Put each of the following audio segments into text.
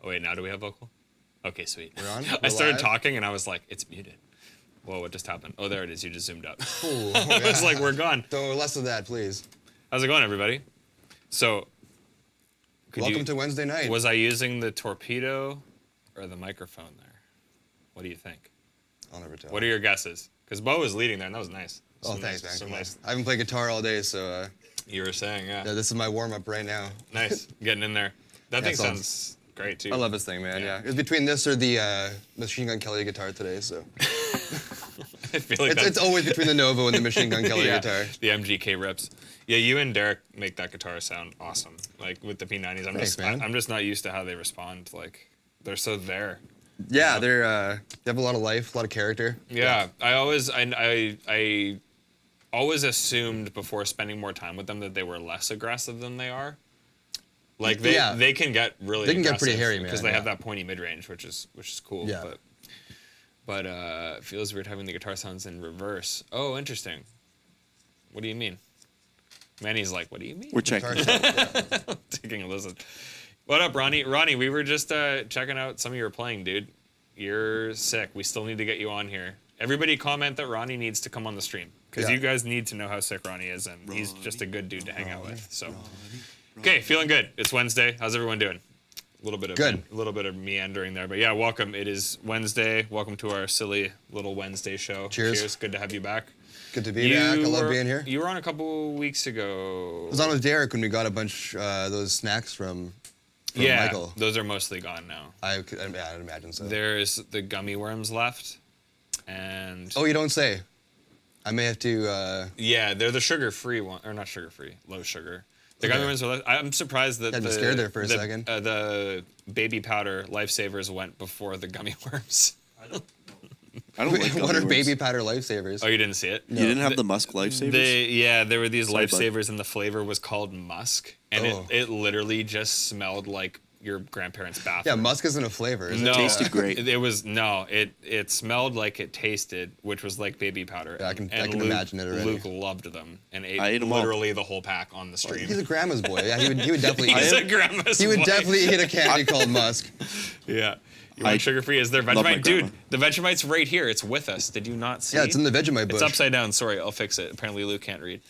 Oh wait, now do we have vocal? Okay, sweet. We're on? I started live? talking and I was like, it's muted. Whoa, what just happened? Oh, there it is. You just zoomed up. Ooh, I was like, we're gone. So less of that, please. How's it going, everybody? So, Welcome to Wednesday night. Was I using the torpedo or the microphone there? What do you think? I'll never tell. What are your guesses? Because Bo was leading there, and that was nice. Oh, thanks, man. So Come on. nice. I haven't played guitar all day, so You were saying, yeah. yeah, this is my warm-up right now. Nice. Getting in there. That thing sounds great, too. I love this thing, man, yeah. It was between this or the Machine Gun Kelly guitar today, so. I feel like it's always between the Novo and the Machine Gun Kelly guitar. The MGK rips. Yeah, you and Derek make that guitar sound awesome. Like with the P90s, I'm just not used to how they respond. Like they're so there. Yeah, they have a lot of life, a lot of character. Yeah, I always assumed before spending more time with them that they were less aggressive than they are. Like they can get really they can get pretty hairy, man, because they have that pointy mid range, which is cool. Yeah. But it feels weird having the guitar sounds in reverse. Oh, interesting. What do you mean? Manny's like, what do you mean? We're checking. Taking a listen. What up, Ronnie? Ronnie, we were just checking out some of your playing, dude. You're sick. We still need to get you on here. Everybody comment that Ronnie needs to come on the stream. Because you guys need to know how sick Ronnie is, and he's just a good dude to hang out with. So, okay, feeling good. It's Wednesday. How's everyone doing? A little bit of meandering there, but yeah, welcome. It is Wednesday. Welcome to our silly little Wednesday show. Cheers. Good to have you back. Good to be back. I love being here. You were on a couple weeks ago. I was on with Derek when we got a bunch those snacks from Michael. Those are mostly gone now. I'd imagine so. There's the gummy worms left, and oh, you don't say. I may have to. Yeah, they're the sugar-free one, or not sugar-free, low sugar. The gummy worms are left. I'm surprised that I'm scared there for a second. The baby powder lifesavers went before the gummy worms. I don't like What are worms. baby powder lifesavers? Oh, you didn't see it? No. You didn't have the musk lifesavers? There were these Sorry, lifesavers, and the flavor was called musk, and it literally just smelled like your grandparents' bathroom. Yeah, musk isn't a flavor. Is No, It tasted great. It smelled like it tasted, which was like baby powder. Yeah, I can Luke, imagine it already. Luke loved them and ate I ate them all. literally the whole pack on the stream. He's a grandma's boy. Yeah, he would definitely. He's a grandma's He would boy. definitely eat a candy called musk. Yeah. You want sugar-free? Is there love my Vegemite? Dude, grandma. the Vegemite's right here. It's with us. Did you not see? Yeah, it's in the Vegemite bush. It's upside down. Sorry, I'll fix it. Apparently Luke can't read.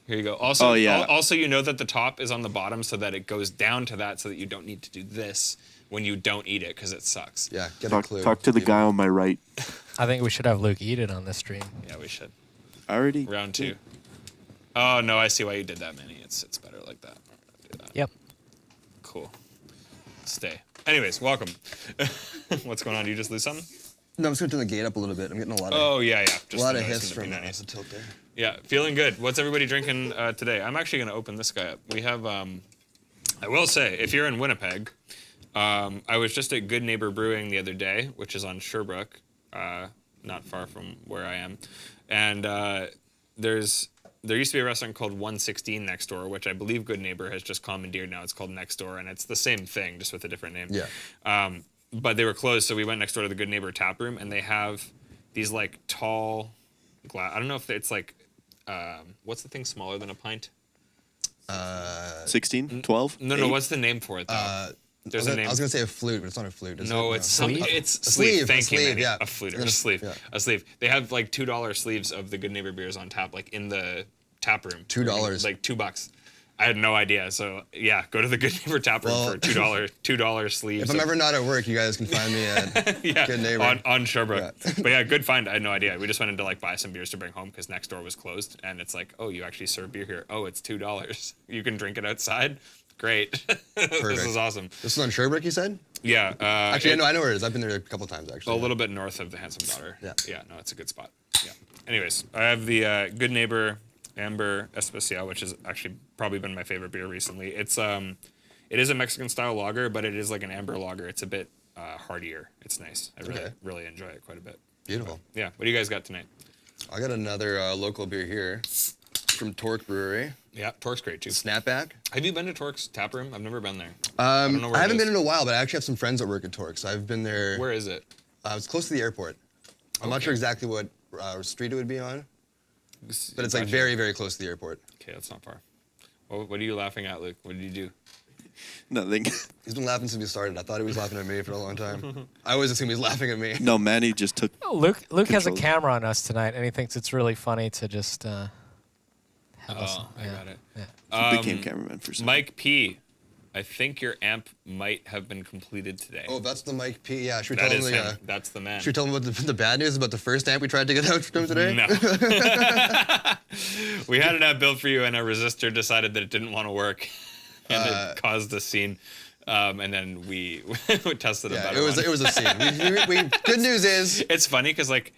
Here you go. Also, also, you know that the top is on the bottom so that it goes down to that so that you don't need to do this when you don't eat it because it sucks. Yeah, get a clue. Talk to the guy on my right. I think we should have Luke eat it on this stream. Yeah, we should. Already? Round 2. Oh, no, I see why you did that, Manny. It's better like that. I'm gonna do that. Yep. Cool. Stay. Anyways, welcome. What's going on? Did you just lose something? No, I'm just gonna turn the gate up a little bit. I'm getting a lot of. Oh, yeah. Just a lot the of noise hiss from from the P90s. the tilt there. Yeah, feeling good. What's everybody drinking today? I'm actually going to open this guy up. We have, I will say, if you're in Winnipeg, I was just at Good Neighbor Brewing the other day, which is on Sherbrooke, not far from where I am. And there used to be a restaurant called 116 next door, which I believe Good Neighbor has just commandeered now. It's called Next Door, and it's the same thing, just with a different name. Yeah. But they were closed, so we went next door to the Good Neighbor tap room, and they have these like tall glass. I don't know if it's like, what's the thing smaller than a pint? 16? 12? No, what's the name for it though? There's a name. I was gonna say a flute, but it's not a flute. Is No, it? it's Sleeve? it's A sleeve. sleeve, Thank a you, sleeve, Manny. yeah. A flute or Yeah. a sleeve. Yeah. A sleeve. They have like $2 sleeves of the Good Neighbor beers on tap, like in the tap room. $2. Like $2. I had no idea. So yeah, go to the Good Neighbor tap room Well, for $2 sleeves. If I'm ever not at work, you guys can find me at Good Neighbor. on Sherbrooke. Yeah. But yeah, good find. I had no idea. We just went in to like buy some beers to bring home because next door was closed, and it's like, oh, you actually serve beer here. Oh, it's $2. You can drink it outside. Great. This is awesome. This is on Sherbrooke, you said? Yeah. Actually, I know where it is. I've been there a couple times, actually. A little bit north of the Handsome Daughter. Yeah. Yeah, no, it's a good spot. Yeah. Anyways, I have the Good Neighbor Amber Especial, which has actually probably been my favorite beer recently. It is a Mexican style lager, but it is like an amber lager. It's a bit heartier. It's nice. I really enjoy it quite a bit. Beautiful. Yeah. What do you guys got tonight? I got another local beer here from Torque Brewery. Yeah, Torque's great too. Snapback. Have you been to Torque's tap room? I've never been there. I don't know where it haven't is. been in a while, but I actually have some friends that work at Torque, so I've been there. Where is it? It's close to the airport. I'm not sure exactly what street it would be on, but it's like very, very close to the airport. Okay, that's not far. What are you laughing at, Luke? What did you do? Nothing. He's been laughing since we started. I thought he was laughing at me for a long time. I always assume he's laughing at me. No, Manny just took. Luke has a Control. camera on us tonight, and he thinks it's really funny to just have us. Oh, I got it. Yeah. He became cameraman for some. Mike P. I think your amp might have been completed today. Oh, that's the Mike P. Yeah, should we that tell is him him. That's the man. should we tell him what the bad news about the first amp we tried to get out from today? No. We had an app built for you, and a resistor decided that it didn't want to work, and it caused a scene. And then we tested a Yeah, better it was one. it was a scene. We good news is It's funny because like,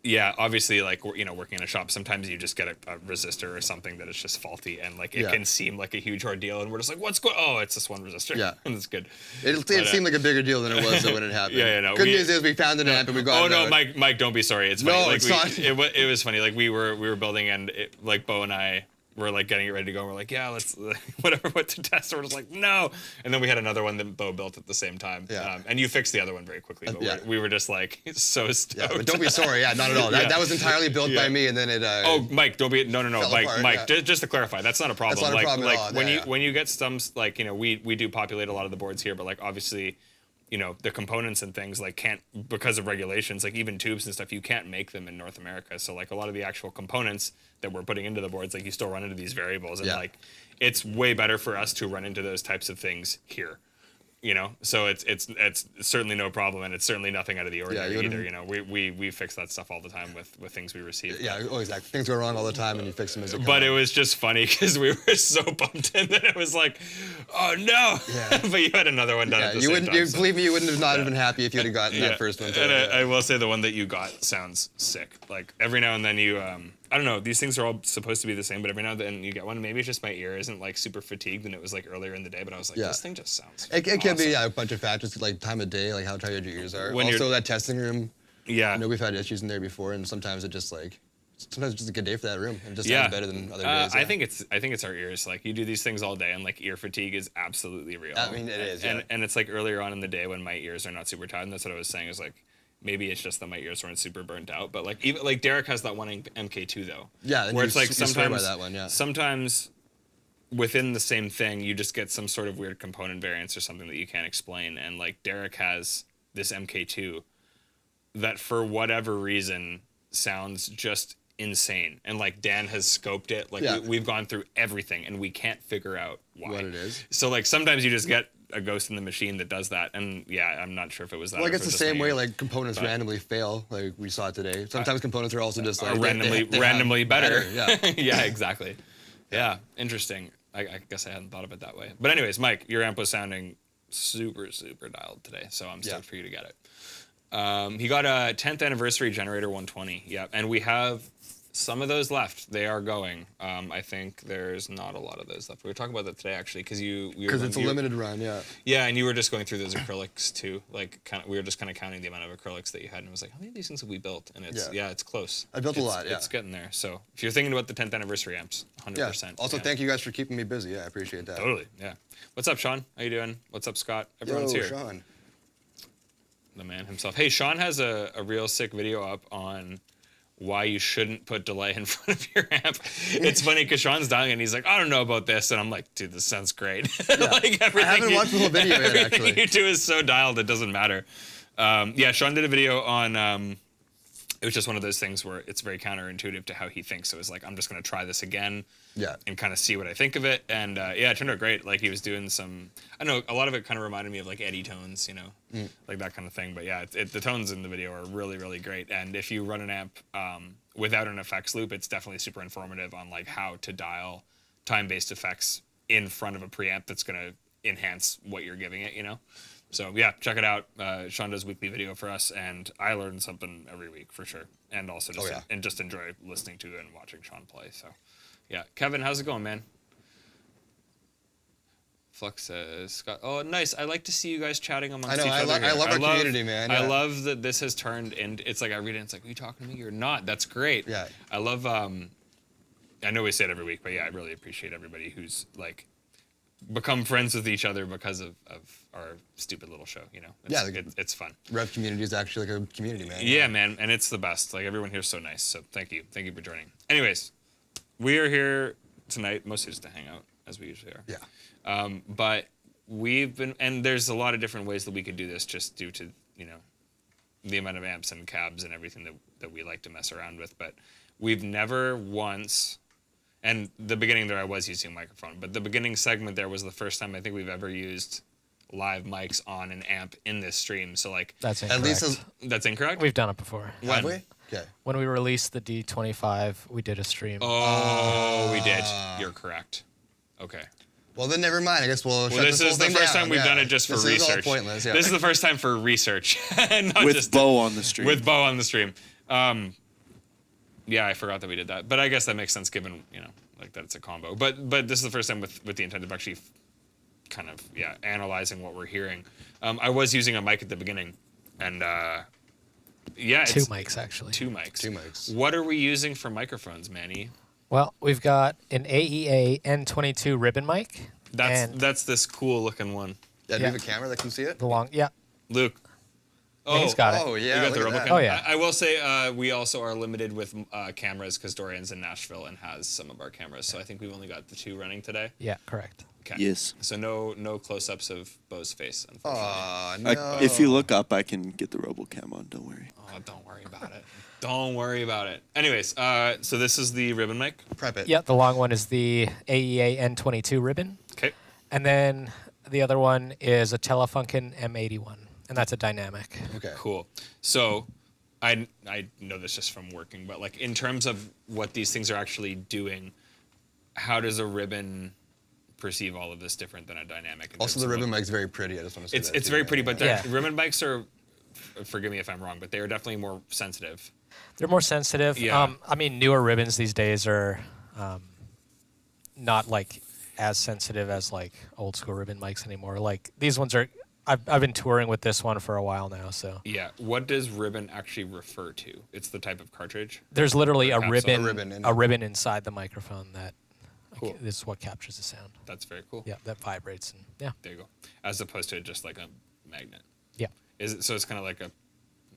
yeah, obviously like working in a shop, sometimes you just get a resistor or something that is just faulty, and like it Yeah. can seem like a huge ordeal, and we're just like, what's going? Oh, it's this one resistor. Yeah. and it's good. it seemed like a bigger deal than it was though when it happened. Yeah, no, Good news is we found an amp and we got Oh it no, out. Mike, don't be sorry. It's funny. No, like, it's not. It was funny. Like we were building, and like Bo and I were like getting it ready to go. And we're like, yeah, let's what to test. And we're just like, no. And then we had another one that Bo built at the same time. Yeah. And you fixed the other one very quickly. But yeah. we were just like so stoked. Yeah, but don't be sorry. Yeah, not at all. Yeah. That was entirely built by Yeah. me, and then it. Oh, Mike, don't be no, fell Mike, apart, Mike. yeah. Just to clarify, that's not a problem. That's not a like, problem at like all, when yeah. when you get some like we do populate a lot of the boards here, but like obviously, the components and things like can't, because of regulations, like even tubes and stuff, you can't make them in North America. So like a lot of the actual components that we're putting into the boards, like you still run into these variables, and Yeah. like it's way better for us to run into those types of things here. So it's certainly no problem, and it's certainly nothing out of the ordinary you either. We fix that stuff all the time with things we receive. Yeah, oh, exactly. Things go wrong all the time, and you fix them as it But comes. it was just funny because we were so bumped in that it was like, oh no! Yeah. But you had another one done Yeah, at the you same wouldn't. time. You, so- believe me, you wouldn't have not have been happy if you'd have gotten that first one. And I will say the one that you got sounds sick. Like every now and then you, I don't know, these things are all supposed to be the same, but every now and then you get one. Maybe it's just my ear isn't like super fatigued than it was like earlier in the day, but I was like, Yeah. this thing just sounds. It can be awesome. a bunch of factors, like time of day, like how tired your ears are. When you're- Also, that testing room. Yeah. I know we've had issues in there before, and sometimes it just like. Sometimes it's just a good day for that room. It just Yeah. sounds better than other days. Yeah. I think it's our ears. Like you do these things all day, and like ear fatigue is absolutely real. I mean, it is, yeah. And it's like earlier on in the day when my ears are not super tired. And that's what I was saying is like maybe it's just that my ears weren't super burnt out. But like even like Derek has that one MK2 though. Yeah, and where you it's like you swear sometimes by that one, yeah. sometimes within the same thing you just get some sort of weird component variance or something that you can't explain. And like Derek has this MK2 that for whatever reason sounds just insane, and like Dan has scoped it, like Yeah. we've gone through everything and we can't figure out why. What it is. So like sometimes you just get a ghost in the machine that does that, and yeah, I'm not sure if it was that. Well, I or if guess it the was just same my way ear. like components randomly fail, like we saw today. Sometimes components are also just like Are randomly they have randomly better. Yeah. Yeah, exactly. Yeah, interesting. I guess I hadn't thought of it that way. But anyways, Mike, your amp was sounding super dialed today, so I'm stoked for you to get it. He got a 10th anniversary generator 120. Yeah, and we have some of those left. They are going. I think there's not a lot of those left. We were talking about that today actually, because Because it's a limited run, yeah. Yeah, and you were just going through those acrylics too. Like we were just kind of counting the amount of acrylics that you had, and it was like, how many of these things have we built? And it's it's close. I built a It's- lot, yeah. It's getting there. So if you're thinking about the 10th anniversary amps, 100%. Yeah. Also, thank you guys for keeping me busy. Yeah, I appreciate that. Totally. Yeah. What's up, Sean? How you doing? What's up, Scott? Everyone's here. Sean. The man himself. Hey, Sean has a real sick video up on why you shouldn't put delay in front of your amp. It's funny because Sean's dying and he's like, I don't know about this. And I'm like, dude, this sounds great. Like everything I haven't watched the whole video yet, everything actually. you do is so dialed, it doesn't matter. Yeah, Sean did a video on, it was just one of those things where it's very counterintuitive to how he thinks. So it's like, I'm just going to try this again. Yeah. And kind of see what I think of it. And yeah, it turned out great. Like he was doing some, I don't know, a lot of it kind of reminded me of like Eddie tones, like that kind of thing. But yeah, the tones in the video are really great. And if you run an amp without an effects loop, it's definitely super informative on like how to dial time-based effects in front of a preamp that's going to enhance what you're giving it, So yeah, check it out. Sean does weekly video for us, and I learn something every week for sure. And also just and just enjoy listening to and watching Sean play. So yeah, Kevin, how's it going, man? Flux says, Scott, oh, nice. I like to see you guys chatting amongst I know, each other. I love our community, man. I Yeah. love that this has turned into, it's like I read it and it's like, are you talking to me? You're not. That's great. Yeah. I love, I know we say it every week, but yeah, I really appreciate everybody who's like become friends with each other because of our stupid little show, it's fun. Rev community is actually like a community, man. Yeah, man, and it's the best. Like everyone here is so nice. So thank you for joining. Anyways, we are here tonight mostly just to hang out as we usually are. Yeah. But we've been, and there's a lot of different ways that we could do this just due to, the amount of amps and cabs and everything that we like to mess around with. But we've never once, and the beginning there I was using a microphone, but the beginning segment there was the first time I think we've ever used live mics on an amp in this stream. So like, That's incorrect. At least that's incorrect? We've done it before. have When? we? Okay. When we released the D25, we did a stream. Oh, we did. You're correct. Okay. Well, then never mind. I guess we'll. Well, shut this whole is the thing first down. time we've Yeah. done it just for this research. Is all pointless. Yeah. This is the first time for research, not With just Bo on the stream. with Bo on the stream. Yeah, I forgot that we did that, but I guess that makes sense given like that it's a combo. But this is the first time with the intent of actually kind of analyzing what we're hearing. I was using a mic at the beginning, and it's Two mics, actually. Two mics. Two mics. What are we using for microphones, Manny? Well, we've got an AEA N22 ribbon mic. and That's this cool looking one. Yeah, do Yeah. you have a camera that can see it? the long, yeah. Luke. Yeah, he's got it. Oh, You yeah. got the look at RoboCam? that. Oh, yeah. I will say we also are limited with cameras because Dorian's in Nashville and has some of our cameras. So I think we've only got the 2 running today. Yeah, correct. Okay. Yes. So no close-ups of Bo's face, unfortunately. Aw, no. If you look up, I can get the RoboCam on. Don't worry. Oh, don't worry about it. Don't worry about it. Anyways, so this is the ribbon mic. Prep it. Yeah, the long one is the AEA N22 ribbon. Okay. And then the other one is a Telefunken M81, and that's a dynamic. Okay. Cool. So I know this just from working, but like in terms of what these things are actually doing, how does a ribbon perceive all of this different than a dynamic? in Also, terms the of ribbon what- mic's very pretty. I just want to say that. It's too, very yeah. pretty, but Yeah. ribbon mics are, forgive me if I'm wrong, but they are definitely more sensitive. They're more sensitive. Yeah. I mean, newer ribbons these days are not like as sensitive as like old school ribbon mics anymore. Like these ones are. I've been touring with this one for a while now, so Yeah. What does ribbon actually refer to? It's the type of cartridge. there's literally a Perhaps a ribbon, ribbon inside the microphone that Cool. this is what captures the sound. That's very cool. Yeah, that vibrates and yeah, There you go. As opposed to just like a magnet. yeah. Is it? So it's kind of like a.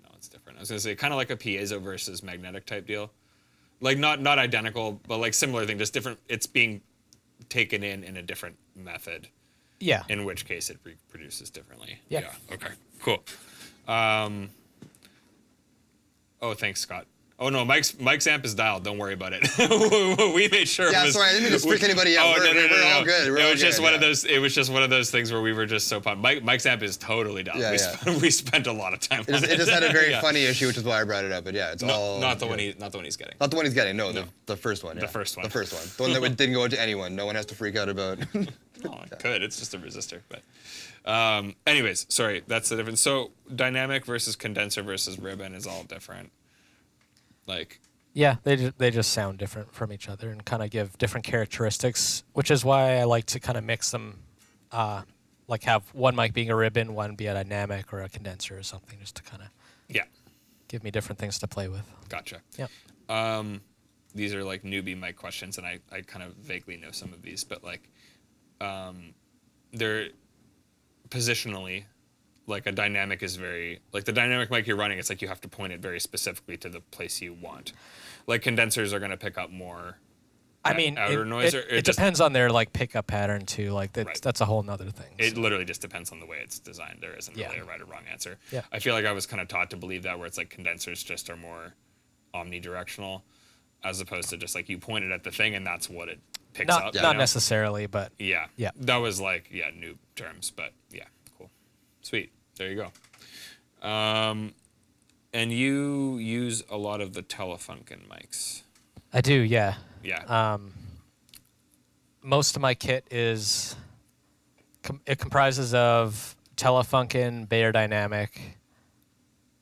No, it's different. I was gonna say kind of like a piezo versus magnetic type deal. Like not identical, but like similar thing, just different. It's being taken in a different method. Yeah. In which case it reproduces differently. Yeah. Okay. Cool. Oh, thanks, Scott. Oh no, Mike's amp is dialed. Don't worry about it. We made sure. Yeah, it was, sorry, I didn't mean to freak anybody out. Oh, We're all good. We're it all was just good, one of yeah. those. It was just one of those things where we were just so pumped. Mike's amp is totally dialed. Yeah, We spent a lot of time on it. It just had a very Yeah. funny issue, which is why I brought it up. But yeah, it's all Not the yeah. one not the one he's getting. Not the one he's getting. No, No. the first one. Yeah. The first one. The first one. The one that didn't go out to anyone. No one has to freak out about. Oh, it could. It's just a resistor. But anyways, sorry. That's the difference. So dynamic versus condenser versus ribbon is all different. Like. Yeah, they just sound different from each other and kind of give different characteristics, which is why I like to kind of mix them, like have one mic being a ribbon, one be a dynamic or a condenser or something, just to kind of Yeah. give me different things to play with. Gotcha. Yeah. These are like newbie mic questions, and I kind of vaguely know some of these, but like, they're positionally, like a dynamic is very, like the dynamic mic you're running, it's like you have to point it very specifically to the place you want. Like condensers are going to pick up more. I mean, outer noise, or it just- depends on their like pickup pattern too. Like Right. that's a whole nother thing. It so. literally just depends on the way it's designed. There isn't Yeah. really a right or wrong answer. Yeah. I feel like I was kind of taught to believe that, where it's like condensers just are more omnidirectional, as opposed to just like you point it at the thing and that's what it picks Not up. Yeah. you not know? necessarily, but Yeah. Yeah. That was like, new terms, but yeah, cool. Sweet. There you go. And you use a lot of the Telefunken mics. I do. Yeah. Yeah. Most of my kit it comprises of Telefunken, Bayer Dynamic,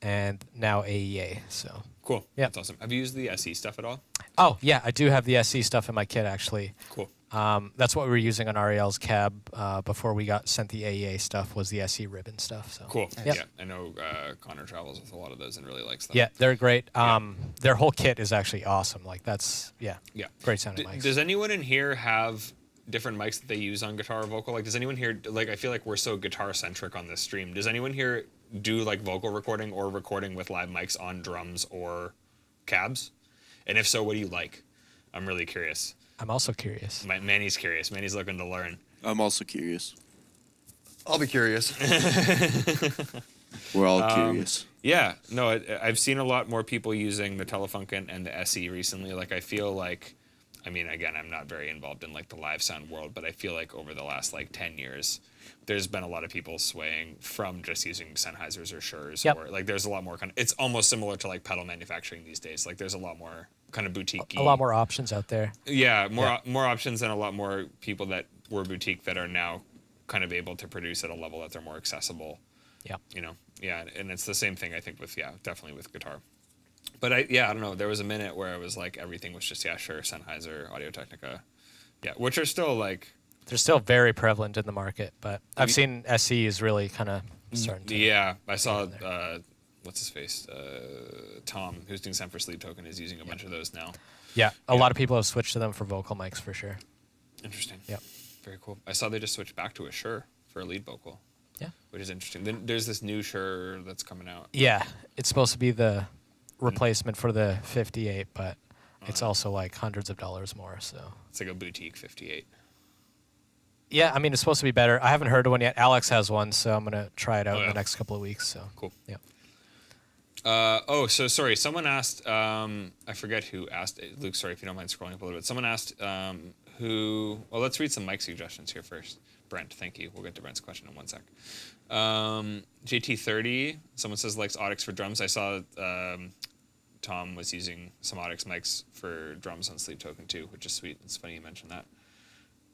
and now AEA. So. cool. yeah. That's awesome. Have you used the SE stuff at all? Oh yeah, I do have the SC stuff in my kit actually. Cool. That's what we were using on Ariel's cab before we got sent the AEA stuff. Was the SE ribbon stuff. So. Cool. Yep. Yeah. I know Connor travels with a lot of those and really likes them. Yeah, they're great. Their whole kit is actually awesome. Like that's Yeah. great sounding mics. Does anyone in here have different mics that they use on guitar or vocal? Like, does anyone here, like, I feel like we're so guitar centric on this stream. Does anyone here do like vocal recording or recording with live mics on drums or cabs? And if so, what do you like? I'm really curious. I'm also curious. Manny's curious. Manny's looking to learn. I'm also curious. I'll be curious. We're all curious. Yeah, no, I've seen a lot more people using the Telefunken and the SE recently. Like, I feel like, I mean, again, I'm not very involved in like the live sound world, but I feel like over the last like 10 years, there's been a lot of people swaying from just using Sennheisers or Schur's, Yep. or like there's a lot more kind of, it's almost similar to like pedal manufacturing these days. Like there's a lot more kind of boutique. A lot more options out there. Yeah, more options and a lot more people that were boutique that are now kind of able to produce at a level that they're more accessible. Yeah. You know, yeah, and it's the same thing I think with definitely with guitar. But I don't know. There was a minute where it was like everything was just Shure, Sennheiser, Audio Technica, which are still like They're still very prevalent in the market, but I've seen SE is really kind of starting to. Yeah, I saw what's his face, Tom, who's doing Sound for Sleep Token, is using a bunch of those now. Yeah, a lot of people have switched to them for vocal mics for sure. Interesting. Yeah. Very cool. I saw they just switched back to a Shure for a lead vocal. Yeah. Which is interesting. Then there's this new Shure that's coming out. Yeah, it's supposed to be the replacement for the 58, but it's also like hundreds of dollars more. So It's like a boutique 58. yeah, I mean it's supposed to be better. I haven't heard of one yet. Alex has one, so I'm gonna try it out in yeah. the next couple of weeks. So Cool. yeah. So sorry. Someone asked. I forget who asked. Luke, sorry if you don't mind scrolling up a little bit. Someone asked who. Well, let's read some mic suggestions here first. Brent, thank you. We'll get to Brent's question in one sec. JT30. Someone says likes Audix for drums. I saw Tom was using some Audix mics for drums on Sleep Token too, which is sweet. It's funny you mentioned that.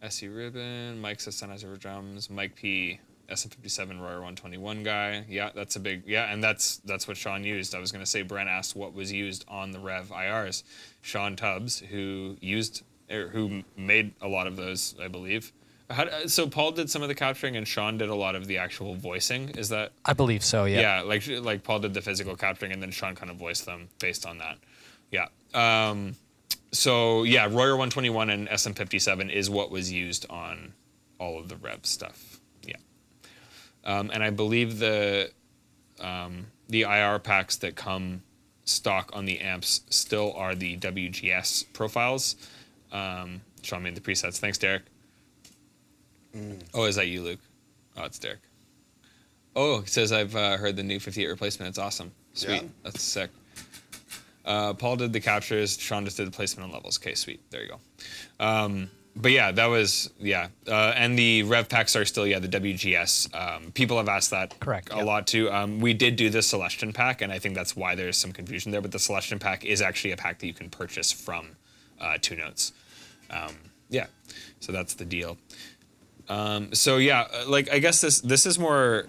SE Ribbon. Mike says Sennheiser for drums. Mike P. SM57 Royer 121 guy. Yeah, that's a big, and that's what Sean used. I was going to say, Brent asked what was used on the Rev IRs. Sean Tubbs, who made a lot of those, I believe. So Paul did some of the capturing and Sean did a lot of the actual voicing. Is that? I believe so. Yeah. Yeah, like Paul did the physical capturing and then Sean kind of voiced them based on that. Yeah. So yeah, Royer 121 and SM57 is what was used on all of the Rev stuff. And I believe the IR packs that come stock on the amps still are the WGS profiles. Sean made the presets. Thanks, Derek. Oh, is that you, Luke? Oh, it's Derek. Oh, he says, I've heard the new 58 replacement. It's awesome. Sweet. Yeah. That's sick. Paul did the captures. Sean just did the placement on levels. Okay, sweet. There you go. But yeah, that was, and the rev packs are still, the WGS. People have asked that Correct, a lot too. We did do the Celestion pack, and I think that's why there's some confusion there, but the Celestion pack is actually a pack that you can purchase from Two Notes. So that's the deal. Like, I guess this is more,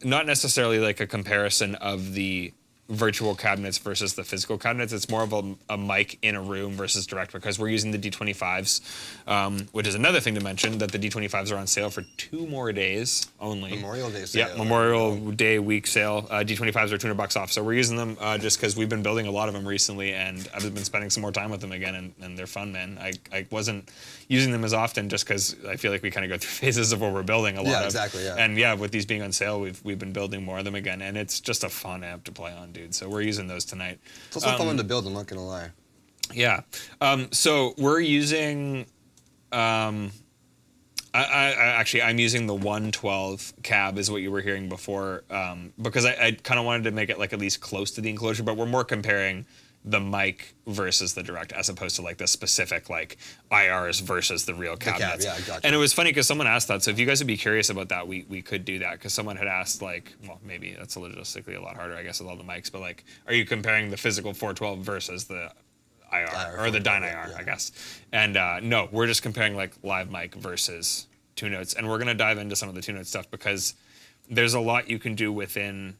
not necessarily like a comparison of the virtual cabinets versus the physical cabinets. It's more of a mic in a room versus direct, because we're using the D25s, which is another thing to mention, that the D25s are on sale for 2 more days only. Memorial Day sale. Yeah, Memorial Day week sale. D25s are $200 off. So we're using them just because we've been building a lot of them recently, and I've been spending some more time with them again, and they're fun, man. I wasn't using them as often just because I feel like we kind of go through phases of what we're building a lot of. Yeah, exactly, yeah. And with these being on sale, we've been building more of them again, and it's just a fun amp to play on, dude. So we're using those tonight. It's also fun to build, I'm not going to lie. Yeah. So we're using, I'm using the 112 cab is what you were hearing before, because I kind of wanted to make it like at least close to the enclosure, but we're more comparing the mic versus the direct as opposed to like the specific like IRs versus the real cabinets. Yeah, gotcha. And it was funny because someone asked that. So if you guys would be curious about that, we could do that, because someone had asked, like, well, maybe that's logistically a lot harder, I guess, with all the mics, but like, are you comparing the physical 412 versus the IR or the Dyne IR, I guess? And no, we're just comparing like live mic versus Two Notes, and we're gonna dive into some of the Two Notes stuff because there's a lot you can do within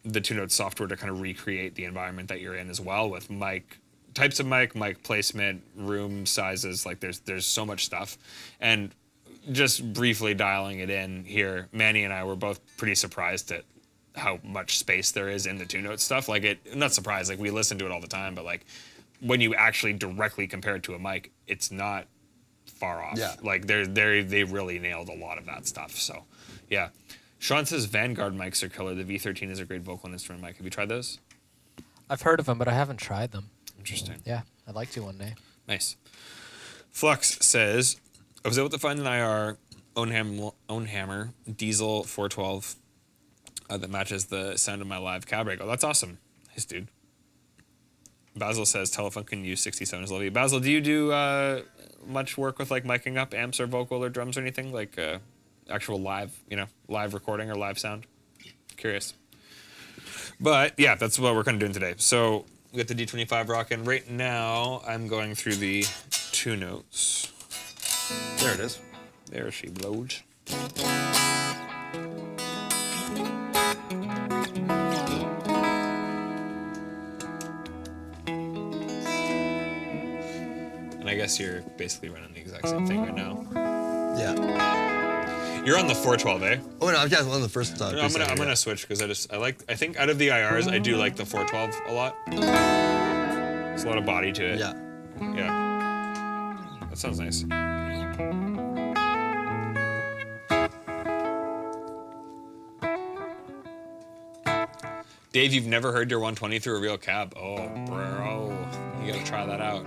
the Two Notes software to kind of recreate the environment that you're in as well, with mic types of mic placement, room sizes. Like there's so much stuff. And just briefly dialing it in here, Manny and I were both pretty surprised at how much space there is in the Two Notes stuff. Like not surprised, like we listen to it all the time, but like when you actually directly compare it to a mic, it's not far off. Yeah. Like they really nailed a lot of that stuff. So yeah. Sean says Vanguard mics are killer. The V13 is a great vocal and instrument mic. Have you tried those? I've heard of them, but I haven't tried them. Interesting. Yeah, I'd like to one day. Nice. Flux says, I was able to find an IR own hammer diesel 412 that matches the sound of my live cab rig. Oh, that's awesome. Nice, dude. Basil says Telephone can use 67s Levy. Basil, do you do much work with like miking up amps or vocal or drums or anything like actual live, live recording or live sound? Curious. But yeah, that's what we're kind of doing today. So we got the D25 rocking. Right now, I'm going through the 2 notes. There it is. There she blows. And I guess you're basically running the exact same thing right now. Yeah. You're on the 412, eh? Oh no, I'm just on the first time. No, I'm gonna switch because I think out of the IRs I do like the 412 a lot. There's a lot of body to it. Yeah. Yeah. That sounds nice. Dave, you've never heard your 120 through a real cab. Oh, bro. You gotta try that out.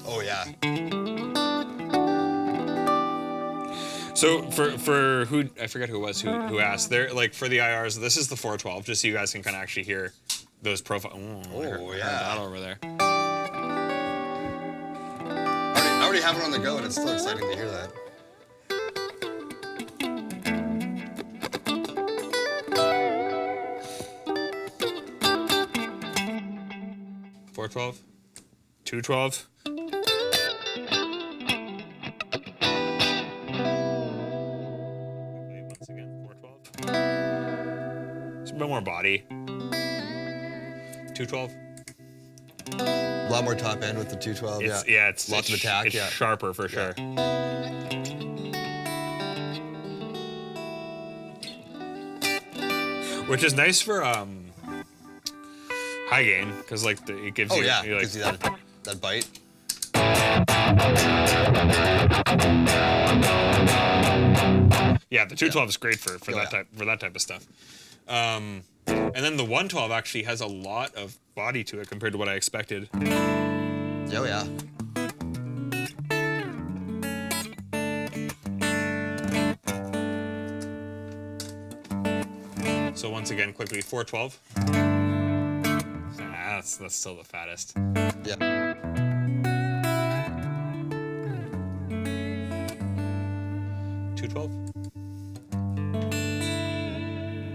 Oh yeah. So for who, I forget who it was who asked, there, like for the IRs, this is the 412, just so you guys can kind of actually hear those profiles. I heard that over there. I already have it on the go, and it's still exciting to hear that. $412, $212. Once again, $412. It's a bit more body. $212. A lot more top end with the 212. It's lots of attack. It's sharper for sure. Which is nice for high gain because like it gives you. Yeah, like, gives you that bite. Yeah, the 212 is great for that type of stuff. And then the 112 actually has a lot of body to it compared to what I expected. Oh yeah. So once again, quickly, 412. That's still the fattest. Yeah. 212.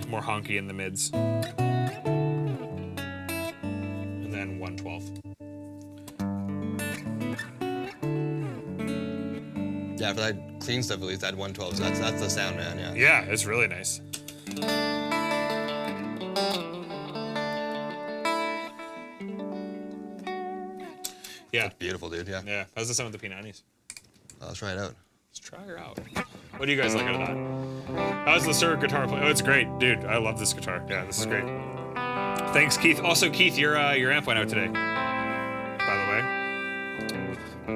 More honky in the mids. And then 112. Yeah, for that clean stuff at least, that 112. So that's the sound, man. Yeah. Yeah, it's really nice. Yeah. That's beautiful, dude. Yeah. Yeah. How's the sound with the P90s? Let's try it out. Let's try her out. What do you guys like out of that? How's the Sir guitar play? Oh, it's great, dude. I love this guitar. Yeah, this is great. Thanks, Keith. Also, Keith, your amp went out today. By the way,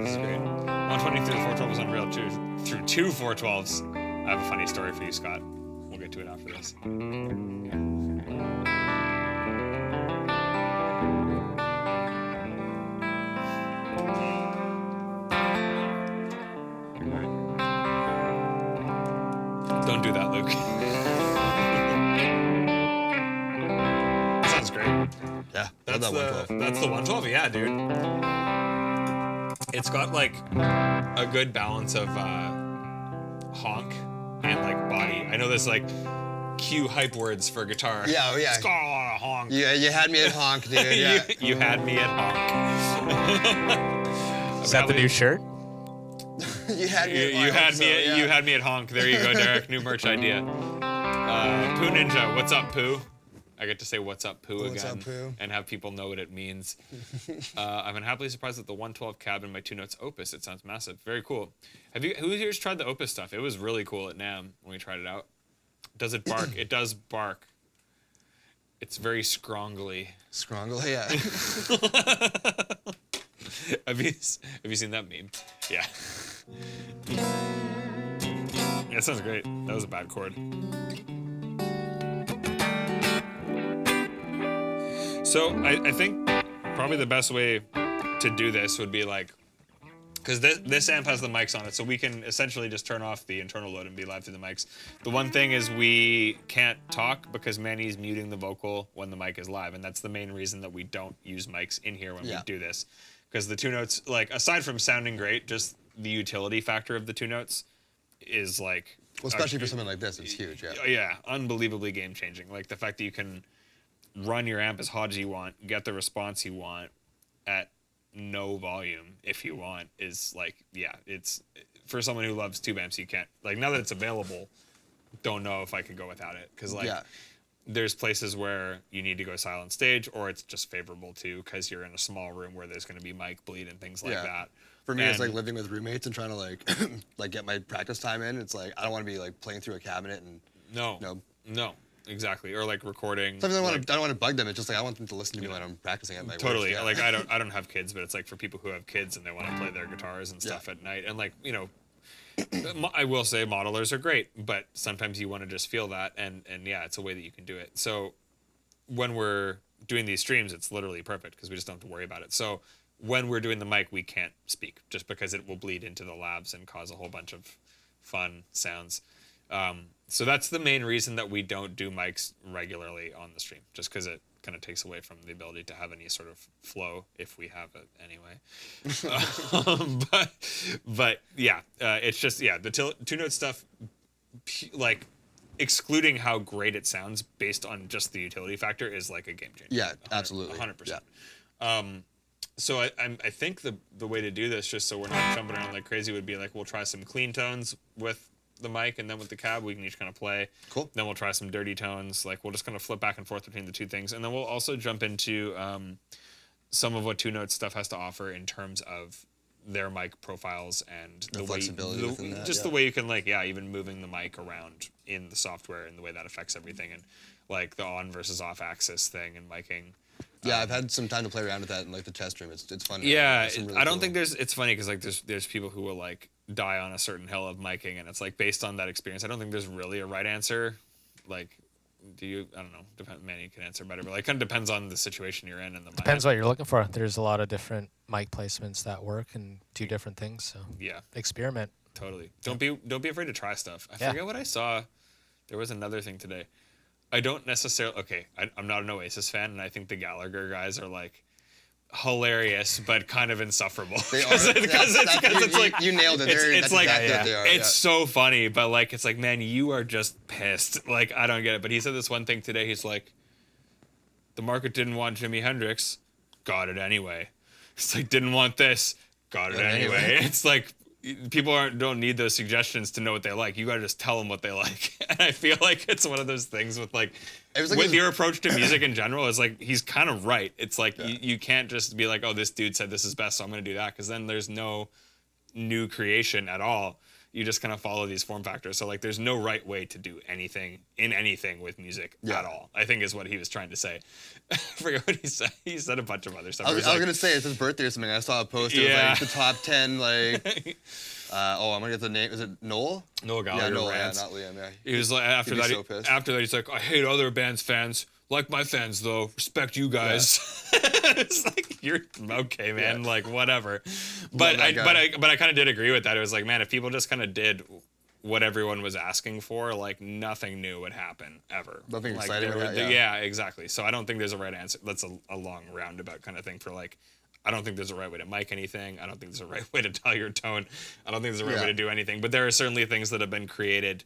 this is great. 120 through the 412 was unreal too. Through 2 412s. I have a funny story for you, Scott. We'll get to it after this. Don't do that, Luke. Sounds great. Yeah. That's that the 112. that's the 112. Yeah, dude. It's got like a good balance of honk and like body. I know there's like cue hype words for guitar. Yeah, oh yeah. It's got a lot of honk. Yeah, you had me at honk, dude. Yeah. you had me at honk. Is that the new shirt? You had me. You had me at honk. There you go, Derek. New merch idea. Poo Ninja, what's up, Poo? I get to say what's up, Poo What's again, up, Poo? and have people know what it means. I've been happily surprised at the 112 cab in my 2 notes Opus. It sounds massive. Very cool. Who here's tried the Opus stuff? It was really cool at NAMM when we tried it out. Does it bark? It does bark. It's very scrongly. Scrongle, yeah. Have you seen that meme? Yeah. Yeah, it sounds great. That was a bad chord. So I think probably the best way to do this would be like because this amp has the mics on it, so we can essentially just turn off the internal load and be live through the mics. The one thing is we can't talk because Manny's muting the vocal when the mic is live, and that's the main reason that we don't use mics in here when we do this. Because the 2 notes, like, aside from sounding great, just the utility factor of the 2 notes is like... Well, especially for something like this, it's huge, yeah. Yeah, unbelievably game-changing. Like, the fact that you can run your amp as hot as you want, get the response you want at no volume if you want is like, yeah, it's for someone who loves tube amps, you can't, like, now that it's available, don't know if I could go without it, because like there's places where you need to go silent stage, or it's just favorable to because you're in a small room where there's going to be mic bleed and things like that. For me, it's like living with roommates and trying to like like get my practice time in. It's like I don't want to be like playing through a cabinet and no, exactly, or like recording. Sometimes I don't want to bug them. It's just like I want them to listen to me when I'm practicing at my totally. worst, Like I don't have kids, but it's like for people who have kids and they want to play their guitars and stuff at night, and like, you know, I will say modelers are great, but sometimes you want to just feel that, and yeah, it's a way that you can do it. So when we're doing these streams, it's literally perfect because we just don't have to worry about it. So when we're doing the mic, we can't speak just because it will bleed into the labs and cause a whole bunch of fun sounds. So that's the main reason that we don't do mics regularly on the stream, just because it kind of takes away from the ability to have any sort of flow if we have it anyway. But yeah, it's just, the 2 note stuff, like excluding how great it sounds based on just the utility factor is like a game changer. Yeah, absolutely. 100%. Yeah. So I think the way to do this, just so we're not jumping around like crazy, would be like we'll try some clean tones with the mic, and then with the cab we can each kind of play. Cool. Then we'll try some dirty tones. Like we'll just kind of flip back and forth between the two things, and then we'll also jump into some of what 2 Note stuff has to offer in terms of their mic profiles and the flexibility within that, just the way you can like even moving the mic around in the software and the way that affects everything, and like the on versus off axis thing and miking. Yeah, I've had some time to play around with that in like the test room. It's fun. Yeah, really I don't think it's funny because like there's people who will like die on a certain hill of miking, and it's like based on that experience. I don't think there's really a right answer. Like, do you? I don't know. Manny can answer better, but like kind of depends on the situation you're in and the mic. Depends what you're looking for. There's a lot of different mic placements that work and do different things. So experiment. Totally. Don't be afraid to try stuff. I forget what I saw. There was another thing today. I don't necessarily. Okay, I'm not an Oasis fan, and I think the Gallagher guys are like hilarious, but kind of insufferable. They are. Because it's like you nailed it. It's like they are, it's so funny, but like it's like, man, you are just pissed. Like I don't get it. But he said this one thing today. He's like, the market didn't want Jimi Hendrix, got it anyway. It's like didn't want this, got it anyway. It's like people don't need those suggestions to know what they like. You gotta just tell them what they like. And I feel like it's one of those things with like with your approach to music in general is like he's kind of right. It's like you can't just be like, oh, this dude said this is best, so I'm gonna do that, because then there's no new creation at all. You just kind of follow these form factors. So like there's no right way to do anything with music at all, I think is what he was trying to say. I forget what he said. He said a bunch of other stuff. I was gonna say it's his birthday or something. I saw a post. It was like the top 10 like. I'm gonna get the name. Is it Noel? Noel Gallagher. Yeah, Noel. Rants. Yeah, not Liam. Yeah. He was like after that. He's like, I hate other bands' fans. Like my fans though. Respect you guys. It's like you're okay, man. Like whatever. But I kind of did agree with that. It was like, man, if people just kind of did what everyone was asking for, like nothing new would happen ever. Nothing like, exciting. Yeah, exactly. So I don't think there's a right answer. That's a long roundabout kind of thing for like. I don't think there's a right way to mic anything. I don't think there's a right way to tell your tone. I don't think there's a right way to do anything. But there are certainly things that have been created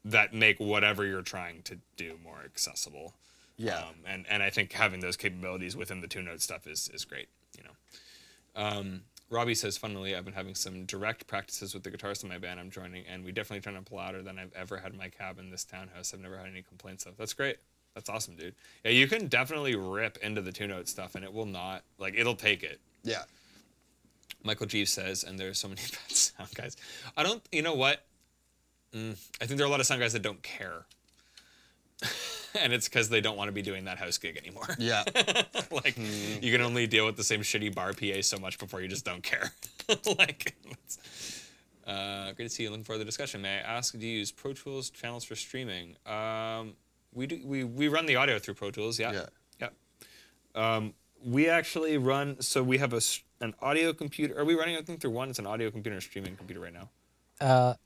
that make whatever you're trying to do more accessible. Yeah. And I think having those capabilities within the 2 Note stuff is great. You know. Robbie says, funnily, I've been having some direct practices with the guitarist in my band I'm joining, and we definitely turn up louder than I've ever had in my cab in this townhouse. I've never had any complaints of. That's great. That's awesome, dude. Yeah, you can definitely rip into the 2 Note stuff, and it will not, like, it'll take it. Yeah. Michael Jeeves says, and there's so many bad sound guys. You know what? I think there are a lot of sound guys that don't care. And it's because they don't want to be doing that house gig anymore. Yeah. Like, you can only deal with the same shitty bar PA so much before you just don't care. Like, great to see you. Looking forward to the discussion. May I ask, do you use Pro Tools channels for streaming? We run the audio through Pro Tools, yeah. We actually run, so we have an audio computer. Are we running everything through one? It's an audio computer and streaming computer right now.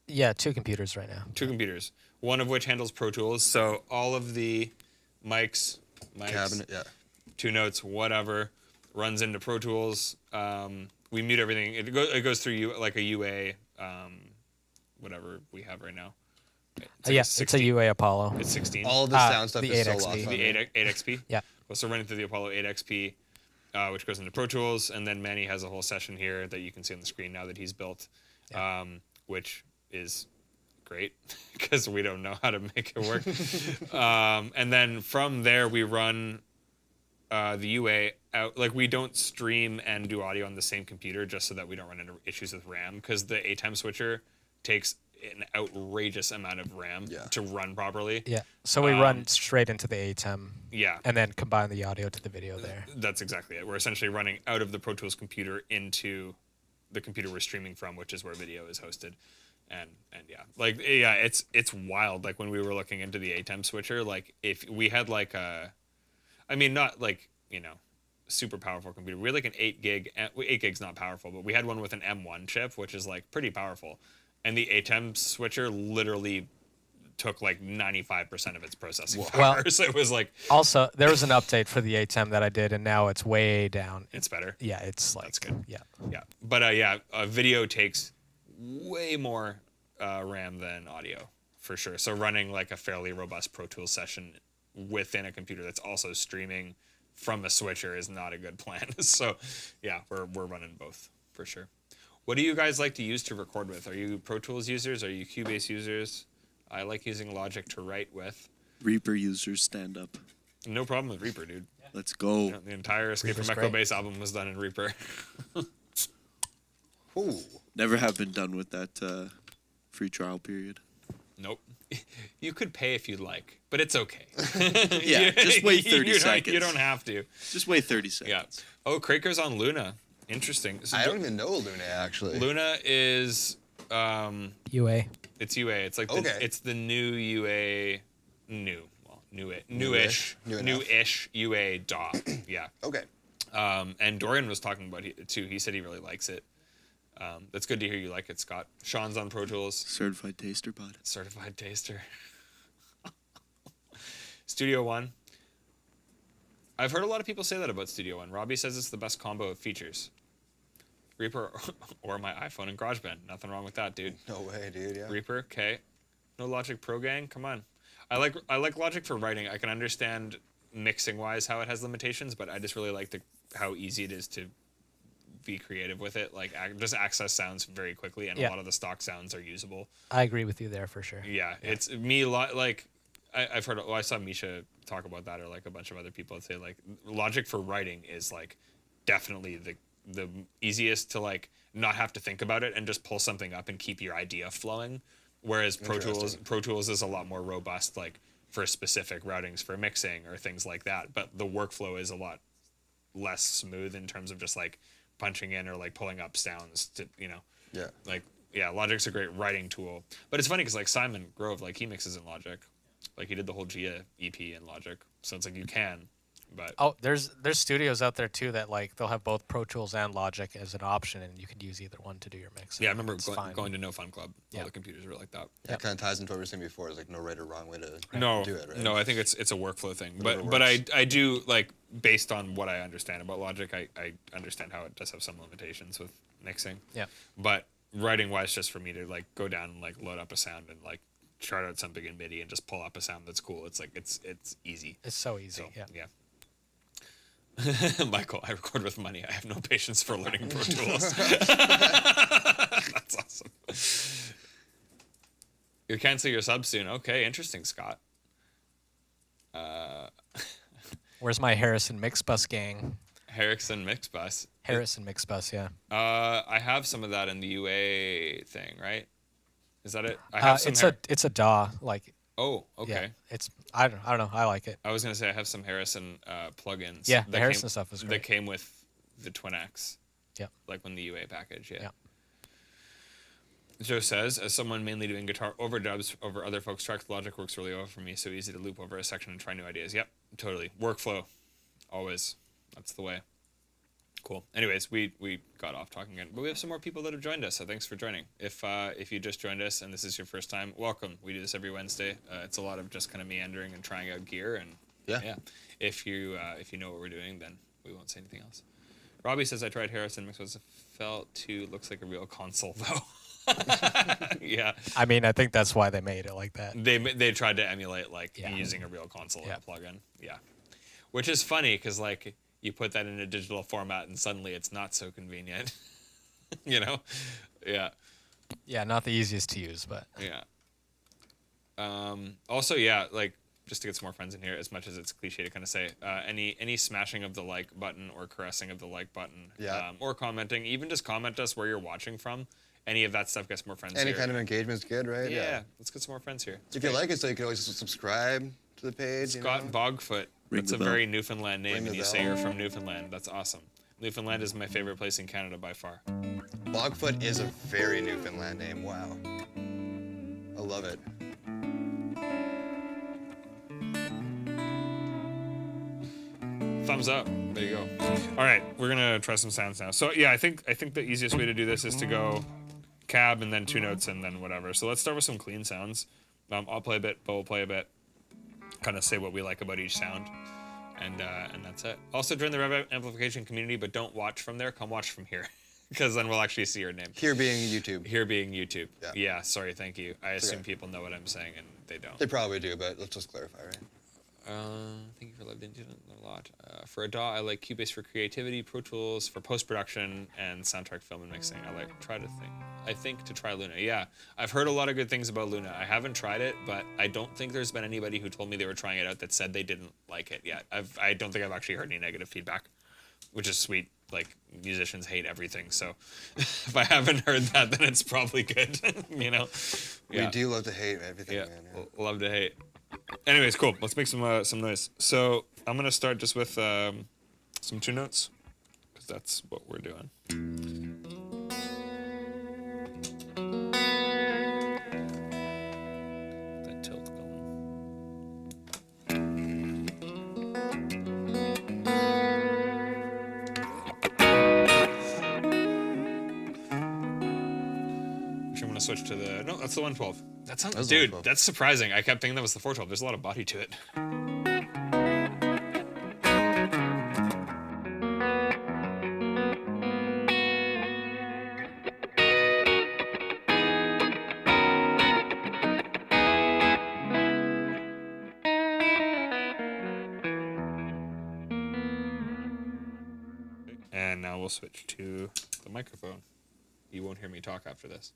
Yeah, 2 computers right now. 2 computers, one of which handles Pro Tools. So all of the mics, Cabinet, yeah. 2 notes, whatever, runs into Pro Tools. We mute everything. It goes through like a UA, whatever we have right now. It's like It's a UA Apollo. It's 16. All of the sound stuff the is so 8XP. lost on The me. 8XP. Yeah. Well, so running through the Apollo 8XP, which goes into Pro Tools, and then Manny has a whole session here that you can see on the screen now that he's built, which is great because we don't know how to make it work. And then from there we run the UA out. Like we don't stream and do audio on the same computer just so that we don't run into issues with RAM, because the ATEM switcher takes an outrageous amount of RAM to run properly. Yeah. So we run straight into the ATEM. Yeah. And then combine the audio to the video there. That's exactly it. We're essentially running out of the Pro Tools computer into the computer we're streaming from, which is where video is hosted. And yeah, like, yeah, it's wild. Like when we were looking into the ATEM switcher, like if we had like not like, super powerful computer. We had like an 8 gig's not powerful, but we had one with an M1 chip, which is like pretty powerful. And the ATEM switcher literally took like 95% of its processing power. Well, So it was like, also, there was an update for the ATEM that I did, and now it's way down. it's better. Yeah, it's like, That's good. Yeah. Yeah. But video takes way more RAM than audio, for sure. So running like a fairly robust Pro Tools session within a computer that's also streaming from a switcher is not a good plan. So yeah, we're running both for sure. What do you guys like to use to record with? Are you Pro Tools users? Are you Cubase users? I like using Logic to write with. Reaper users stand up. No problem with Reaper, dude. Let's go. The entire Escape Reaper's from Echo great. Base album was done in Reaper. Ooh. Never have been done with that free trial period. Nope. You could pay if you'd like, but it's okay. Yeah, just wait 30 You seconds. don't have to. Just wait 30 Yeah. seconds. Oh, Kraker's on Luna. Interesting. So I don't even know Luna actually. Luna is UA. it's UA. It's like it's the new UA, newish New enough. newish UA DAW. Yeah. Okay. And Dorian was talking about it too. He said he really likes it. That's good to hear you like it, Scott. Sean's on Pro Tools. Certified taster, bud. Certified taster. Studio One. I've heard a lot of people say that about Studio One. Robbie says it's the best combo of features. Reaper or my iPhone and GarageBand. Nothing wrong with that, dude. No way, dude. Yeah. Reaper, okay. No Logic Pro gang, come on. I like Logic for writing. I can understand mixing wise how it has limitations, but I just really like how easy it is to be creative with it. Like just access sounds very quickly, and a lot of the stock sounds are usable. I agree with you there for sure. Yeah. It's me like I've heard. I saw Misha talk about that, or like a bunch of other people say like Logic for writing is like definitely the easiest to like not have to think about it and just pull something up and keep your idea flowing. Whereas Pro Tools is a lot more robust, like for specific routings for mixing or things like that. But the workflow is a lot less smooth in terms of just like punching in or like pulling up sounds to Yeah. like Logic's a great writing tool. But it's funny because like Simon Grove, like he mixes in Logic. Like he did the whole Gia EP in Logic, so it's like you can, but There's studios out there too that like they'll have both Pro Tools and Logic as an option, and you can use either one to do your mix. yeah, I remember It's fine. going to No Fun Club. Yeah. All the computers were like that. Yeah. It kind of ties into what we were saying before. It's like no right or wrong way to No, do it, right? no, I think it's a workflow thing. Whatever But I works. do like based on what I understand about Logic, I understand how it does have some limitations with mixing. Yeah. But writing wise, just for me to like go down and like load up a sound and like chart out something in MIDI and just pull up a sound that's cool. It's like it's easy. It's so easy. So, yeah. Michael, I record with money. I have no patience for learning Pro Tools. That's awesome. You'll cancel your sub soon. Okay, interesting, Scott. Where's my Harrison Mixbus gang? Harrison Mixbus. Harrison Mixbus, yeah. I have some of that in the UA thing, right? Is that it? I have some. It's a DAW, like Oh, okay. yeah. It's I don't know. I like it. I was gonna say I have some Harrison plugins. Yeah, the that Harrison stuff is That great. came with the Twin X. Yep. Like when the UA package, yeah. Yeah. Joe says, as someone mainly doing guitar overdubs over other folks' tracks, Logic works really well for me. So easy to loop over a section and try new ideas. Yep, totally. Workflow, always. That's the way. Cool. Anyways, we got off talking again, but we have some more people that have joined us. So thanks for joining. If you just joined us and this is your first time, welcome. We do this every Wednesday. It's a lot of just kind of meandering and trying out gear, and yeah. If you know what we're doing, then we won't say anything else. Robbie says I tried Harrison mix was felt too looks like a real console though. Yeah. I mean, I think that's why they made it like that. They tried to emulate like using a real console in a plugin. Yeah. Which is funny because like you put that in a digital format and suddenly it's not so convenient. You know? Yeah. Yeah, not the easiest to use, but yeah. Also, yeah, like just to get some more friends in here, as much as it's cliche to kind of say, any smashing of the like button or caressing of the like button, or commenting, even just comment us where you're watching from. Any of that stuff gets more friends Any here. kind of engagement's good, right? Yeah, let's get some more friends here. If you like it, so you can always subscribe to the page. Scott you know? Bogfoot. Ring That's the a bell. very Newfoundland name, Ring and the you say bell. you're from Newfoundland. That's awesome. Newfoundland is my favorite place in Canada by far. Bogfoot is a very Newfoundland name. Wow. I love it. Thumbs up. There you go. All right, we're gonna try some sounds now. So yeah, I think the easiest way to do this is to go cab and then 2 notes and then whatever. So let's start with some clean sounds. I'll play a bit, Bo will play a bit. Kind of say what we like about each sound, and that's it. Also join the Rev Amplification community, but don't watch from there. Come watch from here, because then we'll actually see your name. Here being YouTube. Here being YouTube. Yeah. Yeah. Sorry. Thank you. I assume okay. people know what I'm saying, and they don't. They probably do, but let's just clarify, right? Thank you for loved into it a lot. For a DAW, I like Cubase for creativity, Pro Tools for post-production, and soundtrack film and mixing. I think to try Luna. Yeah, I've heard a lot of good things about Luna. I haven't tried it, but I don't think there's been anybody who told me they were trying it out that said they didn't like it yet. I don't think I've actually heard any negative feedback, which is sweet. Like, musicians hate everything, so if I haven't heard that, then it's probably good, you know? Yeah. We do love to hate everything, Yeah, man. Yeah. love to hate. Anyways, cool. Let's make some noise. So I'm gonna start just with some 2 notes, because that's what we're doing. That tilt going. Actually, I'm gonna switch to the no. That's the 112. That sounds, That's the dude. 112. That's surprising. I kept thinking that was the 412. There's a lot of body to it. And now we'll switch to the microphone. You won't hear me talk after this.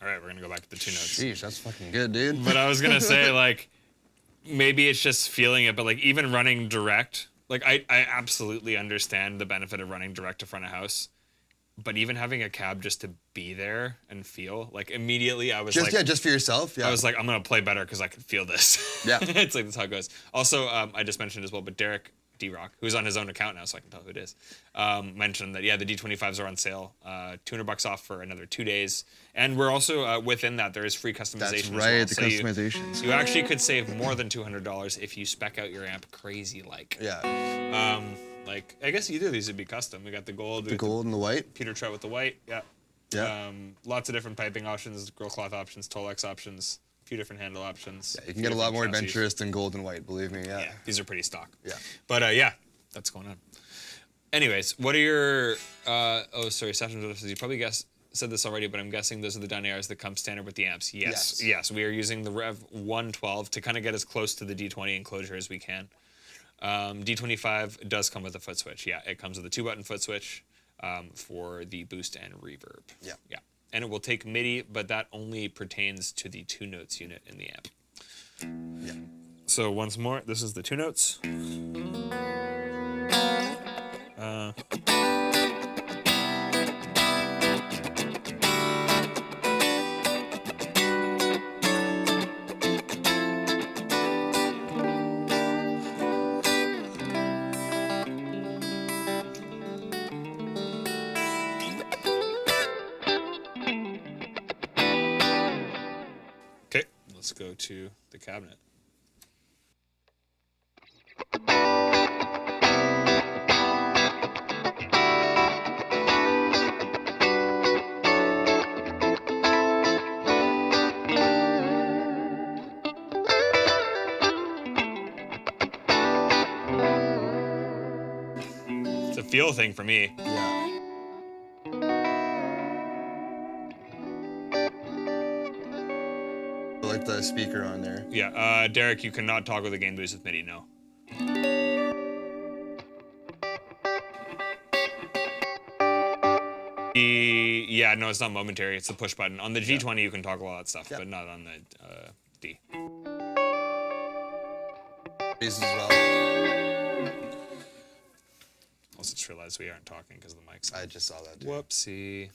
All right, we're gonna go back to the 2 notes. Sheesh, that's fucking good, dude. But I was gonna say, like, maybe it's just feeling it, but like even running direct, like I absolutely understand the benefit of running direct to front of house. But even having a cab just to be there and feel, like immediately I was Just like, just for yourself. Yeah. I was like, I'm gonna play better because I can feel this. Yeah. It's like that's how it goes. Also, I just mentioned as well, but Derek D-Rock, who's on his own account now, so I can tell who it is, mentioned that, yeah, the D25s are on sale, $200 off for another 2 days. And we're also, within that, there is free customization That's as right, well. the So customizations. You actually could save more than $200 if you spec out your amp crazy like. Yeah. Like, I guess either of these would be custom. We got the gold. The gold and the white. Peter Trout with the white, yeah. Yeah. Lots of different piping options, grill cloth options, Tolex options, a few different handle options. Yeah, you can get a lot more adventurous than gold and white, believe me. Yeah. Yeah, these are pretty stock. Yeah. But yeah, that's going on. Anyways, what are your? Oh, sorry, Session Joseph, you probably said this already, but I'm guessing those are the down ARs that come standard with the amps. Yes. We are using the Rev 112 to kind of get as close to the D20 enclosure as we can. D25 does come with a foot switch. Yeah, it comes with a 2-button foot switch. for the boost and reverb. Yeah. Yeah. And it will take MIDI, but that only pertains to the 2 notes unit in the amp. Yeah. So once more, this is the 2 notes. Okay, let's go to the cabinet. It's a feel thing for me. Yeah. I like the speaker on there. Yeah, Derek, you cannot toggle the gain boost with MIDI, no. Yeah, no, it's not momentary. It's the push button. On the G20, you can toggle all that stuff, but not on the D. These as well. Also, just realized we aren't talking because of the mics. I just saw that. Dude. Whoopsie.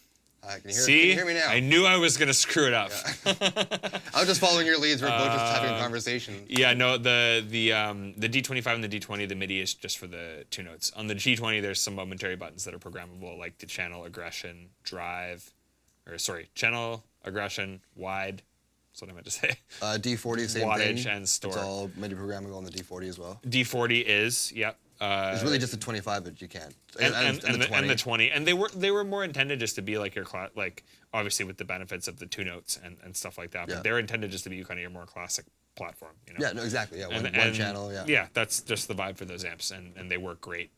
Can you See? hear me now? I knew I was going to screw it up. I was just following your leads. We're both just having a conversation. Yeah, no, the D25 and the D20, the MIDI is just for the 2 notes. On the G20, there's some momentary buttons that are programmable, like the channel, aggression, drive, channel, aggression, wide. That's what I meant to say. D40, same Wattage thing. and store. It's all MIDI programmable on the D40 as well. D40 is, yep. It's really just the 25 that you can't. And the 20, and they were more intended just to be like your like obviously with the benefits of the 2 notes and stuff like that. But they're intended just to be kind of your more classic platform, you know. Yeah, no, exactly. Yeah, one channel. Yeah. Yeah, that's just the vibe for those amps, and they work great,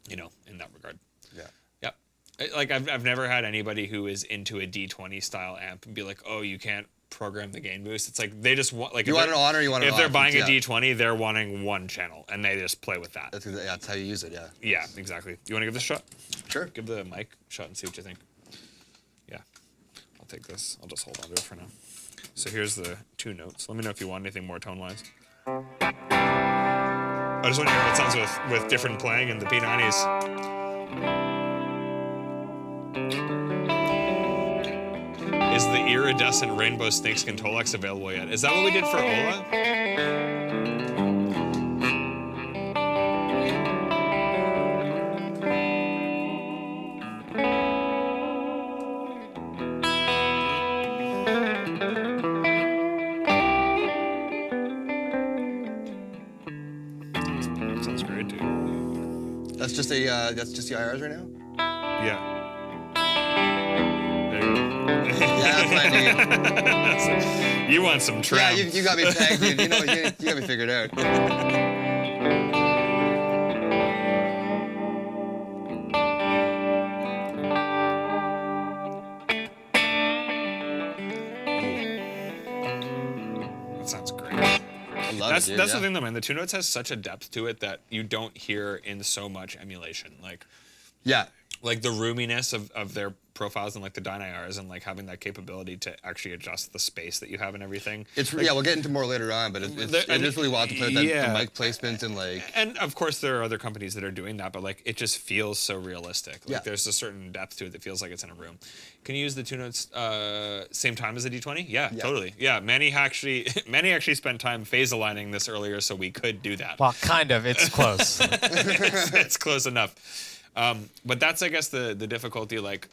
you know, in that regard. Yeah. Yep. Like I've never had anybody who is into a D20 style amp and be like, oh, you can't program the gain boost. It's like they just want like you want an on or you want an off. If they're buying a D20, they're wanting one channel and they just play with that. That's how you use it. Yeah. Yeah, exactly. You want to give this a shot? Sure. Give the mic a shot and see what you think. Yeah, I'll take this. I'll just hold on to it for now. So here's the 2 notes. Let me know if you want anything more tone-wise. I just want to hear how it sounds with different playing and the P90s. Is the iridescent Rainbow Snakes Contolex available yet? Is that what we did for Ola? Sounds great, dude. That's just the IRs right now. Yeah. There you go. Yeah, that's what I need. You want some trim. Yeah, you got me tagged, dude. You know, you got me figured out. That sounds great. I love That's it, dude, the thing though, man. The 2 notes has such a depth to it that you don't hear in so much emulation. Like the roominess of their profiles and like the Dyne IRs and like having that capability to actually adjust the space that you have and everything. It's we'll get into more later on, but it is really wild to play the mic placement and like. And of course there are other companies that are doing that, but like it just feels so realistic. Like there's a certain depth to it that feels like it's in a room. Can you use the 2 notes same time as the D20? Yeah, totally. Yeah, Manny actually spent time phase aligning this earlier, so we could do that. Well, kind of. It's close. It's close enough. But that's, I guess, the difficulty, like,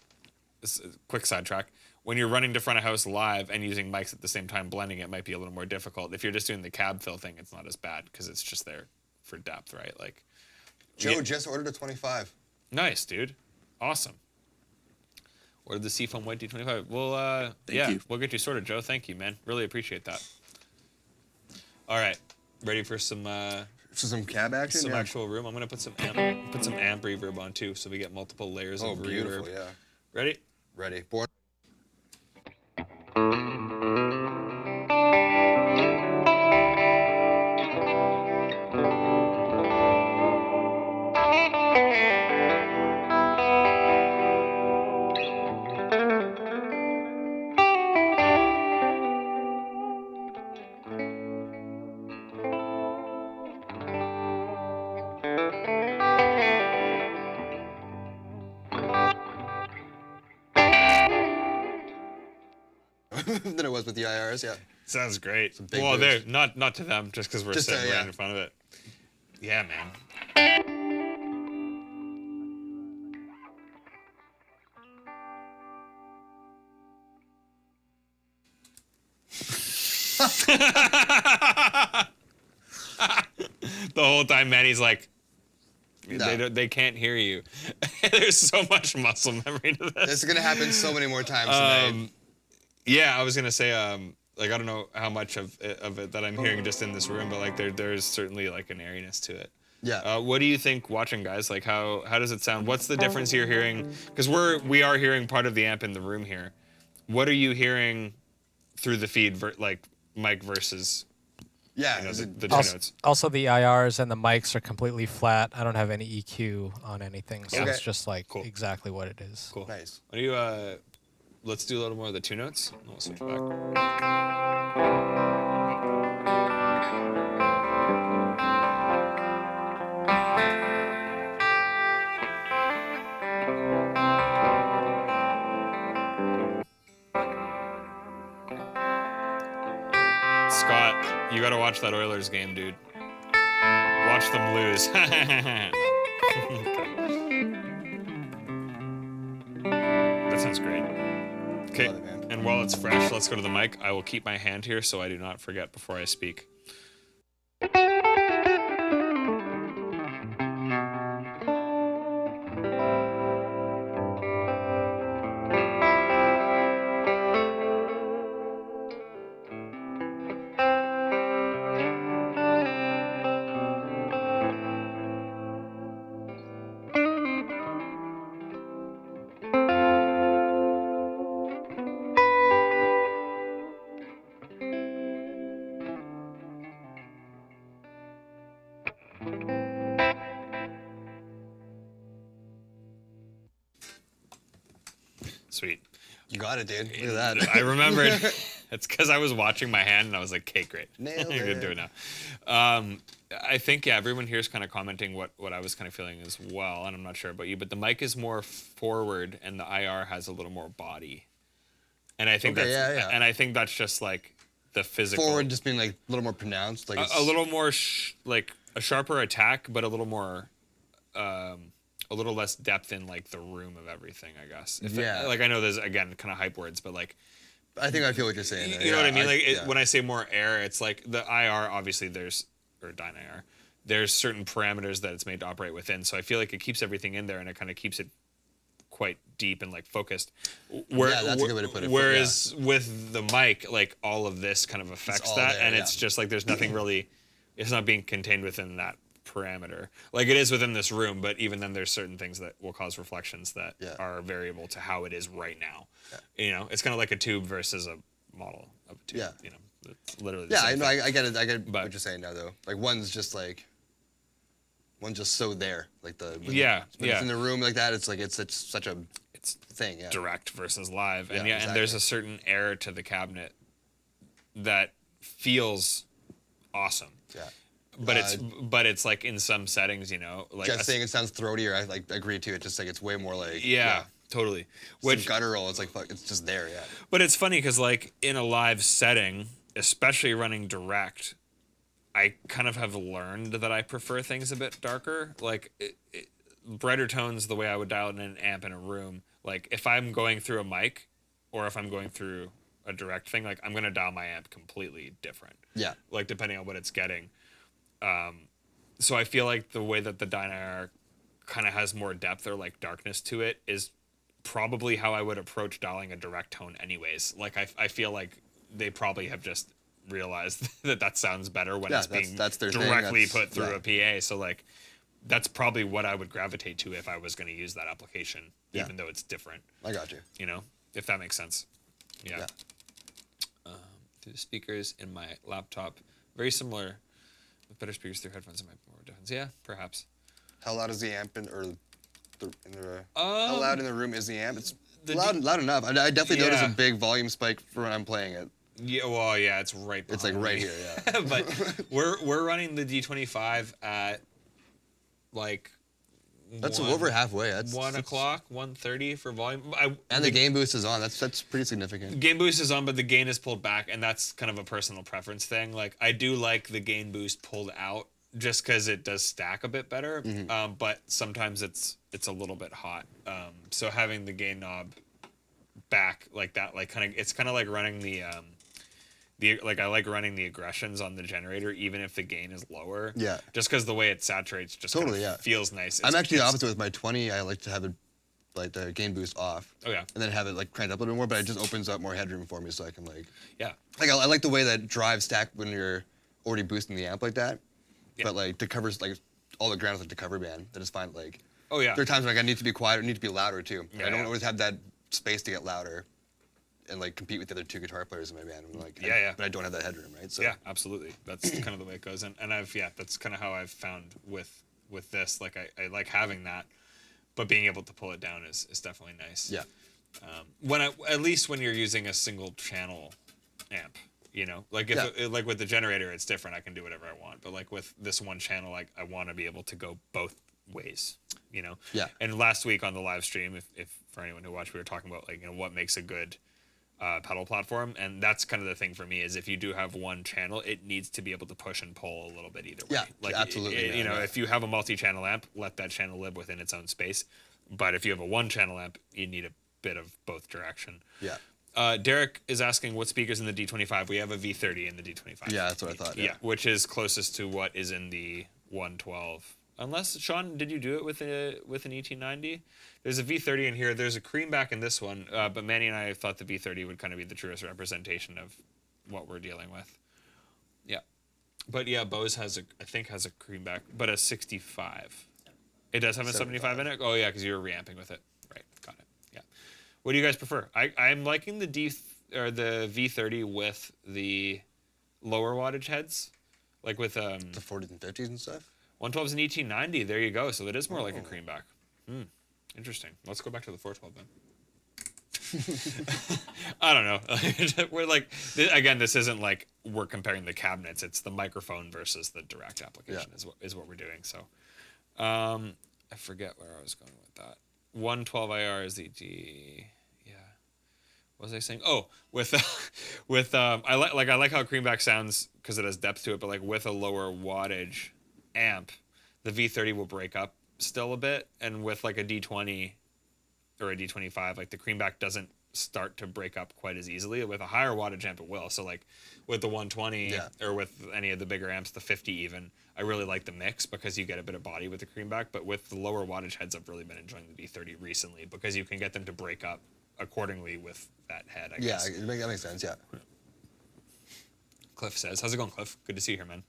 quick sidetrack. When you're running to front of house live and using mics at the same time, blending it might be a little more difficult. If you're just doing the cab fill thing, it's not as bad because it's just there for depth, right? Like, Joe just ordered a 25. Nice, dude. Awesome. Ordered the Seafoam White D25. Well, Thank you. We'll get you sorted, Joe. Thank you, man. Really appreciate that. All right. Ready for some... some cab action? Some actual room. I'm gonna put some amp reverb on too, so we get multiple layers of reverb. Oh, beautiful, yeah. Ready? Ready. Born. than it was with the IRs. Yeah. Sounds great. big Well, boost. they're not to them, just because we're Just, sitting yeah. right in front of it. Yeah, man. The whole time, Manny's like, No. they can't hear you. There's so much muscle memory to this. This is gonna happen so many more times tonight. Yeah, I was gonna say, like I don't know how much of it that I'm hearing just in this room, but like there's certainly like an airiness to it. Yeah. What do you think watching, guys? Like how does it sound? What's the difference you're hearing? Because we are hearing part of the amp in the room here. What are you hearing through the feed, like mic versus Yeah. the two notes? Also, the IRs and the mics are completely flat. I don't have any EQ on anything, so Okay. it's just like Cool. exactly what it is. Cool. Nice. What do you? Let's do a little more of the two notes. And we'll switch back. Scott, you gotta watch that Oilers game, dude. Watch them lose. That sounds great. Okay, Love it, man. and while it's fresh, let's go to the mic. I will keep my hand here so I do not forget before I speak. Sweet. You got it, dude. Look at that. I remembered. It's because I was watching my hand and I was like, okay, great. Nailed I can it. do it now. I think, yeah, everyone here is kind of commenting what I was kind of feeling as well, and I'm not sure about you, but the mic is more forward and the IR has a little more body. And I think Okay, that's, yeah. and I think that's just like the physical. Forward just being like a little more pronounced. Like A little more, like a sharper attack, but a little more, a little less depth in like the room of everything, I guess. Yeah. Like I know there's, again, kind of hype words, but like, I think I feel what you're saying. you know what I mean? Like yeah. when I say more air, it's like the IR, obviously or Dyna IR, there's certain parameters that it's made to operate within. So I feel like it keeps everything in there and it kind of keeps it quite deep and like focused. Yeah, that's a good way to put it. Whereas with the mic, like all of this kind of affects all that. there, And yeah. it's just like there's nothing really, it's not being contained within that parameter. Like it is within this room, but even then there's certain things that will cause reflections that Yeah. are variable to how it is right now. You know, it's kind of like a tube versus a model of a tube. Yeah. You know, it's literally the Yeah, same I know. thing. I get it. I get But- what you're saying now, though. Like one's just so there. Like when Yeah, When yeah. it's in the room like that, it's like it's such a It's thing. Yeah. direct versus live, and Yeah, and there's exactly. a certain air to the cabinet that feels awesome. Yeah. But it's like in some settings, you know, like Just saying it sounds throaty, or I like agree to it. Just like it's way more like yeah, totally. Which Which guttural. It's like fuck. It's just there. Yeah. But it's funny because, like, in a live setting, especially running direct, I kind of have learned that I prefer things a bit darker. Like, brighter tones, the way I would dial in an amp in a room. Like, if I'm going through a mic or if I'm going through a direct thing, like, I'm going to dial my amp completely different. Yeah. Like, depending on what it's getting. So I feel like the way that the Dyna kind of has more depth or, like, darkness to it is probably how I would approach dialing a direct tone anyways. Like I feel like they probably have just realized that sounds better when it's being that's their thing. directly That's- put through yeah. a PA. So like that's probably what I would gravitate to if I was going to use that application, Yeah. even though it's different, I got you. you know, if that makes sense. Yeah. Yeah. Through the speakers in my laptop, very similar with better speakers through headphones in my more headphones. Yeah, perhaps. How loud is the amp how loud in the room is the amp? It's loud enough. I definitely notice a Yeah. big volume spike for when I'm playing it. Yeah, well, yeah, it's right. It's like behind right me. here. Yeah. But we're running the D25 at like That's over halfway. That's 1 o'clock, 1:30 for volume. And the gain boost is on. That's pretty significant. Gain boost is on, but the gain is pulled back, and that's kind of a personal preference thing. Like, I do like the gain boost pulled out just because it does stack a bit better, but sometimes it's a little bit hot. So having the gain knob back like that, like it's kind of like running the I like running the aggressions on the generator even if the gain is lower. Yeah. Just because the way it saturates just Totally, kind of feels nice. I'm actually the opposite with my 20. I like to have it like the gain boost off. Oh yeah. And then have it like cranked up a little bit more, but it just opens up more headroom for me, so I can like. Yeah. Like I like the way that drives stack when you're already boosting the amp like that. Yeah. But like the covers, like all the ground is like the cover band. I just find like. Oh yeah. There are times when like, I need to be quiet, or need to be louder too. Yeah, I don't always have that space to get louder, and like compete with the other 2 guitar players in my band. I'm like, but I don't have that headroom, right? So. Yeah, absolutely. That's kind of the way it goes, and that's kind of how I've found with this. Like I like having that, but being able to pull it down is definitely nice. Yeah. At least when you're using a single channel amp, you know, like like with the generator, it's different. I can do whatever I want, but like with this one channel, like I want to be able to go both ways, you know. Yeah. And last week on the live stream, if for anyone who watched, we were talking about like, you know, what makes a good pedal platform, and that's kind of the thing for me is if you do have one channel, it needs to be able to push and pull a little bit either way. Yeah, like absolutely. you know, if you have a multi-channel amp, let that channel live within its own space. But if you have a one-channel amp, you need a bit of both direction. Yeah. Derek is asking what speakers in the D25. We have a V30 in the D25. Yeah, that's what I thought. Yeah, which is closest to what is in the 112. Unless, Sean, did you do it with an ET90? There's a V30 in here. There's a creamback in this one, but Manny and I thought the V30 would kind of be the truest representation of what we're dealing with. Yeah. But yeah, Bose I think has a creamback, but a 65. It does have a 75 in it? Oh yeah, because you were reamping with it. Right, got it. Yeah. What do you guys prefer? I'm liking the the V30 with the lower wattage heads. Like with The 40s and 50s and stuff? 112's an ET90. There you go. So it is more like a creamback. Interesting. Let's go back to the 412 then. I don't know. We're like, again, this isn't like we're comparing the cabinets. It's the microphone versus the direct application is what we're doing. So I forget where I was going with that. 112 IR is the D. Yeah. What was I saying? Oh, with I like how creamback sounds because it has depth to it, but like with a lower wattage amp, the V30 will break up still a bit, and with like a D20 or a D25, like the creamback doesn't start to break up quite as easily. With a higher wattage amp, it will. So like with the 120 or with any of the bigger amps, the 50 even, I really like the mix because you get a bit of body with the creamback. But with the lower wattage heads, I've really been enjoying the V30 recently because you can get them to break up accordingly with that head, I guess. Yeah, that makes sense, yeah. Cliff says, how's it going, Cliff? Good to see you here, man.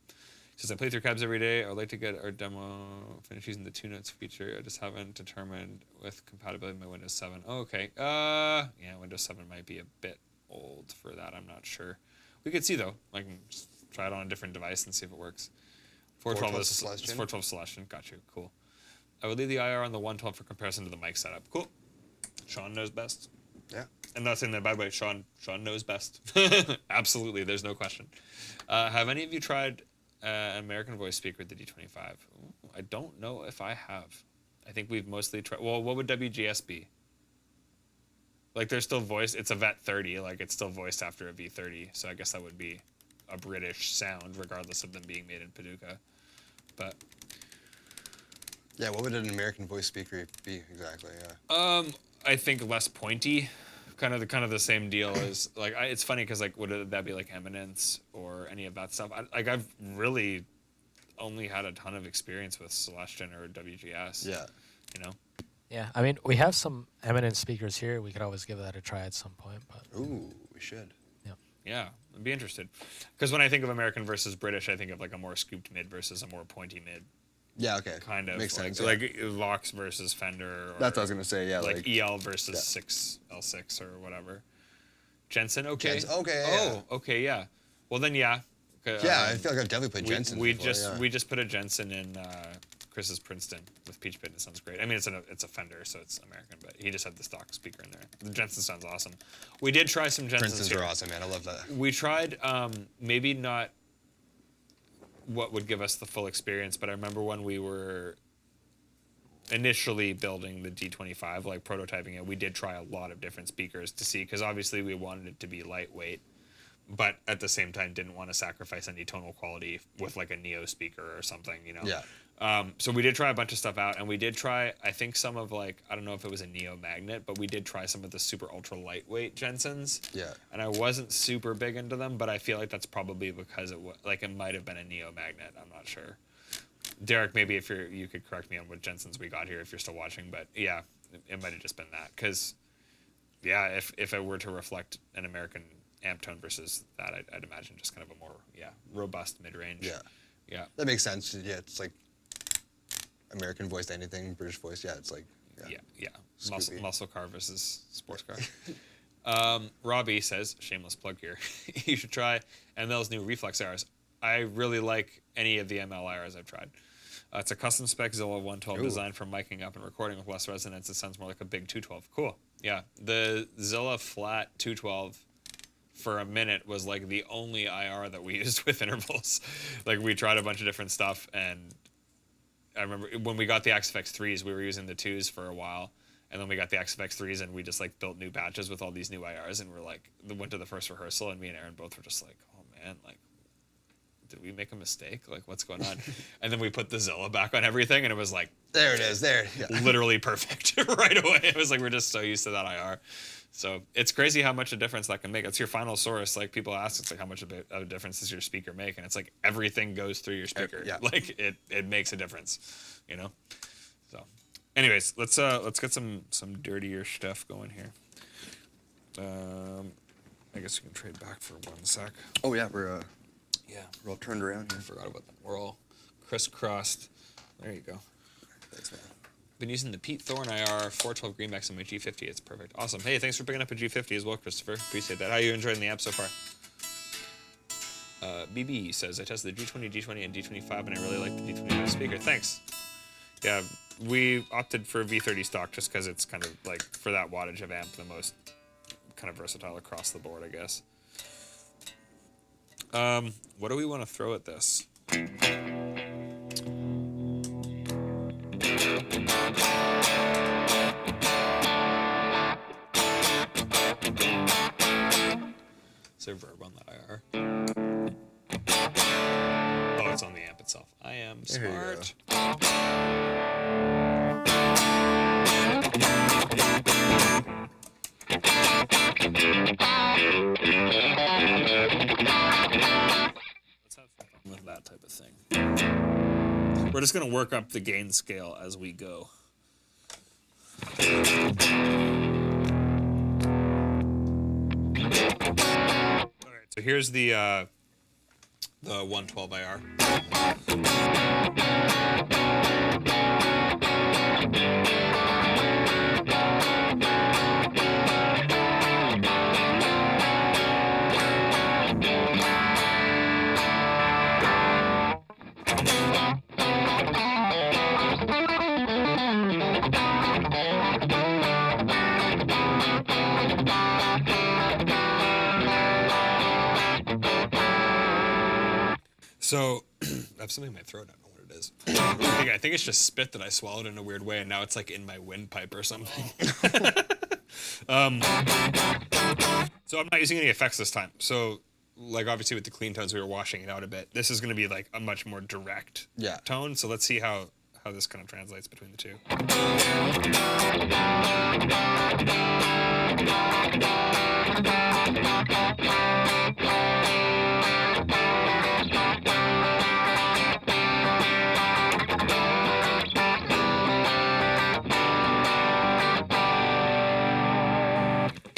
He says, I play through cabs every day. I would like to get our demo finished using the 2 notes feature. I just haven't determined with compatibility with my Windows 7. Oh, okay. Yeah, Windows 7 might be a bit old for that. I'm not sure. We could see, though. I can just try it on a different device and see if it works. 412 is Celestian. 412 Celestian. Got you. Cool. I would leave the IR on the 112 for comparison to the mic setup. Cool. Sean knows best. Yeah. I'm not saying that by the way. Sean knows best. Absolutely. There's no question. Have any of you tried an American Voice speaker with the D25? Ooh, I don't know if I have. I think we've mostly tried. Well, what would WGS be? Like, they're still voiced. It's a VET 30. Like, it's still voiced after a V30. So I guess that would be a British sound, regardless of them being made in Paducah. But Yeah, what would an American Voice speaker be exactly? Yeah. I think less pointy. Kind of the same deal as like it's funny because like would that be like Eminence or any of that stuff? I've really only had a ton of experience with Celestion or WGS. Yeah. You know. Yeah, I mean, we have some Eminent speakers here. We could always give that a try at some point. But Ooh, we should. Yeah, I'd be interested. Because when I think of American versus British, I think of like a more scooped mid versus a more pointy mid. Yeah, okay. Kind of. Makes sense. Like Vox versus Fender. Or That's what I was going to say, yeah. Like EL versus 6L6 or whatever. Jensen, okay. Okay, Oh, okay, yeah. Well, then, yeah. Yeah, I feel like I've definitely played Jensen We before, just put a Jensen in Chris's Princeton with Peach Pit, and it sounds great. I mean, it's a Fender, so it's American, but he just had the stock speaker in there. The Jensen sounds awesome. We did try some Jensens Princeton's are awesome, man. I love that. We tried maybe not what would give us the full experience, but I remember when we were initially building the D25, like prototyping it, we did try a lot of different speakers to see, because obviously we wanted it to be lightweight, but at the same time didn't want to sacrifice any tonal quality with like a Neo speaker or something, you know? Yeah. So we did try a bunch of stuff out, and we did try, I think, some of like, I don't know if it was a Neo magnet, but we did try some of the super ultra lightweight Jensens. Yeah. And I wasn't super big into them, but I feel like that's probably because it might have been a Neo magnet. I'm not sure. Derek, maybe if you could correct me on what Jensens we got here if you're still watching, but yeah, it might have just been that, because yeah, if it were to reflect an American amp tone versus that, I'd imagine just kind of a more robust mid range. Yeah. That makes sense. Yeah, it's like American voiced anything, British voice. Yeah, it's like Yeah. Scooby. Muscle car versus sports car. Robbie says, shameless plug here, you should try ML's new Reflex IRs. I really like any of the ML IRs I've tried. It's a custom spec Zilla 112 designed for miking up and recording with less resonance. It sounds more like a big 212. Cool. Yeah, the Zilla flat 212 for a minute was like the only IR that we used with intervals. Like we tried a bunch of different stuff, and I remember when we got the XFX3s, we were using the 2s for a while, and then we got the XFX3s and we just like built new batches with all these new IRs, and we're like, went to the first rehearsal, and me and Aaron both were just like, oh man, like, did we make a mistake? Like, what's going on? And then we put the Zilla back on everything, and it was like, there it is, there. Yeah. literally perfect right away. It was like, we're just so used to that IR. So it's crazy how much a difference that can make. It's your final source. Like people ask, it's like, how much of a difference does your speaker make? And it's like everything goes through your speaker. Yeah. Like it makes a difference, you know? So anyways, let's get some dirtier stuff going here. I guess we can trade back for 1 sec. Oh yeah, we're We're all turned around I here. forgot about that. We're all crisscrossed. There you go. Thanks, man. Been using the Pete Thorne IR 412 greenbacks on my G50. It's perfect. Awesome. Hey, thanks for picking up a G50 as well, Christopher. Appreciate that. How are you enjoying the app so far? BB says, I tested the G20, G20, and D25, and I really like the D25 speaker. Thanks. Yeah, we opted for V30 stock just because it's kind of like, for that wattage of amp, the most kind of versatile across the board, I guess. What do we want to throw at this? Is there verb on the IR? Oh, it's on the amp itself. I am There you smart. Let's have fun with that type of thing. We're just going to work up the gain scale as we go. So here's the 112 IR. So I have something in my throat. I don't know what it is. I think it's just spit that I swallowed in a weird way, and now it's like in my windpipe or something. So I'm not using any effects this time. So like obviously with the clean tones, we were washing it out a bit. This is going to be like a much more direct tone. So let's see how this kind of translates between the two.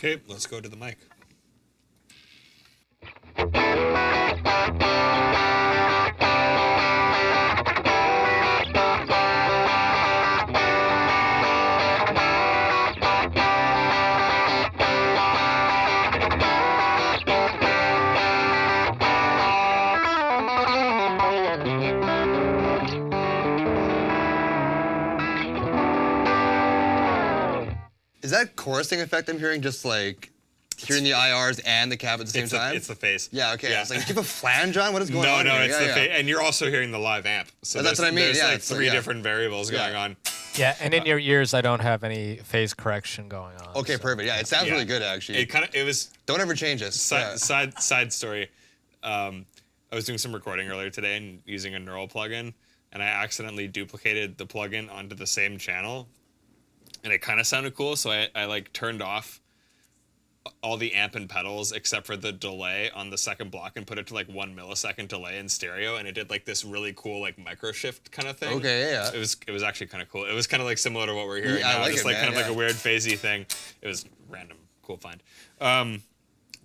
Okay, let's go to the mic. Is that chorusing effect I'm hearing just like hearing the IRs and the cab at the same time? It's the face. Yeah, okay. Yeah. It's like, do you have a flange on? What is going on No, here? it's the face. And you're also hearing the live amp. So That's what I mean. There's Yeah, like it's three different variables going on. Yeah, and in your ears, I don't have any phase correction going on. Okay, so- perfect. Yeah, it sounds Yeah. really good actually. It was Don't ever change this. side story. I was doing some recording earlier today and using a neural plugin, and I accidentally duplicated the plugin onto the same channel, and it kind of sounded cool. So I like turned off all the amp and pedals except for the delay on the second block and put it to like 1 millisecond delay in stereo, and it did like this really cool like micro shift kind of thing. Okay, yeah. It was actually kind of cool. It was kind of like similar to what we're hearing Yeah, I now, like just it, like man, kind of like yeah. a weird phasey thing. It was random, cool find.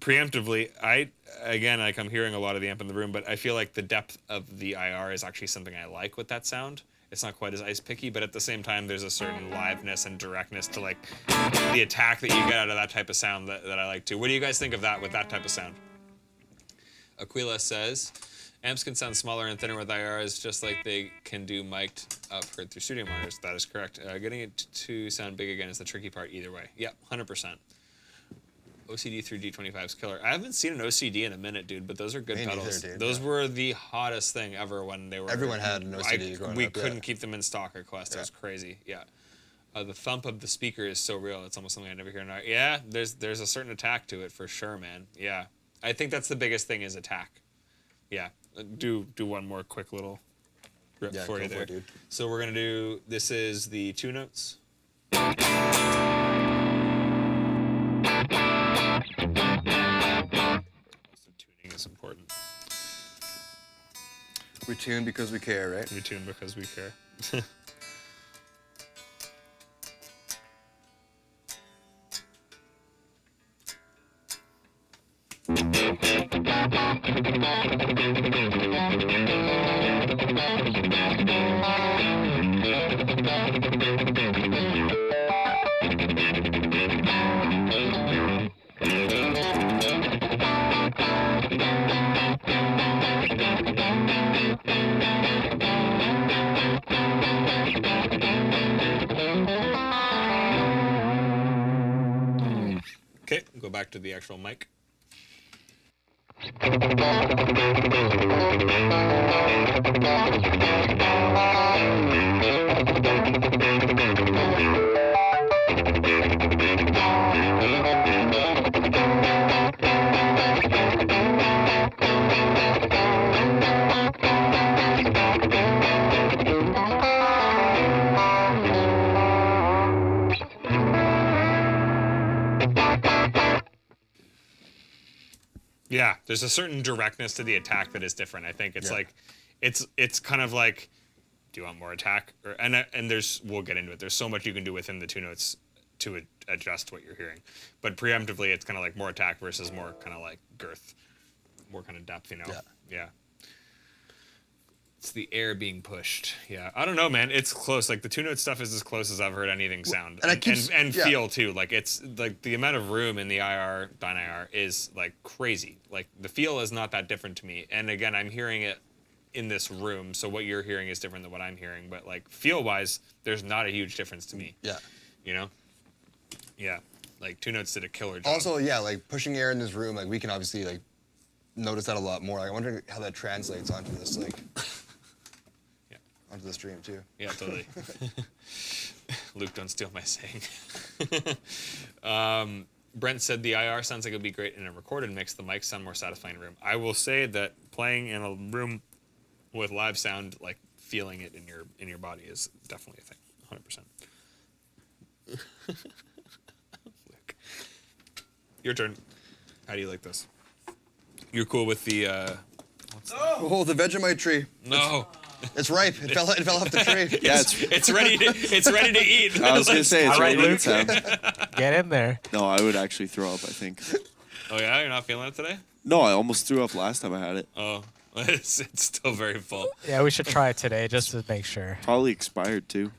Preemptively, I'm hearing a lot of the amp in the room, but I feel like the depth of the IR is actually something I like with that sound. It's not quite as ice picky, but at the same time, there's a certain liveness and directness to like the attack that you get out of that type of sound that I like too. What do you guys think of that with that type of sound? Aquila says, amps can sound smaller and thinner with IRs, just like they can do mic'd up heard through studio monitors. That is correct. Getting it to sound big again is the tricky part either way. Yep, 100%. OCD through D25 is killer. I haven't seen an OCD in a minute, dude, but those are good Me neither, pedals. dude, Those yeah. were the hottest thing ever when they were. Everyone had an OCD growing We up, yeah. couldn't keep them in stock at Quest. It was crazy. Yeah. The thump of the speaker is so real. It's almost something I never hear now. Yeah, there's a certain attack to it for sure, man. Yeah. I think that's the biggest thing is attack. Yeah. Do one more quick little rip Yeah, for go you for there. it, dude. So we're gonna do. This is the 2 notes. Also, tuning is important. We tune because we care, right? We tune because we care. Okay, go back to the actual mic. Yeah, there's a certain directness to the attack that is different. I think it's Yeah. like, it's kind of like, do you want more attack? And there's, we'll get into it. There's so much you can do within the 2 notes to adjust what you're hearing. But preemptively, it's kind of like more attack versus more kind of like girth, more kind of depth, you know? Yeah. It's the air being pushed. Yeah, I don't know, man. It's close. Like the 2 note stuff is as close as I've heard anything sound, and I and, keep and yeah. feel too. Like it's like the amount of room in the IR, Dyne IR is like crazy. Like the feel is not that different to me. And again, I'm hearing it in this room, so what you're hearing is different than what I'm hearing. But like feel wise, there's not a huge difference to me. Yeah. You know? Yeah. Like 2 notes did a killer job. Also, yeah, like pushing air in this room, like we can obviously like notice that a lot more. Like, I wonder how that translates onto this, like, onto the stream too. Yeah, totally. Luke, don't steal my saying. Brent said the IR sounds like it would be great in a recorded mix. The mics sound more satisfying in a room. I will say that playing in a room with live sound, like feeling it in your body, is definitely a thing. 100%. Luke, your turn. How do you like this? You're cool with the? Oh, the Vegemite tree. No. It's ripe. It fell off the tree. Yeah, It's ready to eat. I was gonna say it's All right, ready to Luke. sound. Get in there. No, I would actually throw up, I think. Oh yeah, you're not feeling it today? No, I almost threw up last time I had it. Oh, it's still very full. Yeah, we should try it today just to make sure. Probably expired too.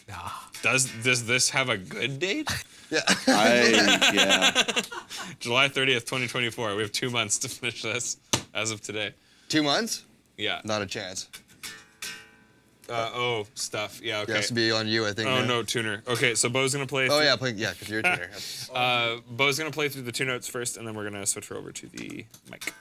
Nah. Does this have a good date? Yeah. Yeah. July 30th, 2024. We have 2 months to finish this as of today. 2 months? Yeah. Not a chance. Stuff. Yeah, It okay. has to be on you, I think. Oh, man. no, tuner. Okay, so Bo's going to play. Oh yeah, because you're a tuner. Bo's going to play through the 2 notes first, and then we're going to switch her over to the mic.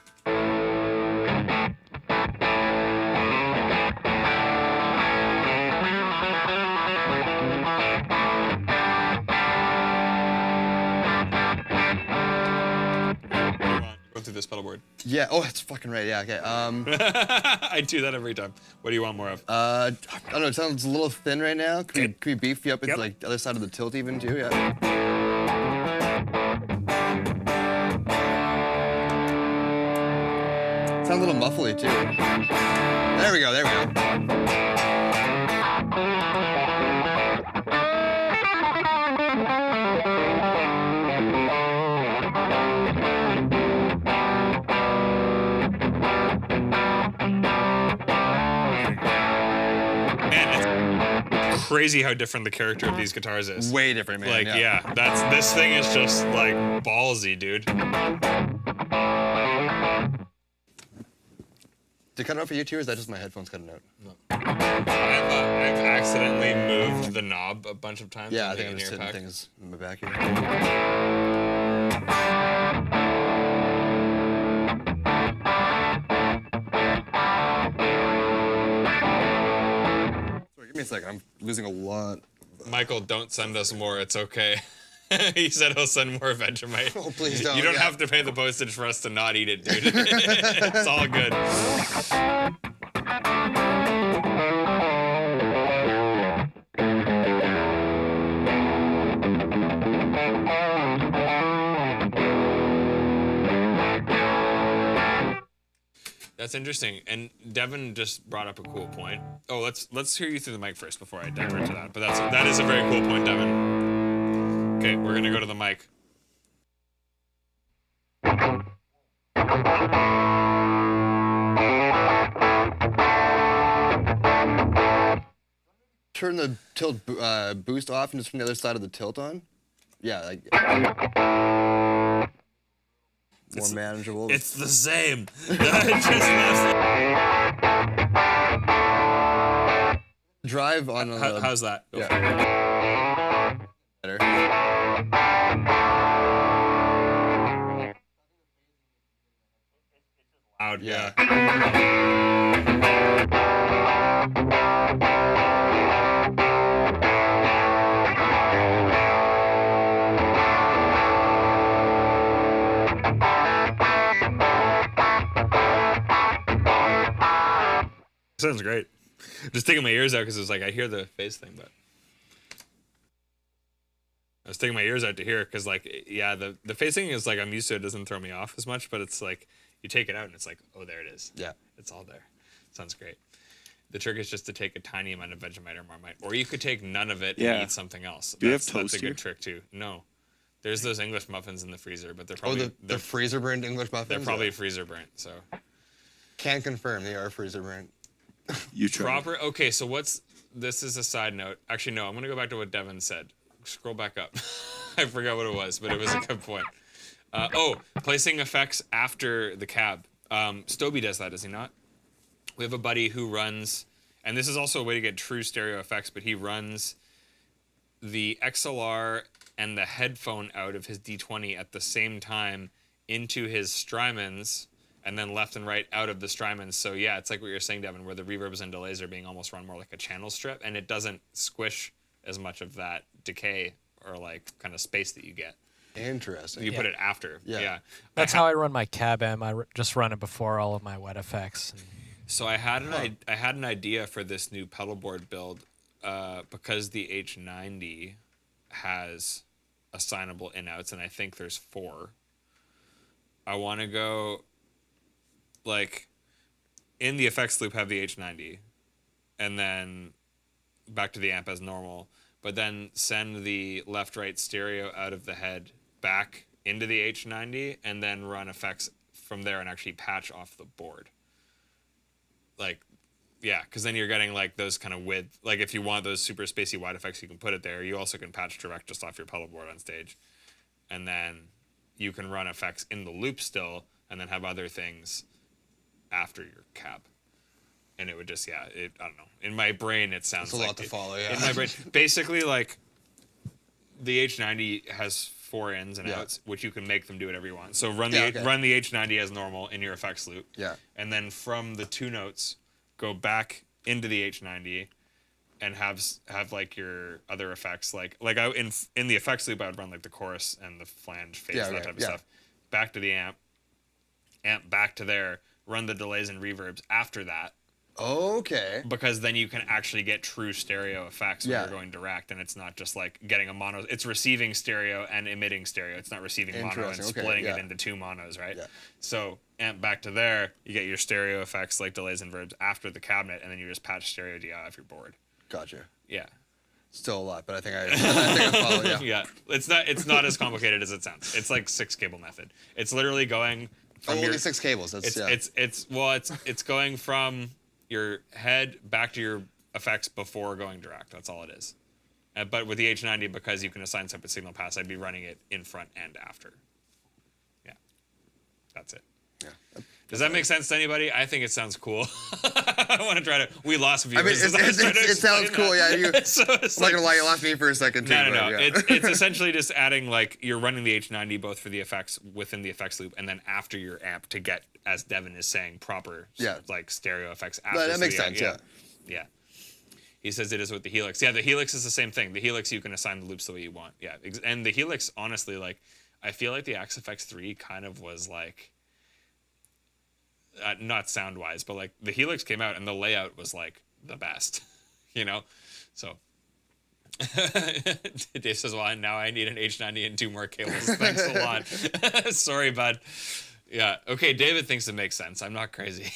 Yeah. Oh, that's fucking right. Yeah. Okay. I do that every time. What do you want more of? I don't know. It sounds a little thin right now. Can we beef you up with Yep. like the other side of the tilt even too? Yeah. Sounds a little muffly too. There we go. There we go. Man, it's crazy how different the character of these guitars is. Way different, man. Like, yeah, this thing is just like ballsy, dude. Did it cut it out for you too, or is that just my headphones cutting out? I've accidentally moved the knob a bunch of times. Yeah, on I the think I'm just in-ear hitting pack. things in my back here. Sorry, give me a second. I'm losing a lot. Michael, don't send us more. It's okay. He said he'll send more Vegemite. Oh, please don't. You don't Yeah. have to pay the postage for us to not eat it, dude. It's all good. That's interesting. And Devin just brought up a cool point. Oh, let's hear you through the mic first before I dive into that. But that is a very cool point, Devin. Okay, we're gonna go to the mic. Turn the tilt boost off and just from the other side of the tilt on. Yeah, like more manageable. It's the same. It just left. Drive on a How's that? Go for it. yeah. Better. Loud, Yeah. Sounds great. Just taking my ears out because it was like I hear the phase thing, but I was taking my ears out to hear because like yeah, the phase thing is like I'm used to it. Doesn't throw me off as much, but it's like you take it out and it's like, oh, there it is. Yeah. It's all there. Sounds great. The trick is just to take a tiny amount of Vegemite or Marmite, or you could take none of it Yeah. and eat something else. Do you have That's toast a here? good trick too. No, there's those English muffins in the freezer, but they're Oh, probably the freezer burnt English muffins. they're probably Yeah. freezer burnt. So Can confirm they are freezer burnt. You try. proper. Okay, so this is a side note. Actually, no, I'm gonna go back to what Devin said. Scroll back up. I forgot what it was, but it was a good point. Placing effects after the cab. Stoby does that, does he not? We have a buddy who runs, and this is also a way to get true stereo effects, but he runs the XLR and the headphone out of his D20 at the same time into his Strymons, and then left and right out of the Strymons. So yeah, it's like what you're saying, Devin, where the reverbs and delays are being almost run more like a channel strip, and it doesn't squish as much of that decay or like kind of space that you get. Interesting. You put it after. Yeah. That's how I run my cab amp. Just run it before all of my wet effects. And So I had an idea for this new pedal board build because the H90 has assignable in-outs, and I think there's 4. I want to go like in the effects loop have the H90, and then back to the amp as normal, but then send the left-right stereo out of the head back into the H90, and then run effects from there and actually patch off the board. Like, yeah, because then you're getting like those kind of width. Like if you want those super spacey wide effects, you can put it there. You also can patch direct just off your pedal board on stage, and then you can run effects in the loop still, and then have other things after your cab. And it would just, I don't know. In my brain, it sounds It's a like lot to follow, yeah. In my brain, basically, like the H90 has 4 ins and Yeah. outs, which you can make them do whatever you want. So run Yeah, okay. run the H90 as normal in your effects loop. Yeah. And then from the 2 notes, go back into the H90 and have like your other effects, like I in the effects loop, I would run like the chorus and the flange phase, Yeah, that okay, type of yeah. stuff, back to the amp, amp back to there, run the delays and reverbs after that. Okay. Because then you can actually get true stereo effects when Yeah. you're going direct, and it's not just like getting a mono. It's receiving stereo and emitting stereo. It's not receiving mono and Interesting, okay, splitting it yeah. into 2 monos, right? Yeah. So amp back to there, you get your stereo effects like delays and verbs after the cabinet, and then you just patch stereo DI off your board. Gotcha. Yeah. Still a lot, but I think I follow. Yeah. Yeah. It's not as complicated as it sounds. It's like 6 cable method. It's literally going from Oh, your, only 6 cables. That's yeah. it's going from your head back to your effects before going direct. That's all it is. But with the H90, because you can assign separate signal paths, I'd be running it in front and after. Yeah, that's it. Yeah. Does that make sense to anybody? I think it sounds cool. I want to try to. We lost I viewers. mean, it sounds cool. Yeah. You, So it's I'm not gonna lie, you lost me for a second too. no. but yeah. It's essentially just adding like you're running the H90 both for the effects within the effects loop and then after your amp to get, as Devin is saying, proper Yeah. like stereo effects after. That so makes yeah, sense. Yeah. Yeah. He says it is with the Helix. Yeah, the Helix is the same thing. The Helix, you can assign the loops the way you want. Yeah. And the Helix, honestly, like, I feel like the XFX 3 kind of was like, not sound wise, but like the Helix came out and the layout was like the best, you know? So. Dave says, well, now I need an H90 and 2 more cables. Thanks a lot. Sorry, bud. Yeah. Okay, David thinks it makes sense. I'm not crazy.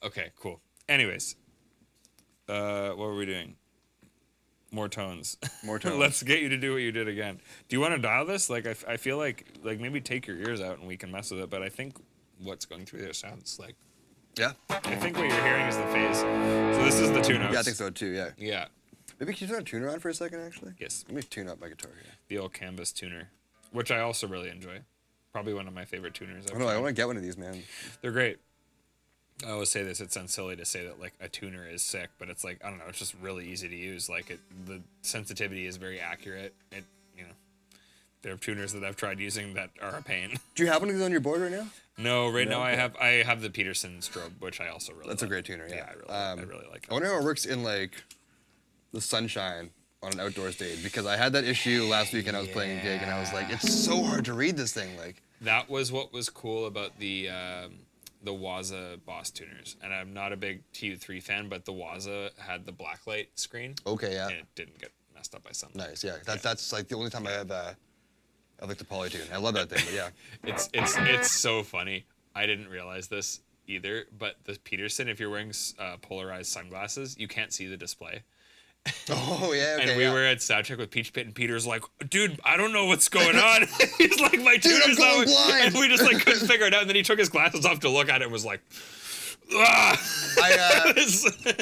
Okay, cool. Anyways, what were we doing? More tones. More tones. Let's get you to do what you did again. Do you want to dial this? Like, I feel like maybe take your ears out and we can mess with it. But I think what's going through there sounds like. Yeah. I think what you're hearing is the phase. So this is the tune notes. Yeah, I think so too. Yeah. Yeah. Maybe can you turn a tuner on for a second, actually? Yes. Let me tune up my guitar here. The old canvas tuner, which I also really enjoy. Probably one of my favorite tuners. Oh no, I want to get one of these, man. They're great. I always say this, it sounds silly to say that like a tuner is sick, but it's like, I don't know, it's just really easy to use. Like the sensitivity is very accurate. There are tuners that I've tried using that are a pain. Do you have one of these on your board right now? No, right now okay. I have the Peterson strobe, which I also really That's like. a great tuner, yeah. I really like I wonder how it works in like the sunshine on an outdoor stage, because I had that issue last weekend. I was playing a gig and I was like, it's so hard to read this thing. Like That was what was cool about the Waza Boss tuners. And I'm not a big TU3 fan, but the Waza had the blacklight screen. okay, yeah, And it didn't get messed up by sunlight. nice, yeah. That's like the only time I have like the polytune. I love that thing, but yeah. It's so funny. I didn't realize this either, but the Peterson, if you're wearing polarized sunglasses, you can't see the display. Oh yeah, okay. And we were at Soundcheck with Peach Pit, and Peter's like, dude, I don't know what's going on. He's like, my Dude, I'm tuner's going not. blind. And we just like couldn't figure it out. And then he took his glasses off to look at it and was like, ah.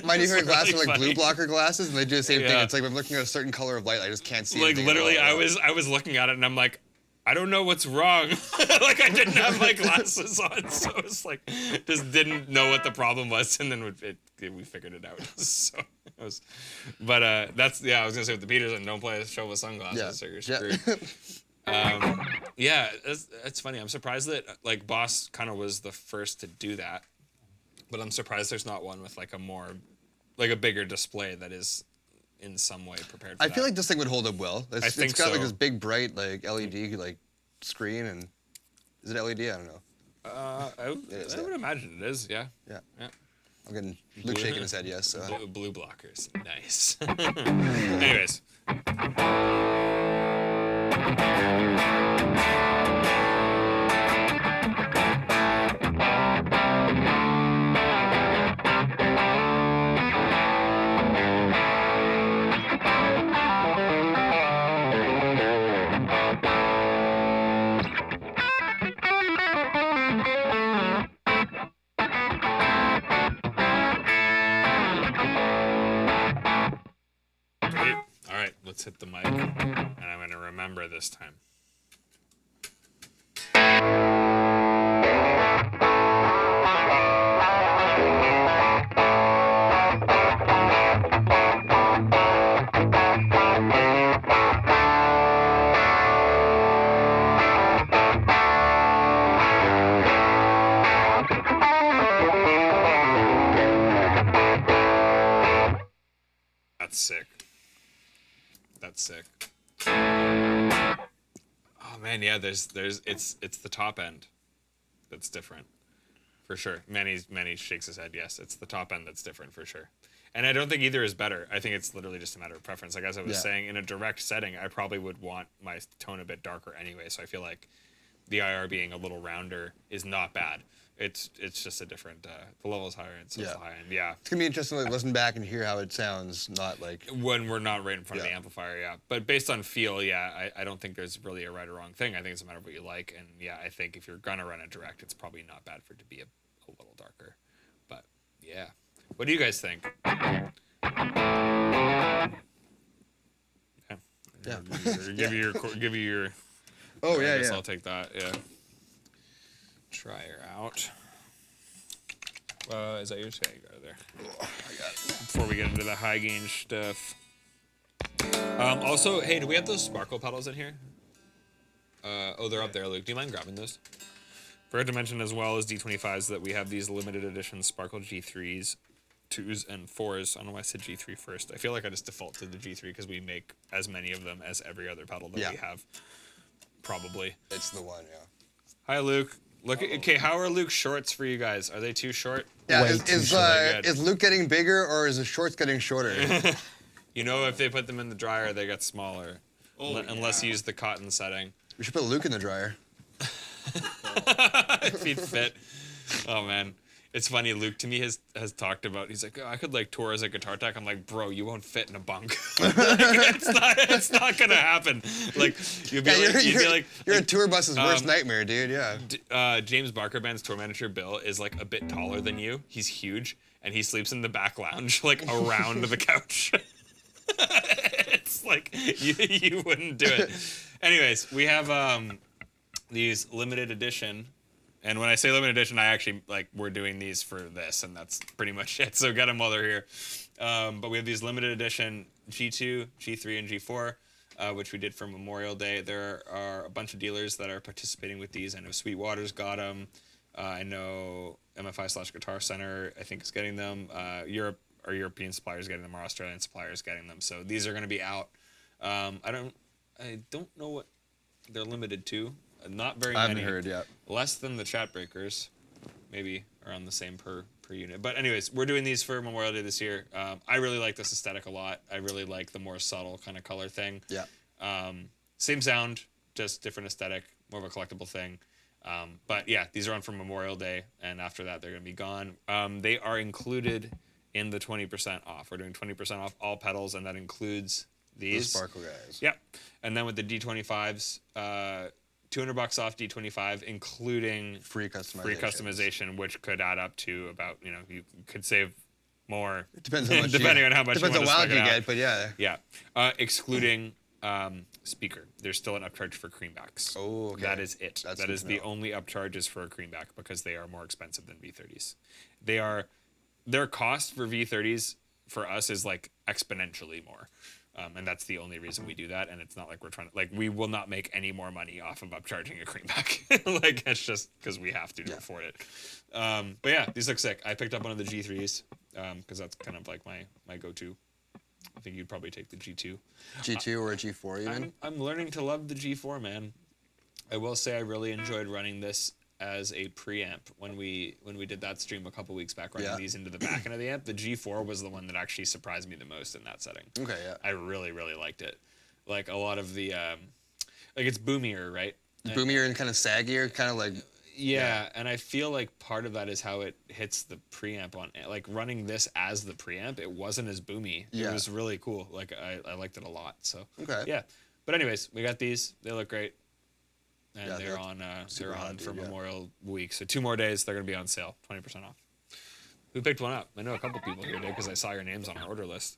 My new favorite glasses are like funny. blue blocker glasses, and they do the same thing. Yeah. It's like if I'm looking at a certain color of light, I just can't see. Like anything at literally, all. I was looking at it, and I'm like, I don't know what's wrong. Like I didn't have my glasses on, so it's like just didn't know what the problem was, and then we figured it out. So it was, but that's I was gonna say with the Peterson, don't play a show with sunglasses, or you're screwed. Yeah, that's funny. I'm surprised that like Boss kind of was the first to do that, but I'm surprised there's not one with like a bigger display that is in some way prepared for I that. feel like this thing would hold up well. I think it's got like so. this big bright like LED like screen, and is it LED? I don't know. I would imagine it is. Yeah. Yeah. Yeah. I'm getting Luke shaking his head yes. So. Blue blockers. Nice. Anyways. All right, let's hit the mic, and I'm going to remember this time. That's sick. That's sick. Oh, Oh man, yeah. There's it's the top end that's different, for sure. Manny shakes his head. Yes, it's the top end that's different for sure. And I don't think either is better. I think it's literally just a matter of preference. Like as I was saying, in a direct setting, I probably would want my tone a bit darker anyway. So I feel like the IR being a little rounder is not bad. It's just a different. The level's higher and so it's the high end. Yeah. It's gonna be interesting to like, listen back and hear how it sounds. Not like when we're not right in front of the amplifier. Yeah. But based on feel, I don't think there's really a right or wrong thing. I think it's a matter of what you like. And yeah, I think if you're gonna run it direct, it's probably not bad for it to be a little darker. But yeah. What do you guys think? Yeah. Give you your. Oh I yeah, guess yeah. I'll take that. Yeah. Try her out. Is that yours? Yeah, you got it there. I got it. Before we get into the high gain stuff. Also, hey, do we have those sparkle pedals in here? Oh, they're up there, Luke. Do you mind grabbing those? Forgot to mention as well as D25s that we have these limited edition sparkle G3s, 2s, and 4s. I don't know why I said G3 first. I feel like I just default to the G3 because we make as many of them as every other pedal that we have. Probably. It's the one, yeah. Hi, Luke. Look at okay. How are Luke's shorts for you guys? Are they too short? Yeah, Way too short. is Luke getting bigger or is his shorts getting shorter? You know, if they put them in the dryer, they get smaller. Unless you use the cotton setting. We should put Luke in the dryer. If he'd fit. Oh man, it's funny. Luke to me has talked about. He's like, oh, I could like tour as a guitar tech. I'm like, bro, you won't fit in a bunk. It's not gonna happen. Like you'll be you're a tour bus's worst nightmare, dude. Yeah. James Barker Band's tour manager Bill is like a bit taller than you. He's huge, and he sleeps in the back lounge, like around the couch. It's like you wouldn't do it. Anyways, we have these limited edition, and when I say limited edition, I actually like we're doing these for this, and that's pretty much it. So get them while they're here. But we have these limited edition G2, G3, and G4, which we did for Memorial Day. There are a bunch of dealers that are participating with these. I know Sweetwater's got them. I know MFI/Guitar Center, I think, is getting them. Our European suppliers getting them. Our Australian suppliers getting them. So these are going to be out. I don't know what they're limited to. Not very many. I haven't heard yet. Less than the chat breakers, maybe around the same per unit. But anyways, we're doing these for Memorial Day this year. I really like this aesthetic a lot. I really like the more subtle kind of color thing. Yeah. Same sound, just different aesthetic, more of a collectible thing. But yeah, these are on for Memorial Day, and after that they're going to be gone. They are included in the 20% off. We're doing 20% off all pedals, and that includes these. The sparkle guys. Yep. And then with the D25s, $200 off D25, including Free customization, which could add up to about, you could save more. It depends how much depending on how much depends you want on to how spec loud it you out. get, but yeah. Yeah. Excluding speaker. There's still an upcharge for creambacks. Oh, okay. That is it. That's that good is to the know. only upcharge is for a creamback because they are more expensive than V30s. Their cost for V30s for us is like exponentially more. And that's the only reason we do that. And it's not like we're trying to, like, we will not make any more money off of upcharging a creamback. Like, it's just because we have to afford it. But yeah, these look sick. I picked up one of the G3s because that's kind of like my go-to. I think you'd probably take the G2. G2 or a G4 even? I'm learning to love the G4, man. I will say I really enjoyed running this as a preamp when we did that stream a couple weeks back, running these into the back end of the amp. The G4 was the one that actually surprised me the most in that setting. Okay, yeah. I really, really liked it. Like a lot of the, like it's boomier, right? Boomier and kind of saggier, kind of like... Yeah, and I feel like part of that is how it hits the preamp on, like running this as the preamp, it wasn't as boomy. Yeah. It was really cool. Like I liked it a lot. So Okay. yeah. But anyways, we got these. They look great. And Yeah, they're super on hot, for dude, yeah. Memorial Week. So 2 more days, they're gonna be on sale, 20% off. Who picked one up? I know a couple people here did because I saw your names on our order list.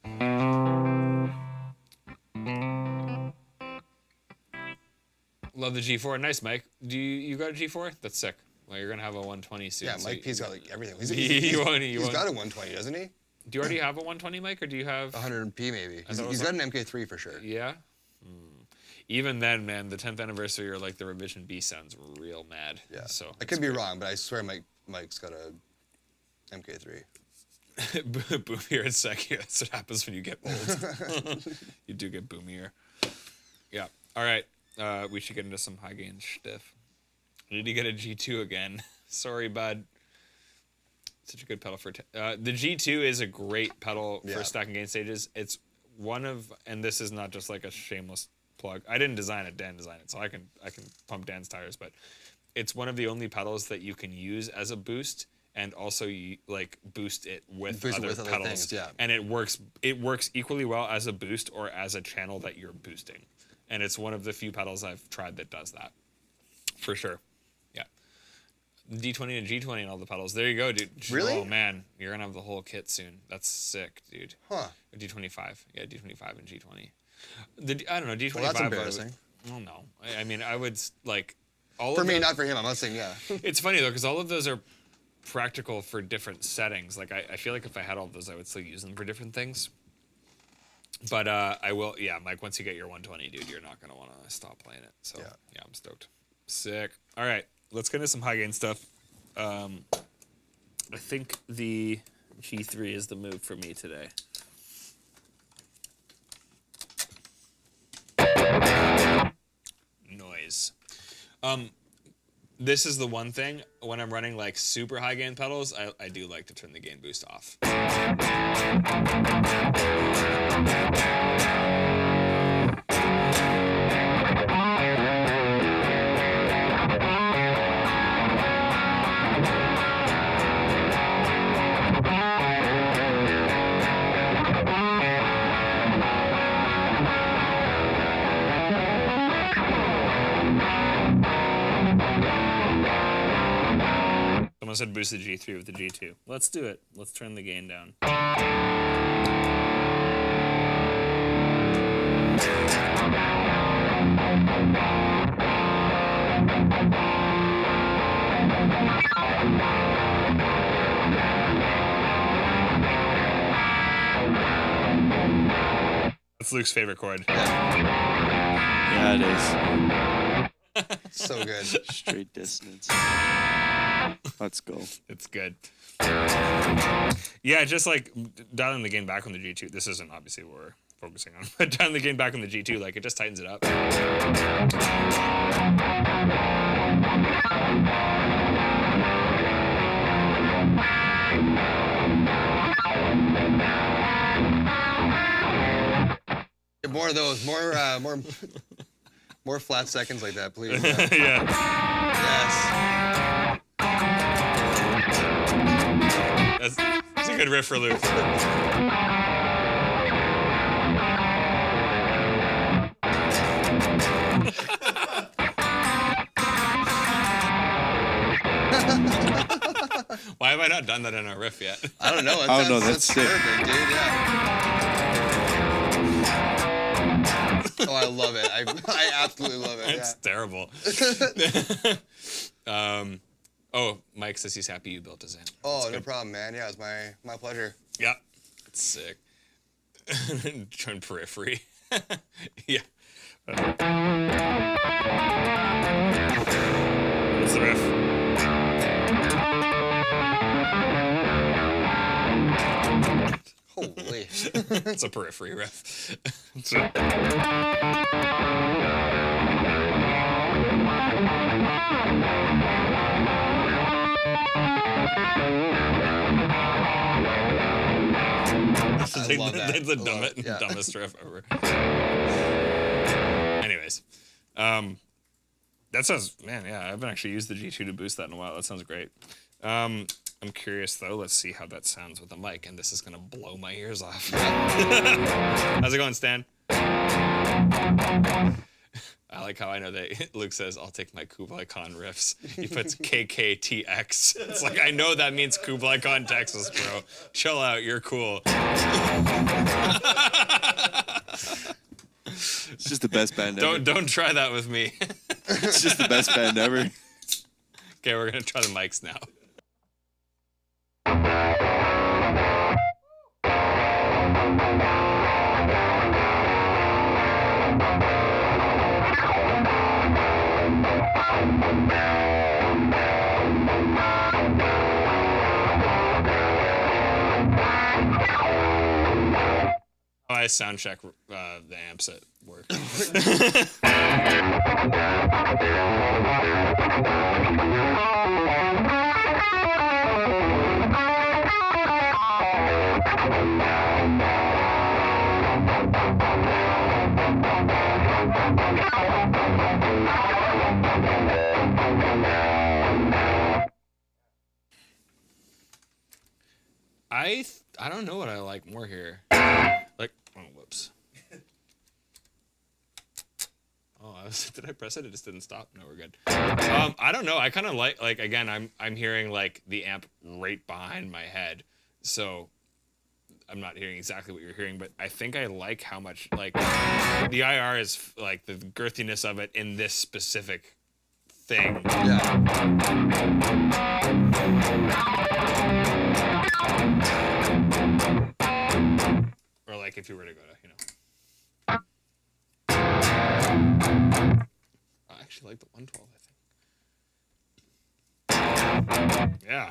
Love the G4. Nice, Mike. Do you got a G4? That's sick. Well, you're gonna have a 120 soon. Yeah, so Mike P's got like everything. He's Got a 120, doesn't he? Do you already have a 120, Mike, or do you have 100p maybe. thought it was He's got an MK3 for sure. Yeah. Even then, man, the 10th anniversary or like the revision B sounds real mad. Yeah. So I could be wrong, but I swear Mike's got a MK3. Boomier and sexier. That's what happens when you get old. You do get boomier. Yeah. All right. we should get into some high gain stuff. I need to get a G2 again. Sorry, bud. Such a good pedal for... the G2 is a great pedal for stacking gain stages. It's one of... And this is not just like a shameless plug. I didn't design it. Dan designed it, so I can pump Dan's tires. But it's one of the only pedals that you can use as a boost and also like boost it with other pedals. Things, yeah. And it works equally well as a boost or as a channel that you're boosting. And it's one of the few pedals I've tried that does that. For sure. Yeah. D20 and G20 and all the pedals. There you go, dude. Really? Oh, man. You're going to have the whole kit soon. That's sick, dude. Huh. D25. Yeah, D25 and G20. I don't know, D25. Well, that's embarrassing. Well, no. I mean, I would, like, all For of me, those, not for him. I'm not saying, yeah. It's funny, though, because all of those are practical for different settings. Like, I feel like if I had all of those, I would still use them for different things. But I will, yeah, Mike, once you get your 120, dude, you're not going to want to stop playing it. So, yeah, I'm stoked. Sick. All right, let's get into some high gain stuff. I think the G3 is the move for me today. Noise. This is the one thing, when I'm running like super high gain pedals, I do like to turn the gain boost off. Someone said boost the G3 with the G2. Let's do it. Let's turn the gain down. That's Luke's favorite chord. Yeah, it is. So good. Straight dissonance. Let's go. It's good. Yeah, just like dialing the gain back on the G2. This isn't obviously what we're focusing on, but dialing the gain back on the G2, like it just tightens it up. More of those. More flat seconds like that, please. Yeah. Yes. That's a good riff for Luke. Why have I not done that in our riff yet? I don't know. I don't know. That's sick. Perfect, dude. Yeah. Oh, I love it. I absolutely love it. It's terrible. Oh, Mike says he's happy you built his amp. Oh, no problem, man. Yeah, it's my pleasure. Yeah, it's sick. Trying periphery. Yeah. What's the riff? Holy. It's a periphery riff. I love that. It's the dumbest riff ever. Anyways, that sounds, man, yeah, I haven't actually used the G2 to boost that in a while. That sounds great. I'm curious though. Let's see how that sounds with a mic, and this is gonna blow my ears off. How's it going, Stan? I like how I know that Luke says, I'll take my Kublai Khan riffs. He puts KKTX. It's like, I know that means Kublai Khan, Texas, bro. Chill out, you're cool. It's just the best band ever. Don't try that with me. It's just the best band ever. Okay, we're gonna try the mics now. I sound check the amps at work. work. I don't know what I like more here. Like, oh, whoops. Oh, did I press it? It just didn't stop. No, we're good. I don't know. I kind of like again, I'm hearing like the amp right behind my head, so I'm not hearing exactly what you're hearing, but I think I like how much like the IR is like the girthiness of it in this specific thing. Or like if you were to go to, you know. I actually like the 112, I think. Yeah.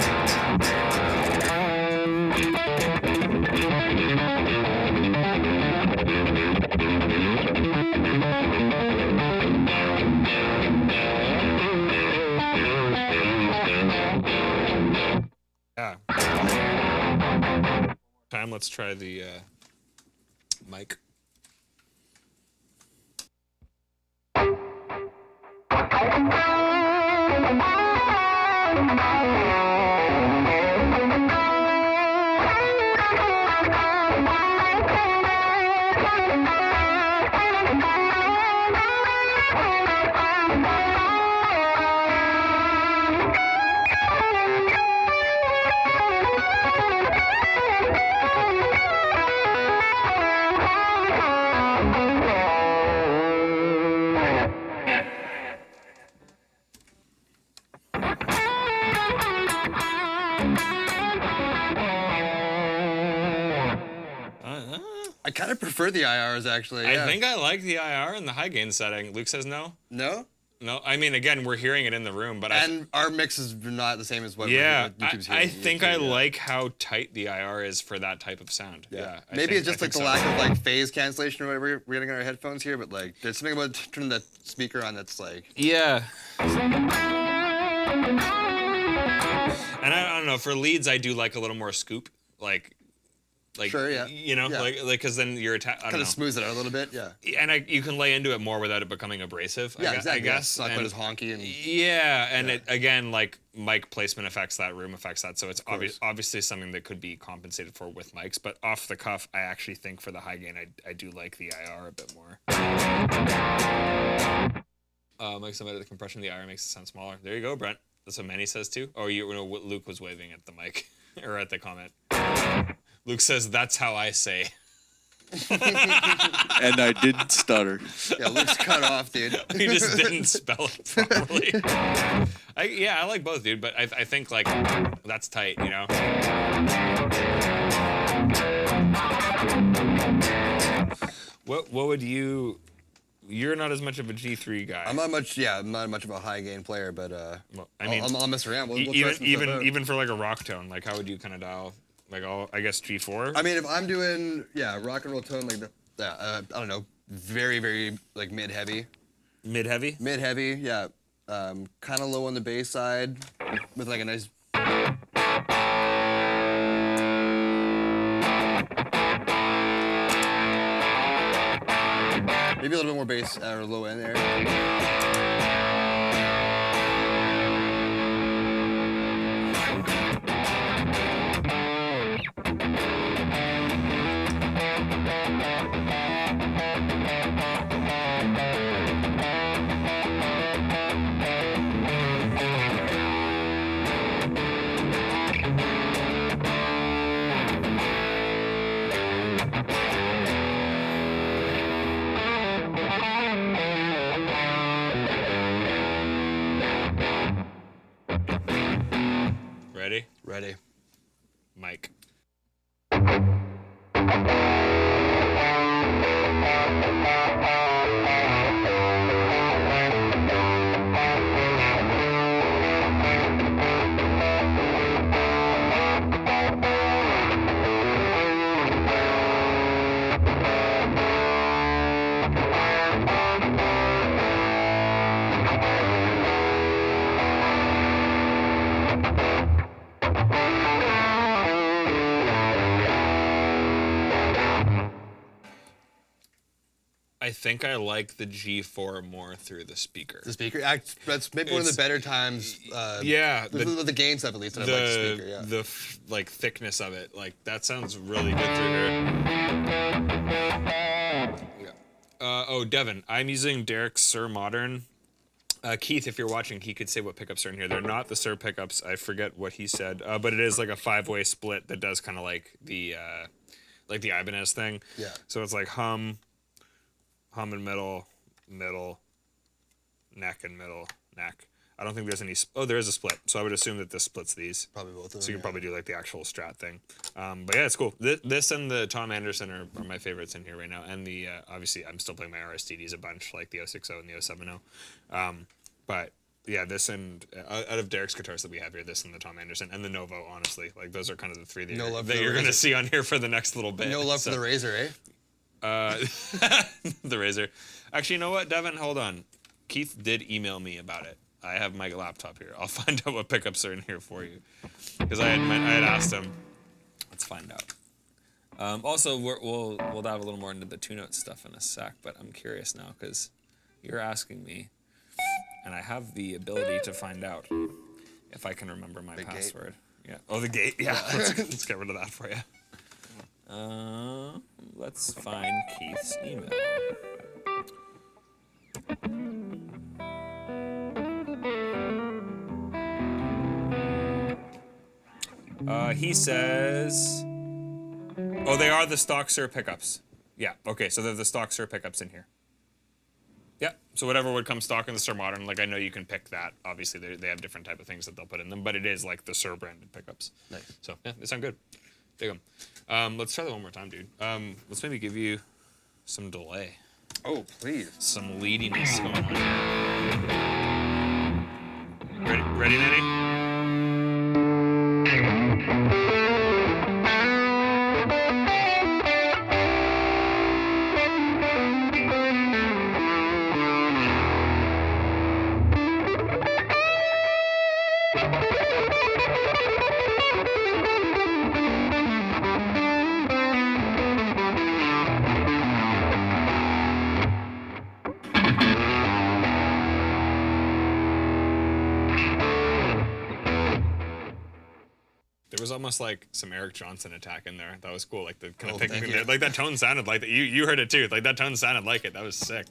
Yeah. Time, let's try the mic. I kind of prefer the IRs actually. I Yeah. think I like the IR in the high gain setting. Luke says no. No? No, I mean again, we're hearing it in the room, but And our mix is not the same as what yeah, YouTube's I hearing. think I like how tight the IR is for that type of sound. Yeah, I Maybe think- it's just I like the think so. lack of like phase cancellation or whatever we're getting on our headphones here, but like there's something about turning that speaker on that's like. Yeah. And I don't know, for leads I do like a little more scoop, like Sure, yeah. you know, Yeah. like because then you're Kind of smooths it out a little bit, yeah. and you can lay into it more without it becoming abrasive. Yeah, I exactly. guess It's not quite as honky and. yeah, and it again like mic placement affects that, room affects that, so it's obviously something that could be compensated for with mics. But off the cuff, I actually think for the high gain, I do like the IR a bit more. Mike, some of the compression of the IR makes it sound smaller. There you go, Brent. That's what Manny says too. Oh, you know what Luke was waving at the mic or at the comment. Luke says that's how I say. And I didn't stutter. Yeah, Luke's cut off, dude. He just didn't spell it properly. I like both, dude, but I think like that's tight, you know. What would you? You're not as much of a G3 guy. I'm not much of a high gain player, but Well, I mean, I'll mess around. We'll try some stuff out. even for like a rock tone, like how would you kind of dial? Like I guess G4. I mean, if I'm doing rock and roll tone like I don't know, very very like mid heavy, Mid heavy. yeah, kind of low on the bass side, with like a nice. Maybe a little bit more bass or low end there. Ready? Ready. Mike. I think I like the G4 more through the speaker. The speaker, that's maybe one of the better times. Yeah, the gain stuff at least. That I like the speaker. Yeah. like thickness of it, like that sounds really good through here. Yeah. Oh, Devin, I'm using Derek's Sir Modern. Keith, if you're watching, he could say what pickups are in here. They're not the Sir pickups. I forget what he said, but it is like a 5-way split that does kind of like the Ibanez thing. Yeah. So it's like hum and middle, neck and middle, neck. I don't think there's any. Oh, there is a split. So I would assume that this splits these. Probably both of them. So you can probably do like the actual Strat thing. But yeah, it's cool. This and the Tom Anderson are my favorites in here right now. And the obviously I'm still playing my RSDDs a bunch, like the 060 and the 070. But yeah, this and out of Derek's guitars that we have here, this and the Tom Anderson and the Novo, honestly, like those are kind of the three that you're going to see on here for the next little bit. No love for the Razor, eh? The Razor. Actually, you know what, Devin? Hold on. Keith did email me about it. I have my laptop here. I'll find out what pickups are in here for you, because I had asked him. Let's find out. Also, we'll dive a little more into the two-note stuff in a sec, but I'm curious now because you're asking me, and I have the ability to find out if I can remember my password. Yeah. Oh, the gate. Yeah. Let's get rid of that for you. Let's find Keith's email. He says, oh, they are the stock Sir pickups. Yeah, okay, so they're the stock Sir pickups in here. Yeah, so whatever would come stock in the Sir Modern, like I know you can pick that. Obviously, they have different type of things that they'll put in them, but it is like the Sir branded pickups. Nice. So, yeah, they sound good. Dig them. Let's try that one more time, dude. Let's maybe give you some delay. Oh, please. Some leadiness going on. Ready, Nanny? There was almost like some Eric Johnson attack in there. That was cool. Like the kind of picking there. Like that tone sounded like that. You heard it too. Like that tone sounded like it. That was sick.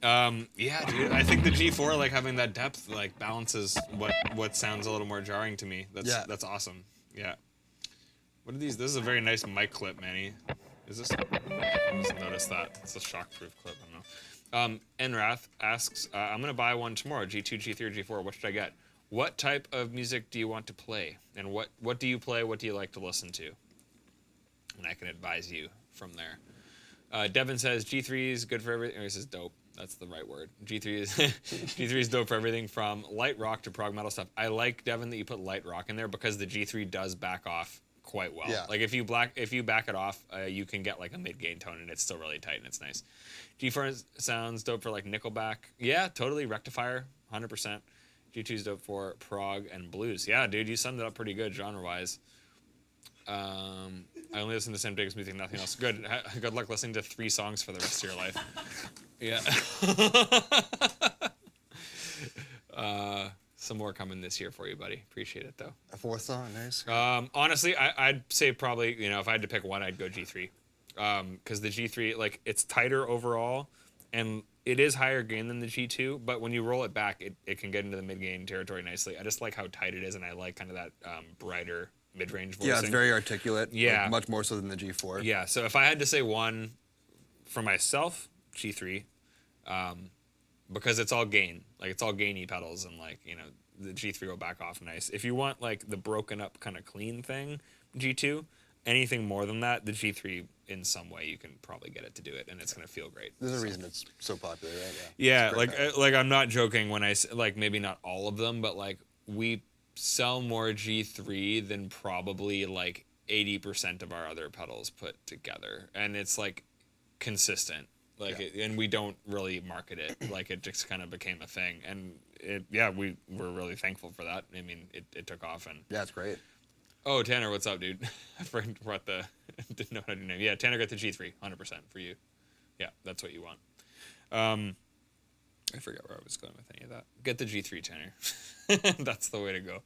Yeah, dude. I think the G4, like having that depth, like balances what sounds a little more jarring to me. That's awesome. Yeah. What are these? This is a very nice mic clip, Manny. Is this? I just noticed that. It's a shockproof clip. I don't know. Enrath asks, I'm gonna buy one tomorrow. G2, G3, or G4. What should I get? What type of music do you want to play? And what do you play? What do you like to listen to? And I can advise you from there. Devin says G3 is good for everything. He says dope. That's the right word. G3 is dope for everything from light rock to prog metal stuff. I like, Devin, that you put light rock in there because the G3 does back off quite well. Yeah. Like if you back it off, you can get like a mid-gain tone and it's still really tight and it's nice. G4 sounds dope for like Nickelback. Yeah, totally. Rectifier, 100%. G2's dope for prog and blues. Yeah, dude, you summed it up pretty good genre-wise. I only listen to Sam Davis music, nothing else. Good. Good luck listening to 3 songs for the rest of your life. Yeah. Some more coming this year for you, buddy. Appreciate it, though. A 4th song, nice. Honestly, I'd say probably, if I had to pick one, I'd go G3. Because the G3, like, it's tighter overall, and it is higher gain than the G2, but when you roll it back, it can get into the mid-gain territory nicely. I just like how tight it is, and I like kind of that brighter mid-range voicing. Yeah, it's very articulate. Yeah. Like, much more so than the G4. Yeah, so if I had to say one for myself, G3, because it's all gain. Like, it's all gainy pedals, and, like, the G3 will back off nice. If you want, like, the broken up kind of clean thing, G2, anything more than that, the G3, in some way, you can probably get it to do it, and it's going to feel great. There's a reason it's so popular, right? Yeah, like I'm not joking when I say, like, maybe not all of them, but, like, we sell more G3 than probably, like, 80% of our other pedals put together, and it's, like, consistent. Like, and we don't really market it. Like, it just kind of became a thing, and we're really thankful for that. I mean, it took off, and yeah, it's great. Oh, Tanner, what's up, dude? I forgot didn't know how to do your name. Yeah, Tanner got the G3, 100% for you. Yeah, that's what you want. I forgot where I was going with any of that. Get the G3 tenor. That's the way to go.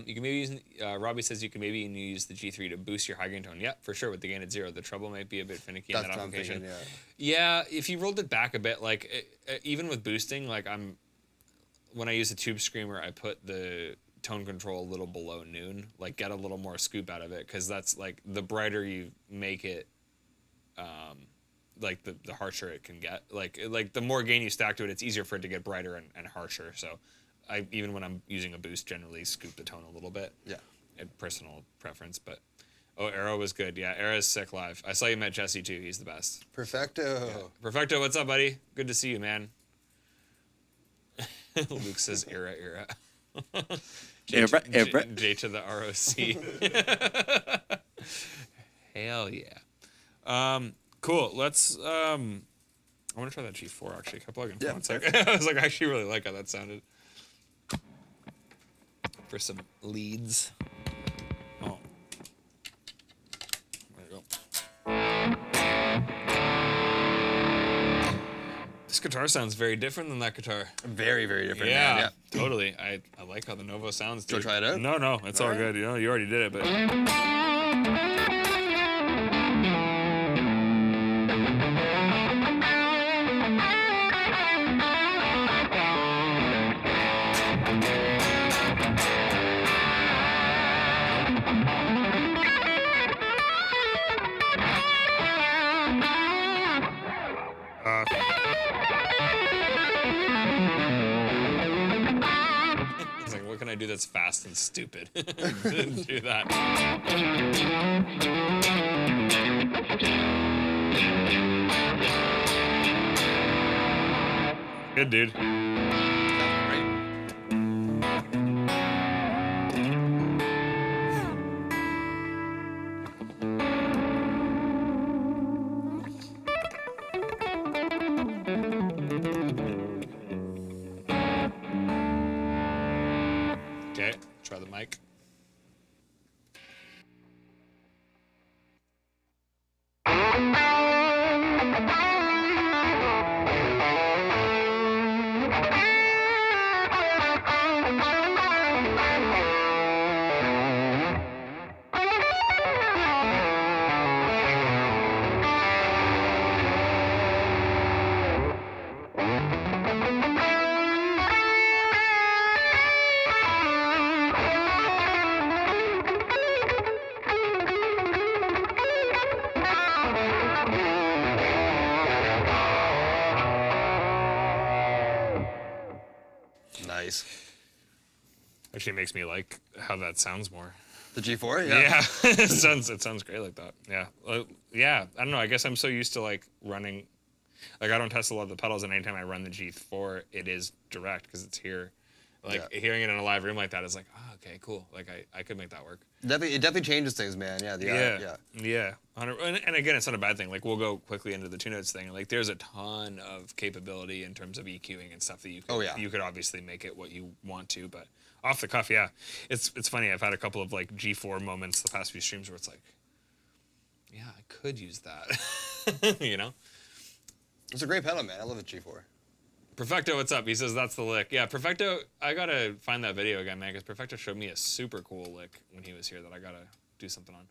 You can maybe use, Robbie says you can maybe use the G3 to boost your high gain tone. Yeah, for sure. With the gain at 0, the treble might be a bit finicky in that That's what I'm application. thinking, Yeah, if you rolled it back a bit, like even with boosting, like when I use a tube screamer, I put the tone control a little below noon, like get a little more scoop out of it, because that's like the brighter you make it, like the harsher it can get. Like the more gain you stack to it, it's easier for it to get brighter and harsher. So I even when I'm using a boost, generally scoop the tone a little bit. Yeah. Personal preference, but Arrow was good. Yeah, Arrow's sick live. I saw you met Jesse too. He's the best. Perfecto. Yeah. Perfecto, what's up, buddy? Good to see you, man. Luke says era. J to the ROC. Hell yeah. Cool. Let's I want to try that G4 actually. Can I plug in for 1 second? I was like, I actually really like how that sounded. For some leads. Oh. There you go. This guitar sounds very different than that guitar. Very, very different. Yeah, Man. Yeah. totally. I like how the Novo sounds. Do you try it out? No, it's all good. You know, you already did it, but. It's like, what can I do that's fast and stupid? Didn't do that. Good, dude. Okay, try the mic. Nice. Actually makes me like how that sounds more. The G4? Yeah, it sounds great like that. Yeah, yeah. I don't know. I guess I'm so used to like running, like I don't test a lot of the pedals, and anytime I run the G4, it is direct because it's here. Like hearing it in a live room like that is like, oh, okay, cool. Like I could make that work. It definitely changes things, man. Yeah. Yeah. And again, it's not a bad thing. Like we'll go quickly into the two notes thing. Like there's a ton of capability in terms of EQing and stuff that you could, you could obviously make it what you want to, but off the cuff, yeah. It's funny. I've had a couple of like G4 moments the past few streams where it's like, yeah, I could use that. You know? It's a great pedal, man. I love the G4. Perfecto, what's up? He says that's the lick. Yeah, Perfecto, I gotta find that video again, man, because Perfecto showed me a super cool lick when he was here that I gotta do something on.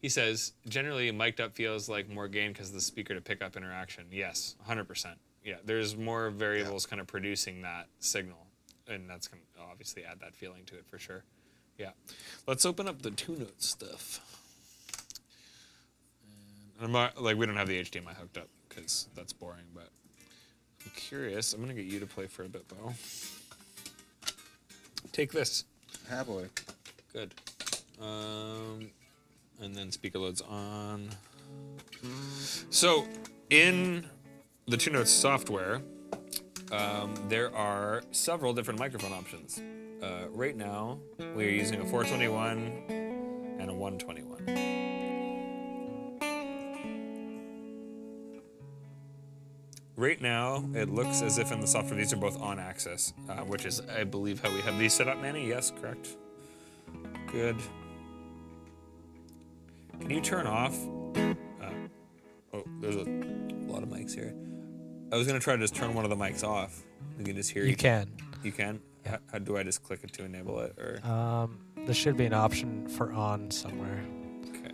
He says, generally, mic'd up feels like more gain because of the speaker to pick up interaction. Yes, 100%. Yeah, there's more variables kind of producing that signal, and that's going to obviously add that feeling to it for sure. Yeah. Let's open up the two-note stuff. And I'm not, like, we don't have the HDMI hooked up because that's boring, but I'm curious. I'm going to get you to play for a bit, Bo. Take this. Happily. Good. And then speaker loads on. So in the Two Notes software, there are several different microphone options. Right now, we are using a 421 and a 121. Right now, it looks as if in the software these are both on axis, which is, I believe, how we have these set up, Manny. Yes, correct. Good. Can you turn off? Oh, there's a lot of mics here. I was gonna try to just turn one of the mics off. We can just hear You can. You can? Yeah. How do I just click it to enable it? Or There should be an option for on somewhere. okay.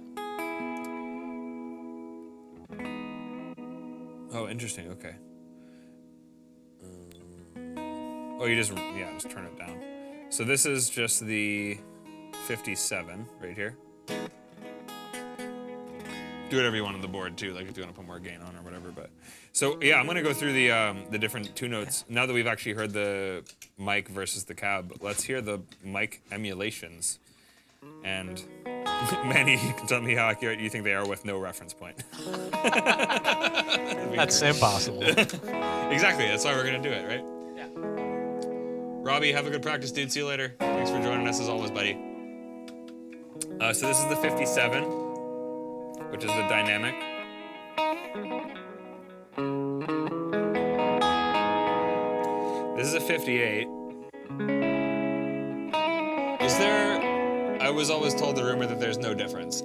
Oh, interesting. Okay. Oh, you just turn it down. So this is just the 57 right here. Do whatever you want on the board too, like if you want to put more gain on or whatever. But so yeah, I'm gonna go through the different two notes now that we've actually heard the mic versus the cab. Let's hear the mic emulations. And Manny, you can tell me how accurate you think they are with no reference point. That's impossible. Exactly. That's why we're gonna do it, right? Yeah. Robbie, have a good practice, dude. See you later. Thanks for joining us as always, buddy. So this is the 57, which is the dynamic. This is a 58. Is there? I was always told the rumor that there's no difference.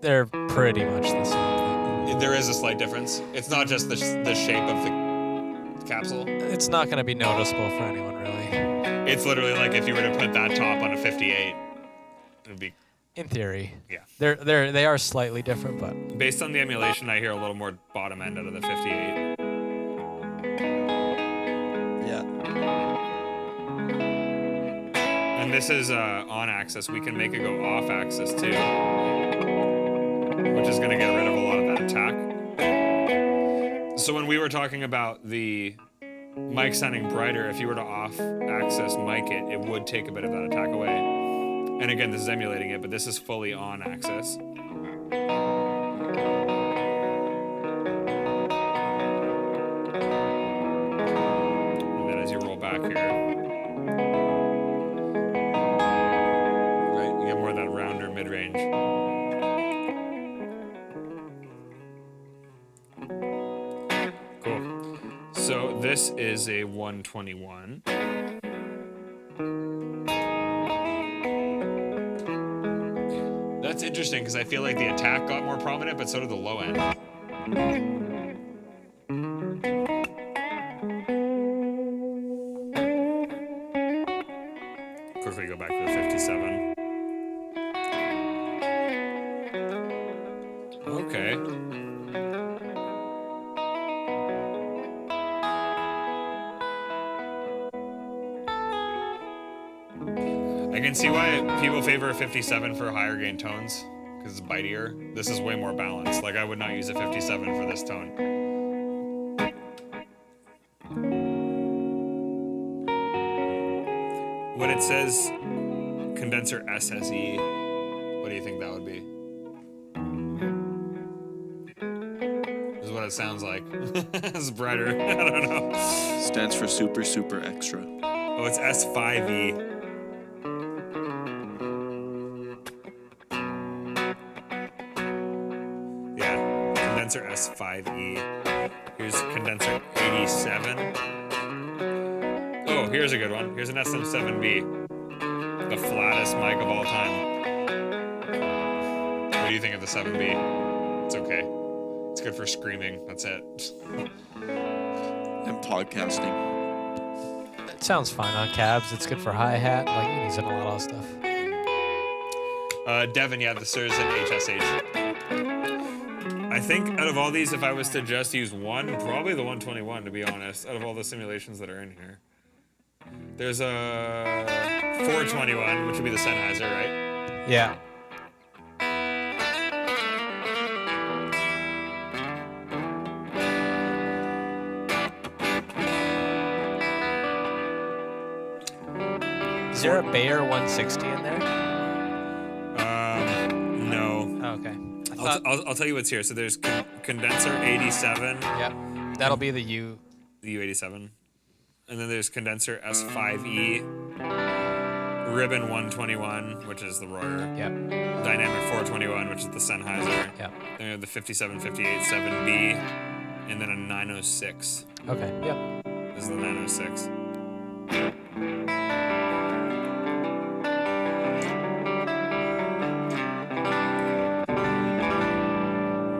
They're pretty much the same. There is a slight difference. It's not just the shape of the capsule. It's not going to be noticeable for anyone, really. It's literally like if you were to put that top on a 58, it would be. In theory. Yeah. They are slightly different, but Based on the emulation, I hear a little more bottom end out of the 58. Yeah. And this is on axis. We can make it go off axis too, which is going to get rid of a lot of that attack. So when we were talking about the mic sounding brighter, if you were to off axis mic it, it would take a bit of that attack away. And again, this is emulating it, but this is fully on axis. And then as you roll back here, right, you get more of that rounder mid-range. Cool. So this is a 121. That's interesting because I feel like the attack got more prominent, but so did the low end. Quickly go back to the 57. Okay. I can see why people favor a 57 for higher gain tones, because it's bitier. This is way more balanced. Like, I would not use a 57 for this tone. When it says condenser SSE, what do you think that would be? This is what it sounds like. It's brighter. I don't know. Stands for super, super extra. Oh, it's S5E. Yeah, condenser S5E. Here's condenser 87. Oh, here's a good one. Here's an SM7B. The flattest mic of all time. What do you think of the 7B? It's okay. It's good for screaming. That's it. And podcasting. it sounds fine on cabs. It's good for hi-hat. Like, you can use it in a lot of stuff. Devin, yeah, the SIRS and HSH. I think out of all these, if I was to just use one, probably the 121, to be honest, out of all the simulations that are in here. There's a 421, which would be the Sennheiser, right? Yeah. Is there a Bayer 160 in there? No. Oh, okay. I thought, I'll tell you what's here. So there's condenser 87. yeah, that'll be the U. The U87. And then there's condenser S5E, ribbon 121, which is the Royer, Yep. dynamic 421, which is the Sennheiser. Yep. Then we have the 57, 58, 7B, and then a 906. Okay. Yep. This is the 906.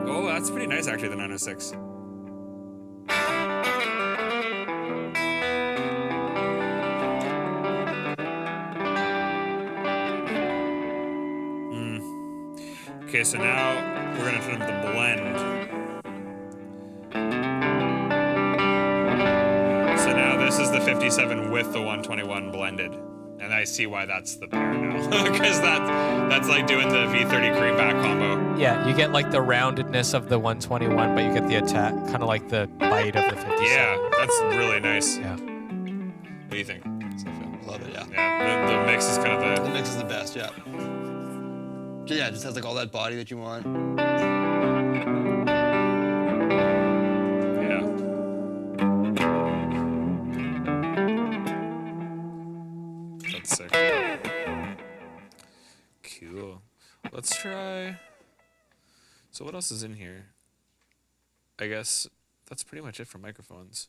Oh, that's pretty nice, actually, the 906. Okay, so now we're gonna turn up the blend. So now this is the 57 with the 121 blended. And I see why that's the pair now. Because that's like doing the V30 creamback combo. Yeah, you get like the roundedness of the 121, but you get the attack, kind of like the bite of the 57. Yeah, that's really nice. Yeah. What do you think? Love it, yeah. Yeah, the mix is kind of The mix is the best, yeah. Yeah, it just has like all that body that you want. yeah. That's sick. Cool. Let's try. So what else is in here? I guess that's pretty much it for microphones.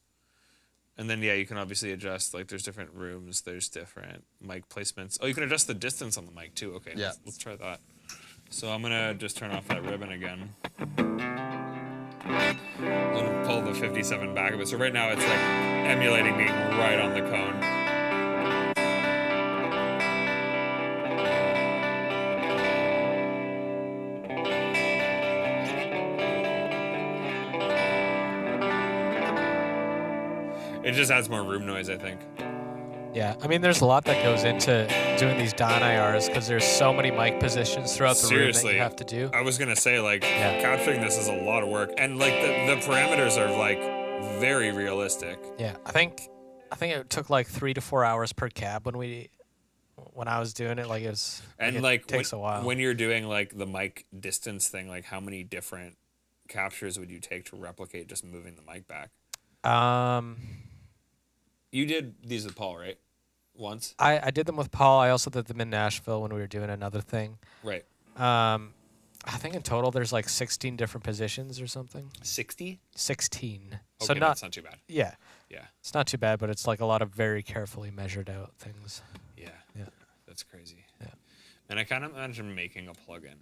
And then, yeah, you can obviously adjust, like, there's different rooms, there's different mic placements. Oh, you can adjust the distance on the mic, too. Okay, Yeah. let's try that. So I'm going to just turn off that ribbon again. I'm going to pull the 57 back a bit. So right now it's, like, emulating being right on the cone. It just adds more room noise, I think. Yeah, I mean, there's a lot that goes into doing these down IRs because there's so many mic positions throughout the room that Seriously, you have to do. I was gonna say, like, Yeah. capturing this is a lot of work, and like the parameters are like very realistic. Yeah, I think it took like 3 to 4 hours per cab when I was doing it. Like it was, And it like takes a while. when you're doing like the mic distance thing, like how many different captures would you take to replicate just moving the mic back? You did these with Paul, right? Once. I did them with Paul. I also did them in Nashville when we were doing another thing. Right. I think in total there's like 16 different positions or something. 60. 16. Okay, So that's not too bad. yeah, Yeah. it's not too bad, but it's like a lot of very carefully measured out things. Yeah. Yeah. That's crazy. Yeah. And I kind of imagine making a plugin.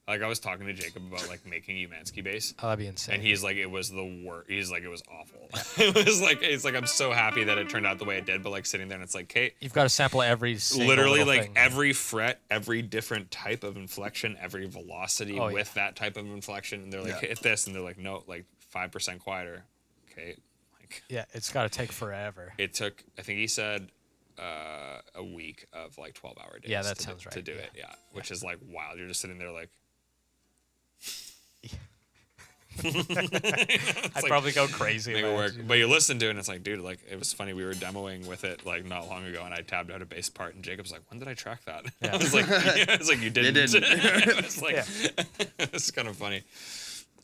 Like I was talking to Jacob about like making Umansky bass. Oh, that'd be insane. And he's like, it was the worst. He's like, it was awful. It's like, I'm so happy that it turned out the way it did. But like sitting there and it's like, Kate, You've got to sample every single literally little like thing. every fret, every different type of inflection, every velocity Oh, yeah. with that type of inflection. And they're like, Yeah. hit this. And they're like, no, like 5% quieter. Okay. Like Yeah, it's got to take forever. it took, I think he said, a week of like 12-hour days. Yeah, that to, sounds to right, do yeah. it. Yeah. Which is like wild. You're just sitting there like, I'd like, probably go crazy. make if I it had work. to do But you listen to it and it's like, dude, like it was funny. We were demoing with it like not long ago, and I tabbed out a bass part, and Jacob's like, "When did I track that?" Yeah. I was like, yeah. "It's like you didn't." didn't. It was like, Yeah. it's kind of funny,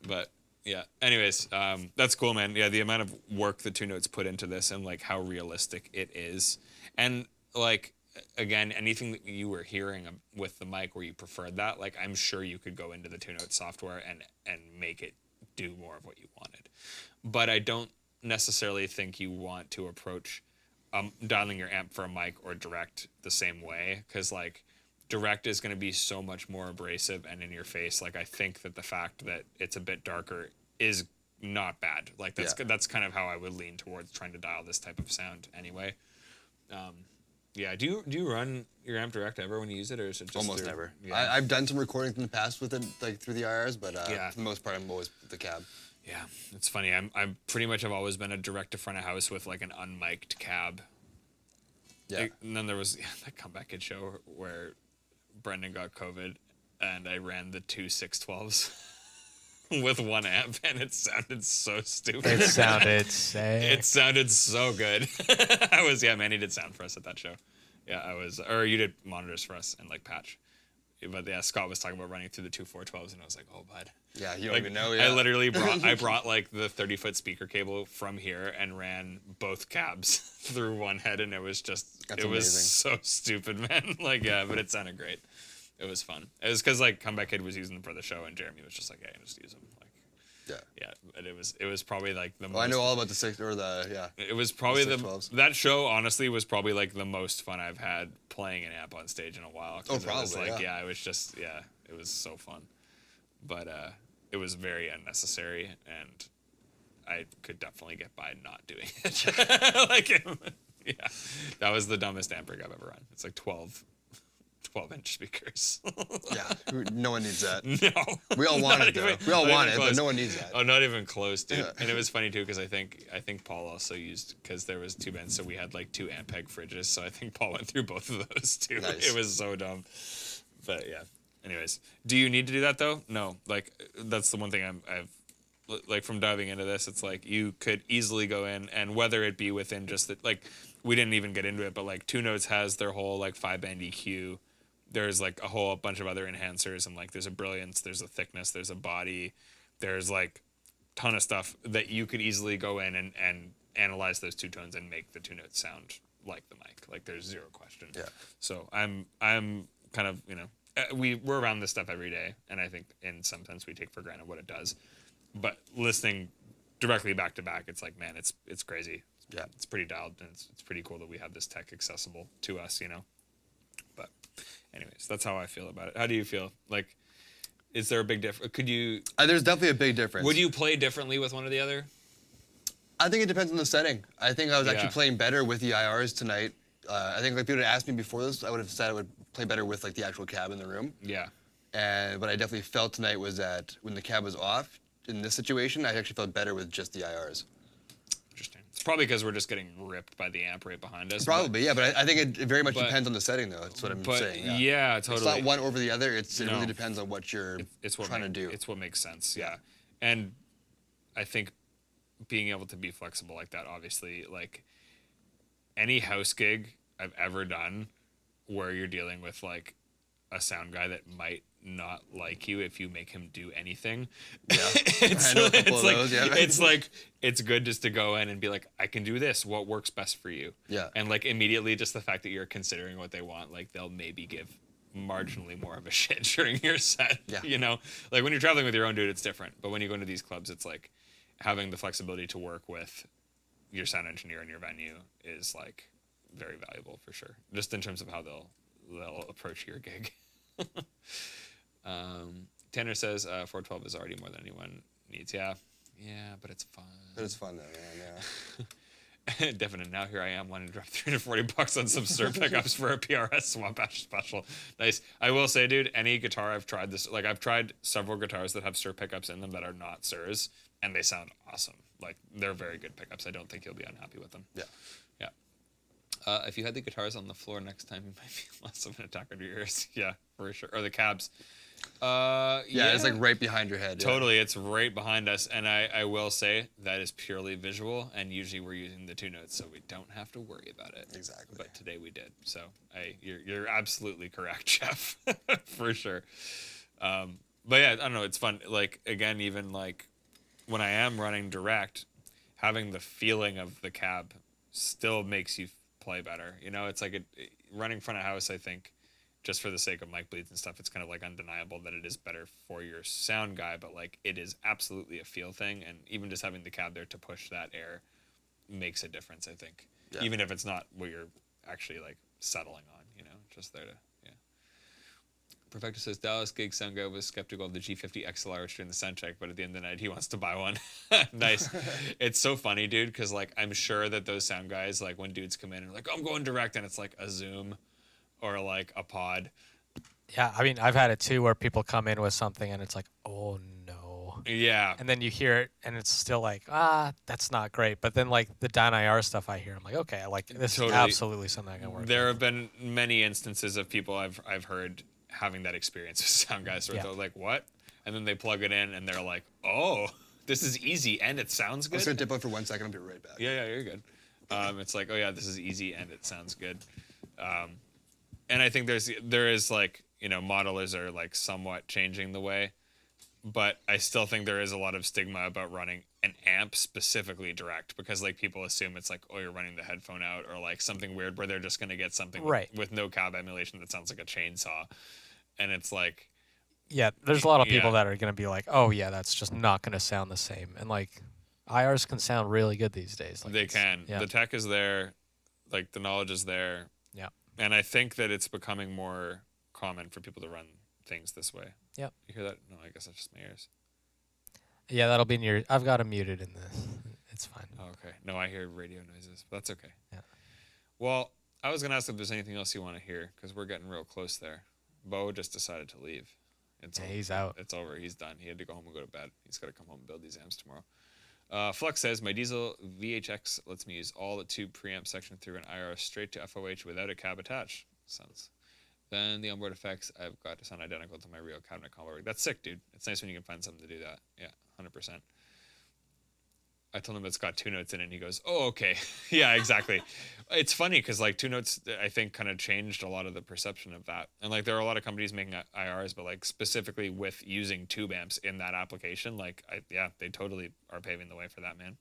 but yeah. Anyways, that's cool, man. Yeah, the amount of work the Two Notes put into this, and like how realistic it is, and like again, anything that you were hearing with the mic where you preferred that, like I'm sure you could go into the Two Notes software and make it do more of what you wanted. But I don't necessarily think you want to approach dialing your amp for a mic or direct the same way, because like direct is going to be so much more abrasive and in your face. Like I think that the fact that it's a bit darker is not bad. Like that's kind of how I would lean towards trying to dial this type of sound anyway. Yeah. Do you run your amp direct ever when you use it, or is it just Almost through- never. Yeah. I've done some recordings in the past with it, like through the IRs, but Yeah. for the most part, I'm always with the cab. Yeah, it's funny. I'm pretty much have always been a direct to front of house with like an unmiked cab. Yeah. And then there was that Comeback Kid show where Brendan got COVID, and I ran the two 612s with one amp, and it sounded so stupid. It sounded sick. It sounded so good. Manny did sound for us at that show. Yeah, or you did monitors for us and like patch. But yeah, Scott was talking about running through the two 412s, and I was like, oh, bud. Yeah, you don't Like, even know. I Yeah. literally brought like the 30-foot speaker cable from here and ran both cabs through one head, and it was just That's it was amazing. so stupid, man. Like yeah, but it sounded great. It was fun. It was because like Comeback Kid was using them for the show, and Jeremy was just like, yeah, just use them. Like Yeah. but it was probably like the Well, I most. know all about the six or the yeah. It was probably the the 612s. that show honestly was probably like the most fun I've had playing an amp on stage in a while. 'Cause Oh, it was probably, like yeah. it was just it was so fun, but it was very unnecessary, and I could definitely get by not doing it. Like yeah, that was the dumbest amp rig I've ever run. It's like 12-inch speakers. Yeah. No one needs that. No. We all want Not it though. even- We all not want even it, but close. no one needs that. Oh, not even close, dude. Yeah. And it was funny too because I think Paul also used because there was 2 bins, so we had like 2 Ampeg fridges. So I think Paul went through both of those too. Nice. It was so dumb. But yeah. Anyways, do you need to do that though? No. Like that's the one thing I've like from diving into this. It's like you could easily go in and whether it be within just the like we didn't even get into it, but like 2 Notes has their whole like 5-band EQ. There's like a whole bunch of other enhancers and like there's a brilliance, there's a thickness, there's a body, there's like ton of stuff that you could easily go in and analyze those 2 tones and make the 2 Notes sound like the mic. Like there's zero question. Yeah. So I'm kind of, you know, we're around this stuff every day and I think in some sense we take for granted what it does. But listening directly back to back, it's like, man, it's crazy. Yeah. It's pretty dialed and it's pretty cool that we have this tech accessible to us, you know. But anyways, that's how I feel about it. How do you feel? Like, is there a big difference? Could you? There's definitely a big difference. Would you play differently with one or the other? I think it depends on the setting. I think I was actually Yeah. playing better with the IRs tonight. I think like if you would have asked me before this, I would have said I would play better with like the actual cab in the room. Yeah. And what I definitely felt tonight was that when the cab was off, in this situation, I actually felt better with just the IRs. Interesting. It's probably because we're just getting ripped by the amp right behind us. Probably, yeah, but I think it very much but- depends on the setting, though. That's what I'm But saying. yeah, It's totally. not one over the other. It No. really depends on what you're It's what trying to do. It's what makes sense. Yeah. And I think being able to be flexible like that, obviously, like any house gig I've ever done where you're dealing with like a sound guy that might not like you if you make him do anything. Yeah. it's, I know a couple it's of like, those, yeah. it's like, it's good just to go in and be like, I can do this. What works best for you? Yeah. And like immediately just the fact that you're considering what they want, like they'll maybe give marginally more of a shit during your set. Yeah. You know, like when you're traveling with your own dude, it's different. But when you go into these clubs, it's like having the flexibility to work with your sound engineer in your venue is like very valuable for sure. Just in terms of how they'll approach your gig. Tanner says 412 is already more than anyone needs. Yeah, but it's fun. But it's fun, though, man, yeah. Definitely. Now here I am wanting to drop $340 on some Sir pickups for a PRS Swamp Bash special. Nice. I will say, dude, any guitar I've tried this, like I've tried several guitars that have Sir pickups in them that are not Sirs, and they sound awesome. Like they're very good pickups. I don't think you'll be unhappy with them. Yeah. Yeah. If you had the guitars on the floor next time, you might be less of an attacker to your ears. Yeah, for sure. Or the cabs. Yeah, it's like right behind your head. Yeah. Totally, it's right behind us, and I will say that is purely visual, and usually we're using the 2 Notes, so we don't have to worry about it. Exactly. But today we did, so you're absolutely correct, Jeff, for sure. But yeah, I don't know, it's fun. Like again, even like when I am running direct, having the feeling of the cab still makes you play better. You know, it's like running front of house. I think. Just for the sake of mic bleeds and stuff, it's kind of like undeniable that it is better for your sound guy, but like it is absolutely a feel thing, and even just having the cab there to push that air makes a difference, I think. Yeah. Even if it's not what you're actually like settling on, you know, just there to, yeah. Perfecto says Dallas gig sound guy was skeptical of the G50 XLR during the sound check, but at the end of the night he wants to buy one. Nice. It's so funny, dude, because like I'm sure that those sound guys, like when dudes come in and like, I'm going direct, and it's like a Zoom or like a pod. Yeah, I mean, I've had it too where people come in with something and it's like, oh no. Yeah. And then you hear it and it's still like, that's not great. But then like the Dan IR stuff I hear, I'm like, okay, like this Totally. is absolutely something I can work There with. have been many instances of people I've heard having that experience with sound guys where Yeah. they're like, what? And then they plug it in and they're like, oh, this is easy and it sounds I'm good. just going to dip out for 1 second. I'll be right back. Yeah, you're good. It's like, oh yeah, this is easy and it sounds good. And I think there is like, you know, modelers are like somewhat changing the way, but I still think there is a lot of stigma about running an amp specifically direct, because like people assume it's like, oh, you're running the headphone out, or like something weird where they're just going to get something Right. with no cab emulation that sounds like a chainsaw. And it's like, Yeah, there's a lot of people Yeah. that are going to be like, oh yeah, that's just not going to sound the same. And like IRs can sound really good these days. Like they it's- can. Yeah. The tech is there, like the knowledge is there. Yeah. And I think that it's becoming more common for people to run things this way. Yep. You hear that? No, I guess that's just my ears. Yeah, that'll be in your. I've got them muted in this. It's fine. Oh, okay. No, I hear radio noises, but that's okay. Yeah. Well, I was going to ask if there's anything else you want to hear, because we're getting real close there. Bo just decided to leave. It's Yeah, over. he's out. It's over. He's done. He had to go home and go to bed. He's got to come home and build these amps tomorrow. Flux says, my diesel VHX lets me use all the tube preamp section through an IR straight to FOH without a cab attached. Sounds. Then the onboard effects I've got to sound identical to my real cabinet combo rig. That's sick, dude. It's nice when you can find something to do that. Yeah, 100%. I told him it's got 2 notes in it, and he goes, oh, okay. Yeah, exactly. It's funny because, like, 2 notes, I think, kind of changed a lot of the perception of that. And, like, there are a lot of companies making IRs, but, like, specifically with using tube amps in that application, like, yeah, they totally are paving the way for that, man.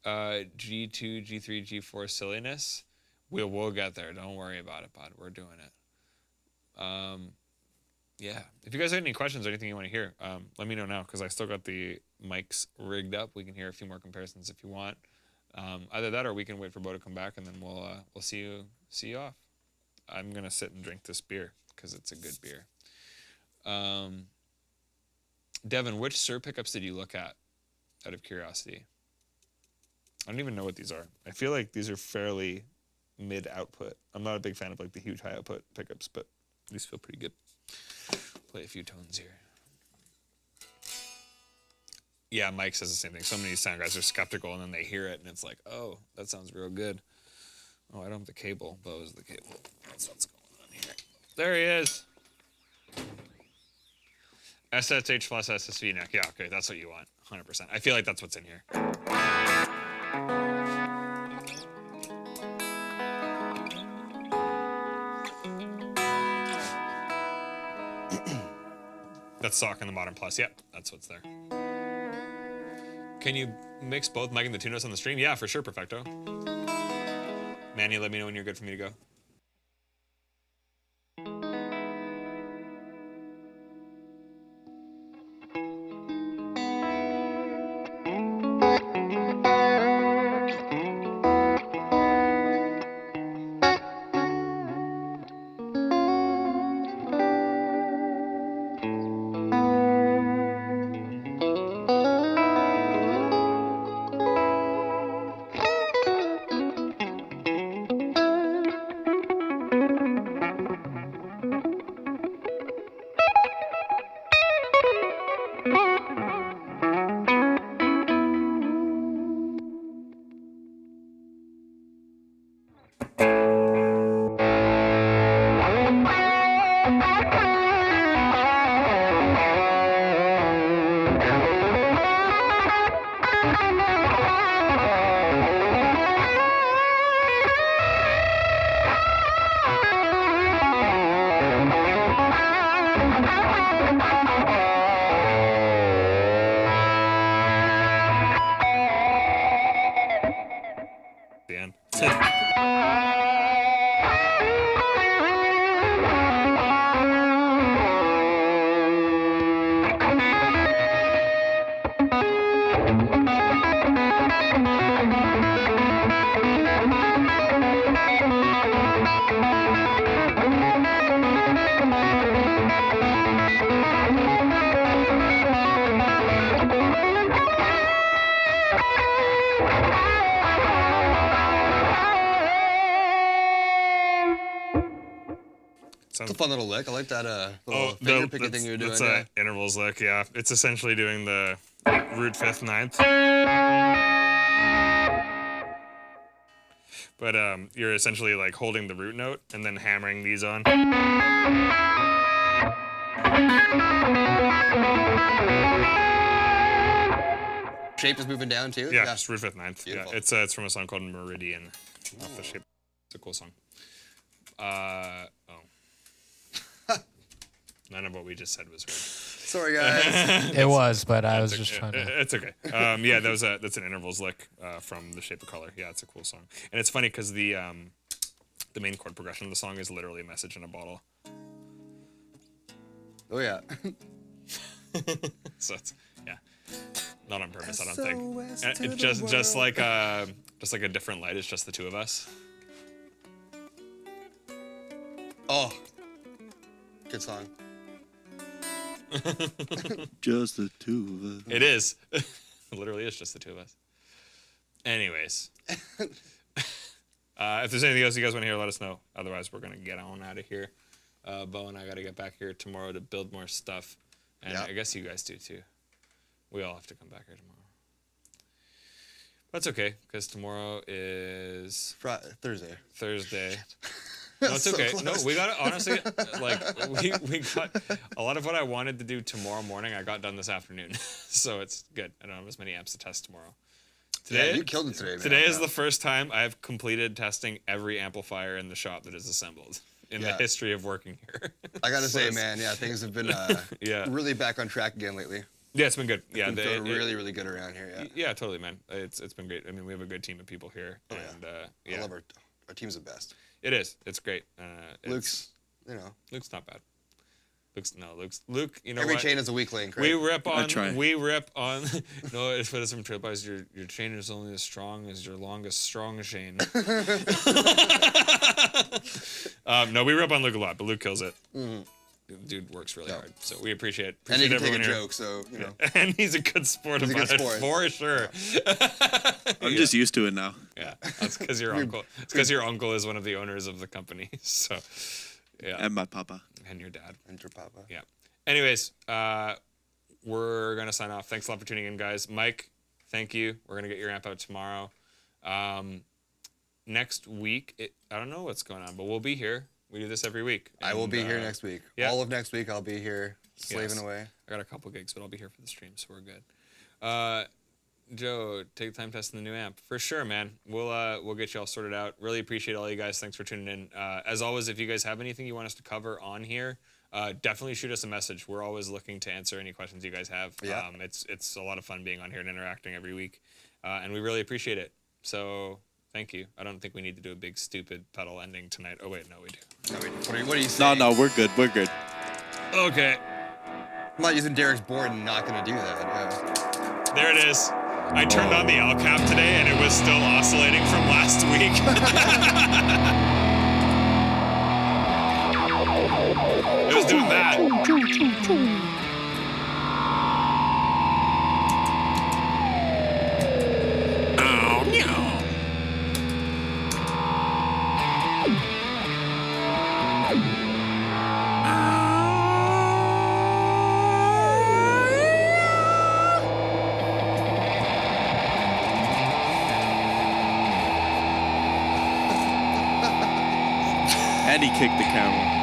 G2, G3, G4 silliness. We'll get there. Don't worry about it, bud. We're doing it. Yeah. If you guys have any questions or anything you want to hear, let me know now because I still got the mics rigged up. We can hear a few more comparisons if you want. Either that or we can wait for Bo to come back and then we'll see you off. I'm gonna sit and drink this beer because it's a good beer. Devin, which SIR pickups did you look at out of curiosity? I don't even know what these are. I feel like these are fairly mid output. I'm not a big fan of like the huge high output pickups, but these feel pretty good. Play a few tones here. Yeah, Mike says the same thing. So many sound guys are skeptical and then they hear it and it's like, oh, that sounds real good. Oh, I don't have the cable. Bo's the cable. That's what's going on here. There he is. SSH plus SSV neck. Yeah, okay, that's what you want. 100%. I feel like that's what's in here. That's sock and the modern plus. Yep, that's what's there. Can you mix both mic and the 2 notes on the stream? Yeah, for sure, Perfecto. Manny, let me know when you're good for me to go. The end. It's a fun little lick. I like that little finger picking thing you're doing. That's Yeah. intervals lick, yeah. It's essentially doing the root 5th, 9th. But you're essentially like holding the root note and then hammering these on. Shape is moving down too? Yeah, just root 5th, 9th. Beautiful. Yeah, it's from a song called Meridian. Off the shape. It's a cool song. None of what we just said was weird. Sorry, guys. It was, but I was just trying to. It's okay. Yeah, that's an intervals lick from The Shape of Color. Yeah, it's a cool song, and it's funny because the main chord progression of the song is literally a message in a bottle. Oh, yeah. So it's not on purpose, I don't think. And it just like a different light. It's just the two of us. Oh, good song. Just the two of us. It is. It literally is just the two of us. Anyways. If there's anything else you guys want to hear, let us know. Otherwise, we're going to get on out of here. Bo and I got to get back here tomorrow to build more stuff. And Yeah. I guess you guys do too. We all have to come back here tomorrow. That's okay, because tomorrow is Thursday. Thursday. No, it's So okay. close. No, we got it. Honestly, like we got a lot of what I wanted to do tomorrow morning. I got done this afternoon, so it's good. I don't have as many amps to test tomorrow. Today, Yeah, you killed it today, man. Today is Yeah. the first time I've completed testing every amplifier in the shop that is assembled in the Yeah. history of working here. I gotta So say, it's- man, yeah, things have been Yeah. really back on track again lately. Yeah, it's been good. Yeah, Been feeling really, really good around here. Yeah. yeah, totally, man. It's been great. I mean, we have a good team of people here, Oh, yeah. and I yeah, love our team's the best. it is. It's great. Luke's, you know, Luke's not bad. Luke. You know every what? chain is a weak link, right? We rip on. try. We rip on. No, it's for some tripwise. Your chain is only as strong as your longest strong chain. No, we rip on Luke a lot, but Luke kills it. Dude works really hard, so we appreciate and he can take a everyone here. joke, so you know. And he's a good sport He's a about good it, sport. for sure. I'm just used to it now. Yeah, that's because your uncle. It's because your uncle is one of the owners of the company. So, yeah, And my papa. and your dad. And your papa. Yeah. Anyways, we're gonna sign off. Thanks a lot for tuning in, guys. Mike, thank you. We're gonna get your amp out tomorrow. Next week, I don't know what's going on, but we'll be here. We do this every week. I will And, be here next week. yeah. All of next week, I'll be here slaving Yes. away. I got a couple gigs, but I'll be here for the stream, so we're good. Joe, take time testing the new amp for sure, man. We'll get you all sorted out. Really appreciate all you guys. Thanks for tuning in. As always, if you guys have anything you want us to cover on here, definitely shoot us a message. We're always looking to answer any questions you guys have. Yeah. It's a lot of fun being on here and interacting every week, and we really appreciate it. So thank you. I don't think we need to do a big stupid pedal ending tonight. Oh wait, no, we do. No, wait, what are you No, saying? no, we're good. We're good. Okay, I'm not using Derek's board and not gonna do that. Yeah. there it is. I turned on the L cap today, and it was still oscillating from last week. It was doing that. Oh, no. And he kicked the camera.